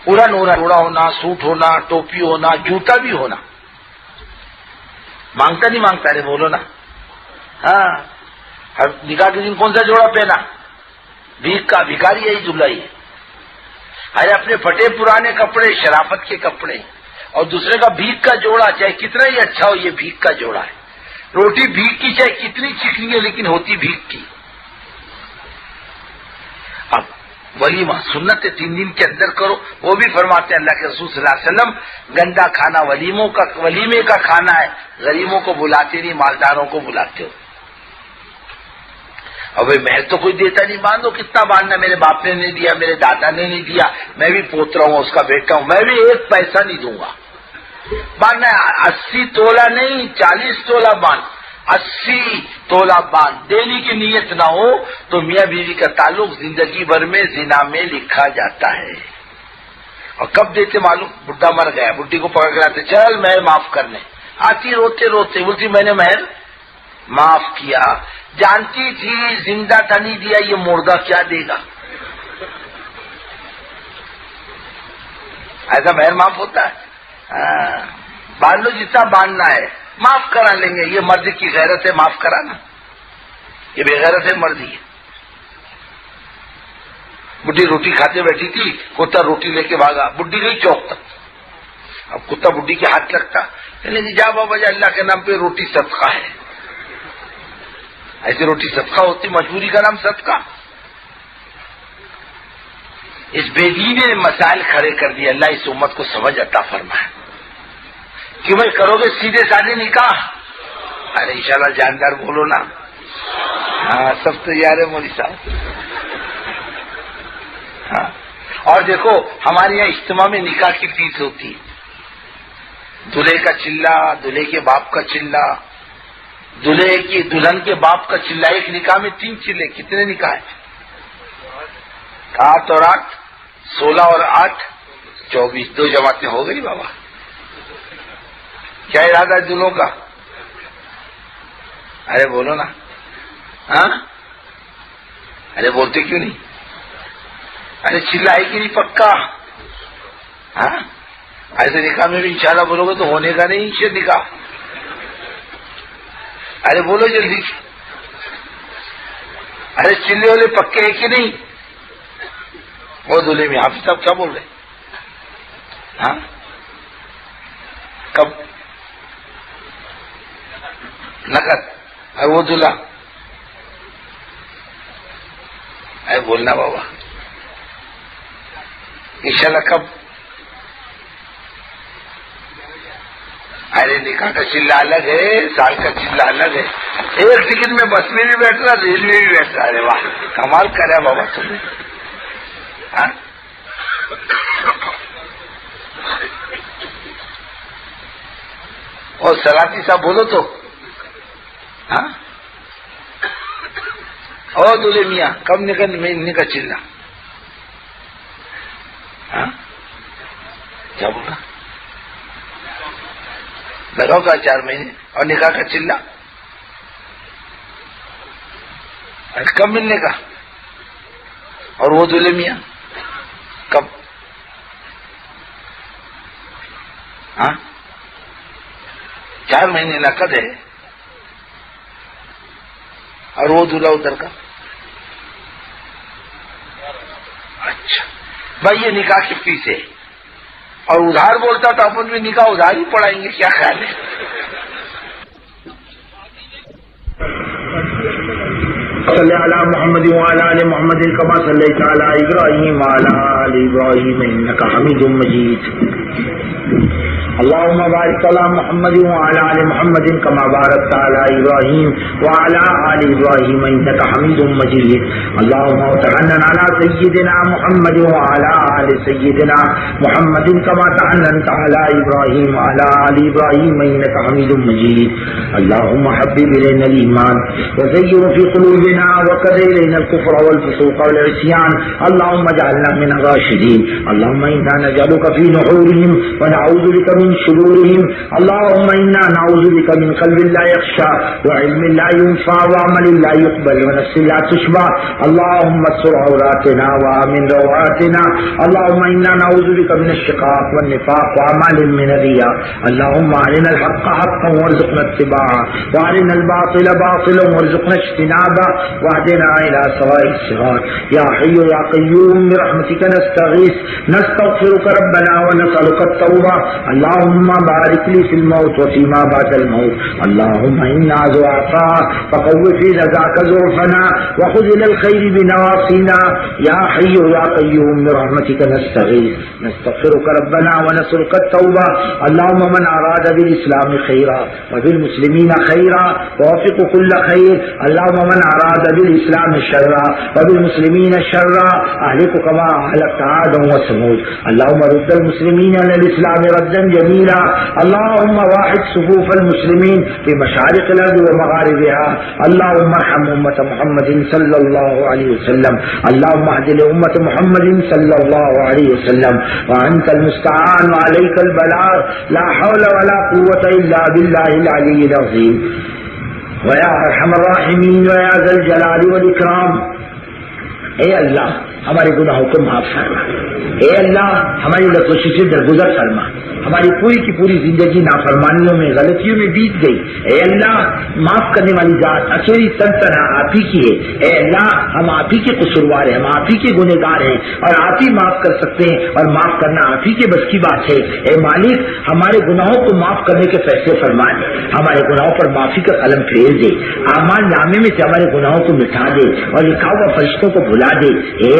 Speaker 1: پورا نورا ہونا، سوٹ ہونا، ٹوپی ہونا، جوتا بھی ہونا. مانگتا نہیں مانگتا؟ ارے بولو نا. ہاں ہر نکاح کے دن کون سا جوڑا پہنا؟ بھیک کا بھکاری ہے دلہا ہی. ارے اپنے پھٹے پرانے کپڑے شرافت کے کپڑے، اور دوسرے کا بھیک کا جوڑا چاہے کتنا ہی اچھا ہو یہ بھیک کا جوڑا ہے. روٹی بھیک کی چاہے کتنی چکنی ہے لیکن ہوتی بھیک کی. اب ولیمہ سنت 3 دن کے اندر کرو. وہ بھی فرماتے ہیں اللہ کے رسول صلی اللہ علیہ وسلم گندا کھانا ولیمے کا کھانا ہے. غریبوں کو بلاتے نہیں، مالداروں کو بلاتے ہو. اب مہر تو کوئی دیتا نہیں، باندھو کتنا باندھنا. میرے باپ نے نہیں دیا، میرے دادا نے نہیں دیا، میں بھی پوترا ہوں اس کا بیٹا ہوں، میں بھی 1 پیسہ نہیں دوں گا. باندھنا 80 تولہ نہیں 40 تولہ باندھ. 80 تولہ باندھ. دینے کی نیت نہ ہو تو میاں بیوی کا تعلق زندگی بھر میں زنا میں لکھا جاتا ہے. اور کب دیتے معلوم؟ بڈھا مر گیا، بڈھی کو پکڑ کے لاتے، چل مہر معاف کرنے. آتی روتے روتے بولتی میں نے مہر معاف کیا. جانتی تھی زندہ تھا نہیں دیا، یہ مردہ کیا دے گا. ایسا مہر معاف ہوتا ہے؟ باندھ لو جتنا باندھنا ہے، معاف کرا لیں گے. یہ مرد کی غیرت ہے معاف کرانا، یہ بے غیرت ہے مرد. یہ بڈھی روٹی کھاتے بیٹھی تھی، کتا روٹی لے کے بھاگا، بڈھی گئی چوک تک. اب کتا بڈھی کے ہاتھ لگتا، کہنے جا بابا جا اللہ کے نام پہ روٹی صدقہ ہے. ایسے روٹی صدقہ ہوتی؟ مجبوری کا نام صدقہ. اس بے دین نے مسائل کھڑے کر دیے. اللہ اس امت کو سمجھ عطا فرمائے. کیوں بھائی کرو گے سیدھے سادھے نکاح؟ ارے انشاءاللہ جاندار بولو نا. ہاں سب تیار ہے مولوی صاحب. ہاں اور دیکھو ہمارے یہاں اجتماع میں نکاح کی فیس ہوتی ہے. دلہے کا چلہ، دلہے کے باپ کا چلہ، دلہے کی دلہن کے باپ کا چلہ. ایک نکاح میں 3 چلے. کتنے نکاح ہیں؟ 8 اور 8 16 اور 8 24. 2 جماعتیں ہو گئی بابا. کیا ارادہ ہے دلوں کا؟ ارے بولو نا. ہاں ارے بولتے کیوں نہیں؟ ارے چلہ ہے کہ نہیں پکا؟ ہاں ایسے نکاح میں بھی انشاءاللہ بولو گے تو ہونے کا نہیں انشاء نکاح. ارے بولو جلدی. ارے چلے والے پکے ہیں کہ نہیں؟ وہ دلہے میں حافظ صاحب کیا بول رہے؟ ہاں کب نقد؟ ارے وہ دلہا ارے بولنا بابا انشاءاللہ کب؟ ارے نکاح کا چلہ الگ ہے، سال کا چلہ الگ ہے. ایک ٹکٹ میں بس میں بھی بیٹھ رہا، ریل میں بھی بیٹھ رہا. ارے واہ کمال کرا بابا تم نے. اور سلاتی صاحب بولو تو. ہاں اور دولے میاں کب نکل کا چلہ؟ ہاں
Speaker 2: کیا بول رہا؟ لگاؤ کا 4 مہینے اور نکاح کا چلا کب ملنے کا؟ اور وہ دولہے میاں کب؟ ہاں 4 مہینے نقد ہے اور وہ دولہا ادھر کا. اچھا بھائی یہ نکاح کی فیس ہے اور ادھار بولتا تو اپن بھی نکاح ادھار ہی پڑھائیں گے. کیا خیال ہے؟
Speaker 4: صلی علی محمد وعلی آل محمد کما صلیت علی ابراہیم وعلی آل ابراہیم انک حمید مجید. اللهم بارك على محمد وعلى آل محمد كما باركت على إبراهيم وعلى آل إبراهيم إنك حميد مجيد. اللهم تحنن على سيدنا محمد وعلى آل سيدنا محمد كما تحننت على إبراهيم وعلى آل إبراهيم إنك حميد مجيد. اللهم حبب إلينا الإيمان وزينه في قلوبنا وكره إلينا الكفر والفسوق والعصيان. اللهم اجعلنا من الراشدين. اللهم إنا نجعلك في نحورهم ونعوذ بك من شرورهم. اللهم إنا نعوذ بك من قلب لا يخشى وعلم لا ينفع وعمل لا يقبل ونفس لا تشبع. اللهم استر عوراتنا وآمن روعاتنا. اللهم إنا نعوذ بك من الشقاق والنفاق وأعمال من الرياء. اللهم أرنا الحق حقا وارزقنا اتباعه وأرنا الباطل باطلا وارزقنا اجتنابه واهدنا إلى سواء الصراط. يا حي يا قيوم برحمتك نستغيث نستغفرك ربنا ونسألك التوبة. اللهم بارك لي في الموت وفيما بعد الموت. اللهم إنا ضعفاء فقو في رضاك ضعفنا وخذ إلى الخير بنواصينا. يا حي يا قيوم برحمتك نستغيث نستغفرك ربنا ونسألك التوبة. اللهم من أراد بالإسلام خيرا وبالمسلمين خيرا ووفق كل خير. اللهم من أراد بالإسلام شرا وبالمسلمين شرا أهلك كما أهلكت عادا وثمود. اللهم رد المسلمين على الإسلام ردا جميلا. اللهم واحد صفوف المسلمين في مشارق الأرض ومغاربها. اللهم ارحم أمة محمد صلى الله عليه وسلم. اللهم اهد لأمة محمد صلى الله عليه وسلم وأنت المستعان وعليك البلاغ. لا حول ولا قوة إلا بالله العلي العظيم. ويا أرحم الراحمين ويا ذا الجلال والإكرام. اے اللہ ہمارے گناہوں کو معاف فرما. اے اللہ ہماری لطفی سے درگزر فرما. ہماری پوری کی پوری زندگی نافرمانیوں میں غلطیوں میں بیت گئی. اے اللہ معاف کرنے والی ذات اکیلی تنتنا آپ ہی کی ہے. اے اللہ ہم آپ ہی کے قصوروار ہیں, ہم آپ ہی کے گنہگار ہیں اور آپ ہی معاف کر سکتے ہیں اور معاف کرنا آپ ہی کے بس کی بات ہے. اے مالک ہمارے گناہوں کو معاف کرنے کے فیصلے فرما دے. ہمارے گناہوں پر معافی کا قلم پھیر دے. اعمال نامے میں سے ہمارے گناہوں کو مٹا دے اور لکھا ہوا فرشتوں کو بھلا دے. اے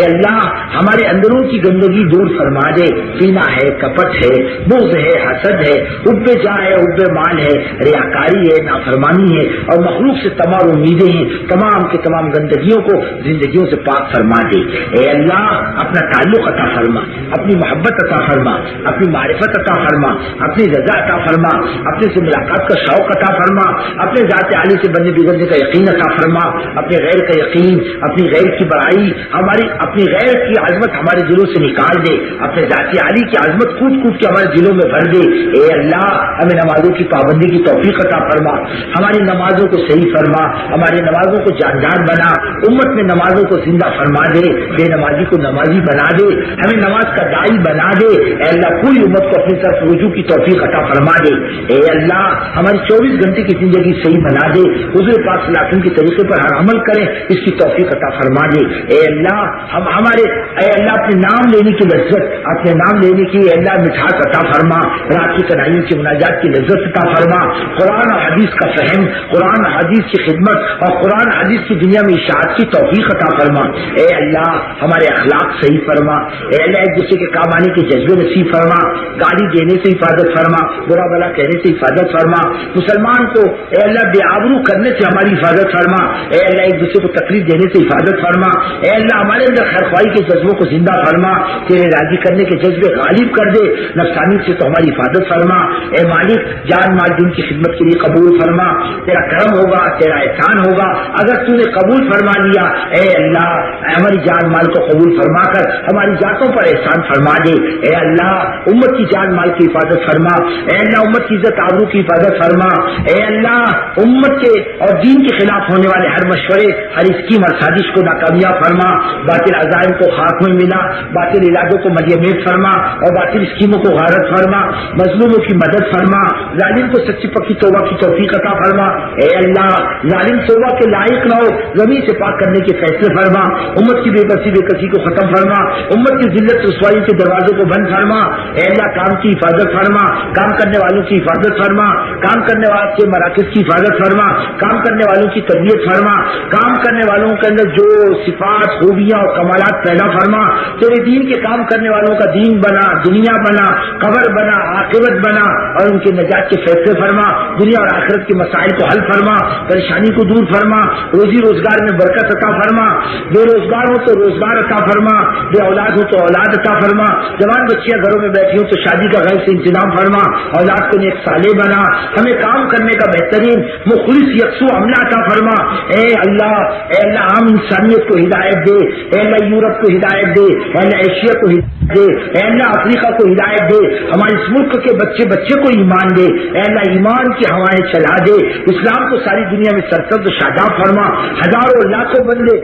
Speaker 4: اللہ ہمارے اندروں کی گندگی دور فرما دے. سینہ ہے, کپٹ ہے, بغض ہے, حسد ہے, حب جاہ ہے, حب مال ہے, ریاکاری ہے, نافرمانی ہے اور مخلوق سے تمام امیدیں ہیں. تمام کے تمام گندگیوں کو زندگیوں سے پاک فرما دے. اے اللہ اپنا تعلق عطا فرما, اپنی محبت عطا فرما, اپنی معرفت عطا فرما, اپنی رضا عطا فرما, اپنے سے ملاقات کا شوق عطا فرما, اپنے ذات عالی سے بننے بگڑنے کا یقین عطا فرما, اپنے غیر کا یقین, اپنی غیر کی بڑائی, ہماری اپنی غیر کی عظمت ہمارے دلوں سے نکال دے. اپنے ذات عالی کی عظمت کود کود کے ہمارے دلوں میں بھر دے. اے اللہ ہمیں نمازوں کی پابندی کی توفیق عطا فرما. ہماری نمازوں کو صحیح فرما, ہماری نمازوں کو جاندار بنا. امت میں نمازوں کو زندہ فرما دے, بے نمازی کو نمازی بنا دے, ہمیں نماز کا داعی بنا دے. اے اللہ پوری امت کو اپنی طرف رجوع کی توفیق عطا فرما دے. اے اللہ ہماری 24 گھنٹے کی زندگی صحیح بنا دے. حضور پاک صلی اللہ علیہ وسلم کے طریقے پر ہر عمل کریں, اس کی توفیق عطا فرما دے. اے اللہ ہم ہمارے اے اللہ اپنے نام لینے کی لذت, اپنے نام لینے کی اے اللہ مٹھاس عطا فرما. رات کی تنہائیوں کی مناجات کی لذت عطا فرما. قرآن اور حدیث کا فہم, قرآن اور حدیث کی خدمت اور قرآن حدیث کی دنیا میں اشاعت کی توفیق عطا فرما. اے اللہ ہمارے اخلاق صحیح فرما. اے اللہ ایک دوسرے کے کام آنے کے جذبے نصیب فرما. گالی دینے سے حفاظت فرما, برا بلا کہنے سے حفاظت فرما. مسلمان کو اے اللہ بے آبرو کرنے سے ہماری حفاظت فرما. اے اللہ ایک دوسرے کو تکلیف دینے سے حفاظت فرما. اے اللہ ہمارے اندر خیرخواہی کے جذبوں کو زندہ فرما، تیرے راضی کرنے کے جذبے غالب کر دے، نفسانیت سے تو ہماری حفاظت فرما، اے مالک جان مال دین کی خدمت کے لیے قبول فرما، تیرا کرم ہوگا، تیرا احسان ہوگا، اگر تو نے قبول فرما لیا اے اللہ ہماری جان مال کو قبول فرما کر ہماری ذاتوں پر احسان فرما دے، اے اللہ امت کی جان مال کی حفاظت فرما، اے اللہ امت کی عزت آبرو کی حفاظت فرما، اے اللہ امت کے اور دین کے خلاف ہونے والے ہر مشورے، ہر اسکیم اور سازش کو ناکامیاب فرما، باطل عزائم کو خاتمہ ملا، باطل ارادوں کو مدیمیت فرما اور باطل اسکیموں کو غارت فرما، مظلوموں کی مدد فرما، ظالم کو سچی پکی توبہ کی توفیق عطا فرما، اے اللہ ظالم توبہ کے لائق نہ ہو، زمین سے پاک کرنے کے فیصلے فرما، امت کی بے بسی بے کسی کو ختم فرما، امت کی ذلت رسوائی کے دروازوں کو بند فرما، اے اللہ کام کی حفاظت فرما، کام کرنے والوں کی حفاظت فرما، کام کرنے والوں کے مراکز کی حفاظت فرما، کام کرنے والوں کی تربیت فرما، کام کرنے والوں کے اندر جو صفات خوبیاں اور کمالات پیدا فرما، تیرے دین کے کام کرنے والوں کا دین بنا، دنیا بنا، قبر بنا، عاقبت بنا اور ان کے نجات کے فیصلے فرما، دنیا اور آخرت کے مسائل کو حل فرما، پریشانی کو دور فرما، روزی روزگار میں برکت عطا فرما، بے روزگار ہو تو روزگار عطا فرما، بے اولاد ہو تو اولاد عطا فرما، جوان بچیاں گھروں میں بیٹھی ہوں تو شادی کا غیر سے انتظام فرما، اولاد کو نیک صالح بنا، ہمیں کام کرنے کا بہترین مخلص یکسو عملہ عطا فرما، اے اللہ عام انسانیت کو ہدایت دے، اے اللہ یورپ کو ہدایت دے، اے اللہ ایشیا کو ہدایت دے، اے اللہ افریقہ کو ہدایت دے، ہمارے اس ملک کے بچے کو ایمان دے، اے اللہ ایمان کی ہوائیں چلا دے، اسلام کو ساری دنیا میں سرسبز و شاداب فرما، ہزاروں لاکھوں بندے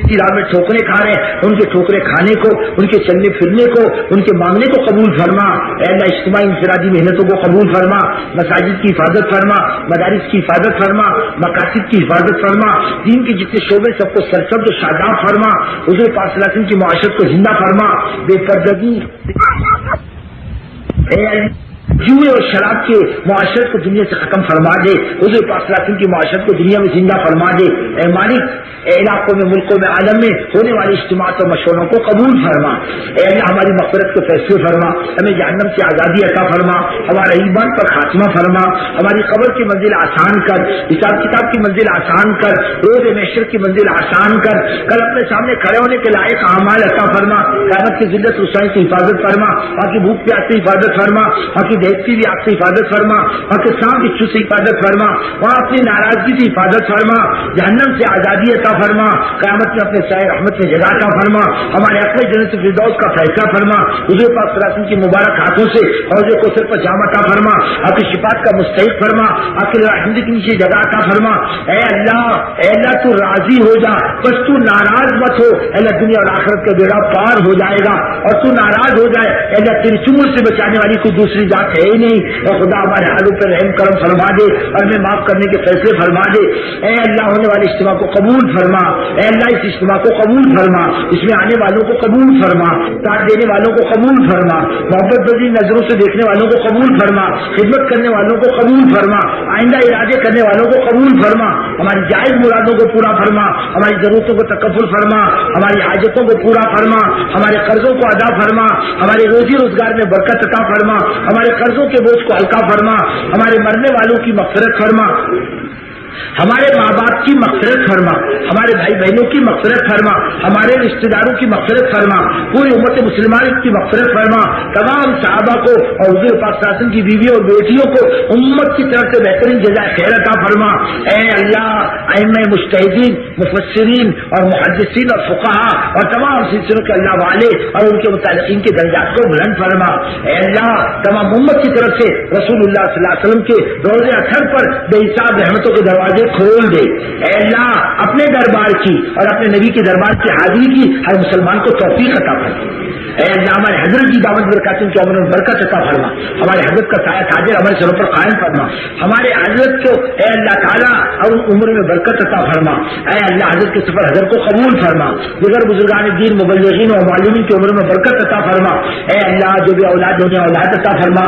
Speaker 4: اسی راہ میں ٹھوکریں کھا رہے ہیں، ان کے ٹھوکریں کھانے کو، ان کے چلنے پھرنے کو، ان کے مانگنے کو قبول فرما، اے اللہ اجتماعی انفرادی محنتوں کو قبول فرما، مساجد کی حفاظت فرما، مدارس کی حفاظت فرما، مقاصد کی حفاظت فرما، دین کے جتنے شعبے سب کو سرسبز و شاداب فرما، حضور پاک صلی اللہ علیہ وسلم کی معاشرت کو زندہ فرما، بے پردگی جوئے اور شراب کے معاشرت کو دنیا سے ختم فرما دے، حضور پاک صلی اللہ علیہ وسلم کی معاشرت کو دنیا میں زندہ فرما دے، اے مالک اے علاقوں میں ملکوں میں عالم میں ہونے والے اجتماعات اور مشوروں کو قبول فرما، اے اللہ ہماری مغفرت کے فیصلے فرما، ہمیں جہنم سے آزادی عطا فرما، ہمارا ایمان پر خاتمہ فرما، ہماری قبر کی منزل آسان کر، حساب کتاب کی منزل آسان کر، روز محشر کی منزل آسان کر، کل اپنے سامنے کھڑے ہونے کے لائق اعمال عطا فرما، قیامت کی ذلت رسوائی کی حفاظت فرما، باقی بھوک پیاس سے حفاظت فرما، باقی دیکھتی بھی آپ سے حفاظت فرما، پاکستان کی چھو سے حفاظت فرما، وہاں اپنی ناراضگی سے حفاظت فرما، جہنم سے آزادی عطا فرما، قیامت میں اپنے سائے رحمت میں جگہ عطا فرما، ہمارے اپنے جنت فردوس کا فیصلہ فرما، حضور پاک صلی اللہ علیہ وسلم کی مبارک ہاتھوں سے حوض کوثر پر جام عطا فرما، آپ کی شفاعت کا مستحق فرما، آپ کے رحمت کے نیچے جگہ عطا فرما، اے اللہ تو راضی ہو جا، بس تو ناراض مت ہو، اے اللہ دنیا اور آخرت کا بیڑا پار ہو جائے گا، اور تو ناراض ہو جائے اے اللہ تیری چمر سے بچانے والی کوئی دوسری ذات ہے ہی نہیں، اے خدا ہمارے حالوں پر رحم کرم فرما دے اور ہمیں معاف کرنے کے فیصلے فرما دے، اے اللہ ہونے والے اجتماع کو قبول فرما، اے اللہ اس اجتماع کو قبول فرما، اس میں آنے والوں کو قبول فرما، ساتھ دینے والوں کو قبول فرما، محبت بھری نظروں سے دیکھنے والوں کو قبول فرما، خدمت کرنے والوں کو قبول فرما، آئندہ ارادے کرنے والوں کو قبول فرما، ہماری جائز مرادوں کو پورا فرما، ہماری ضرورتوں کو تکفل فرما، ہماری حاجتوں کو پورا فرما، ہمارے قرضوں کو ادا فرما، ہمارے روزی روزگار میں برکت عطا فرما، ہمارے قرضوں کے بوجھ کو ہلکا فرما، ہمارے مرنے والوں کی مغفرت فرما، ہمارے ماں باپ کی مغفرت فرما، ہمارے بھائی بہنوں کی مغفرت فرما، ہمارے رشتہ داروں کی مغفرت فرما، پوری امت مسلمان کی مغفرت فرما، تمام صحابہ کو اور حضور پاک صلی اللہ علیہ وسلم کی بیوی اور بیٹیوں کو امت کی طرف سے بہترین جزائے خیر عطا فرما، اے اللہ ائمہ مجتہدین مفسرین اور محدثین اور فقہاء اور تمام سلسلوں کے اللہ والے اور ان کے متعلقین کے درجات کو بلند فرما، اے اللہ تمام امت کی طرف سے رسول اللہ صلی اللہ علیہ وسلم کے روضہ اطہر پر بے حساب رحمتوں کے دروازے کھول دے، اے اللہ اپنے دربار کی اور اپنے نبی کے دربار کی حاضری کی ہر مسلمان کو توفیق عطا فرما، اے اللہ ہمارے حضرت کی دعوت برکات کی عمر میں برکت عطا فرما، ہمارے حضرت کا سایہ تاجر ہمارے سروں پر قائم فرما، ہمارے حضرت کو اے اللہ تعالیٰ اور عمر میں برکت عطا فرما، اے اللہ حضرت کے سفر حضرت کو قبول فرما، دیگر بزرگان دین مبلغین اور معلمین کی عمر میں برکت عطا فرما، اے اللہ جو بھی اولاد ہونے اولاد عطا فرما،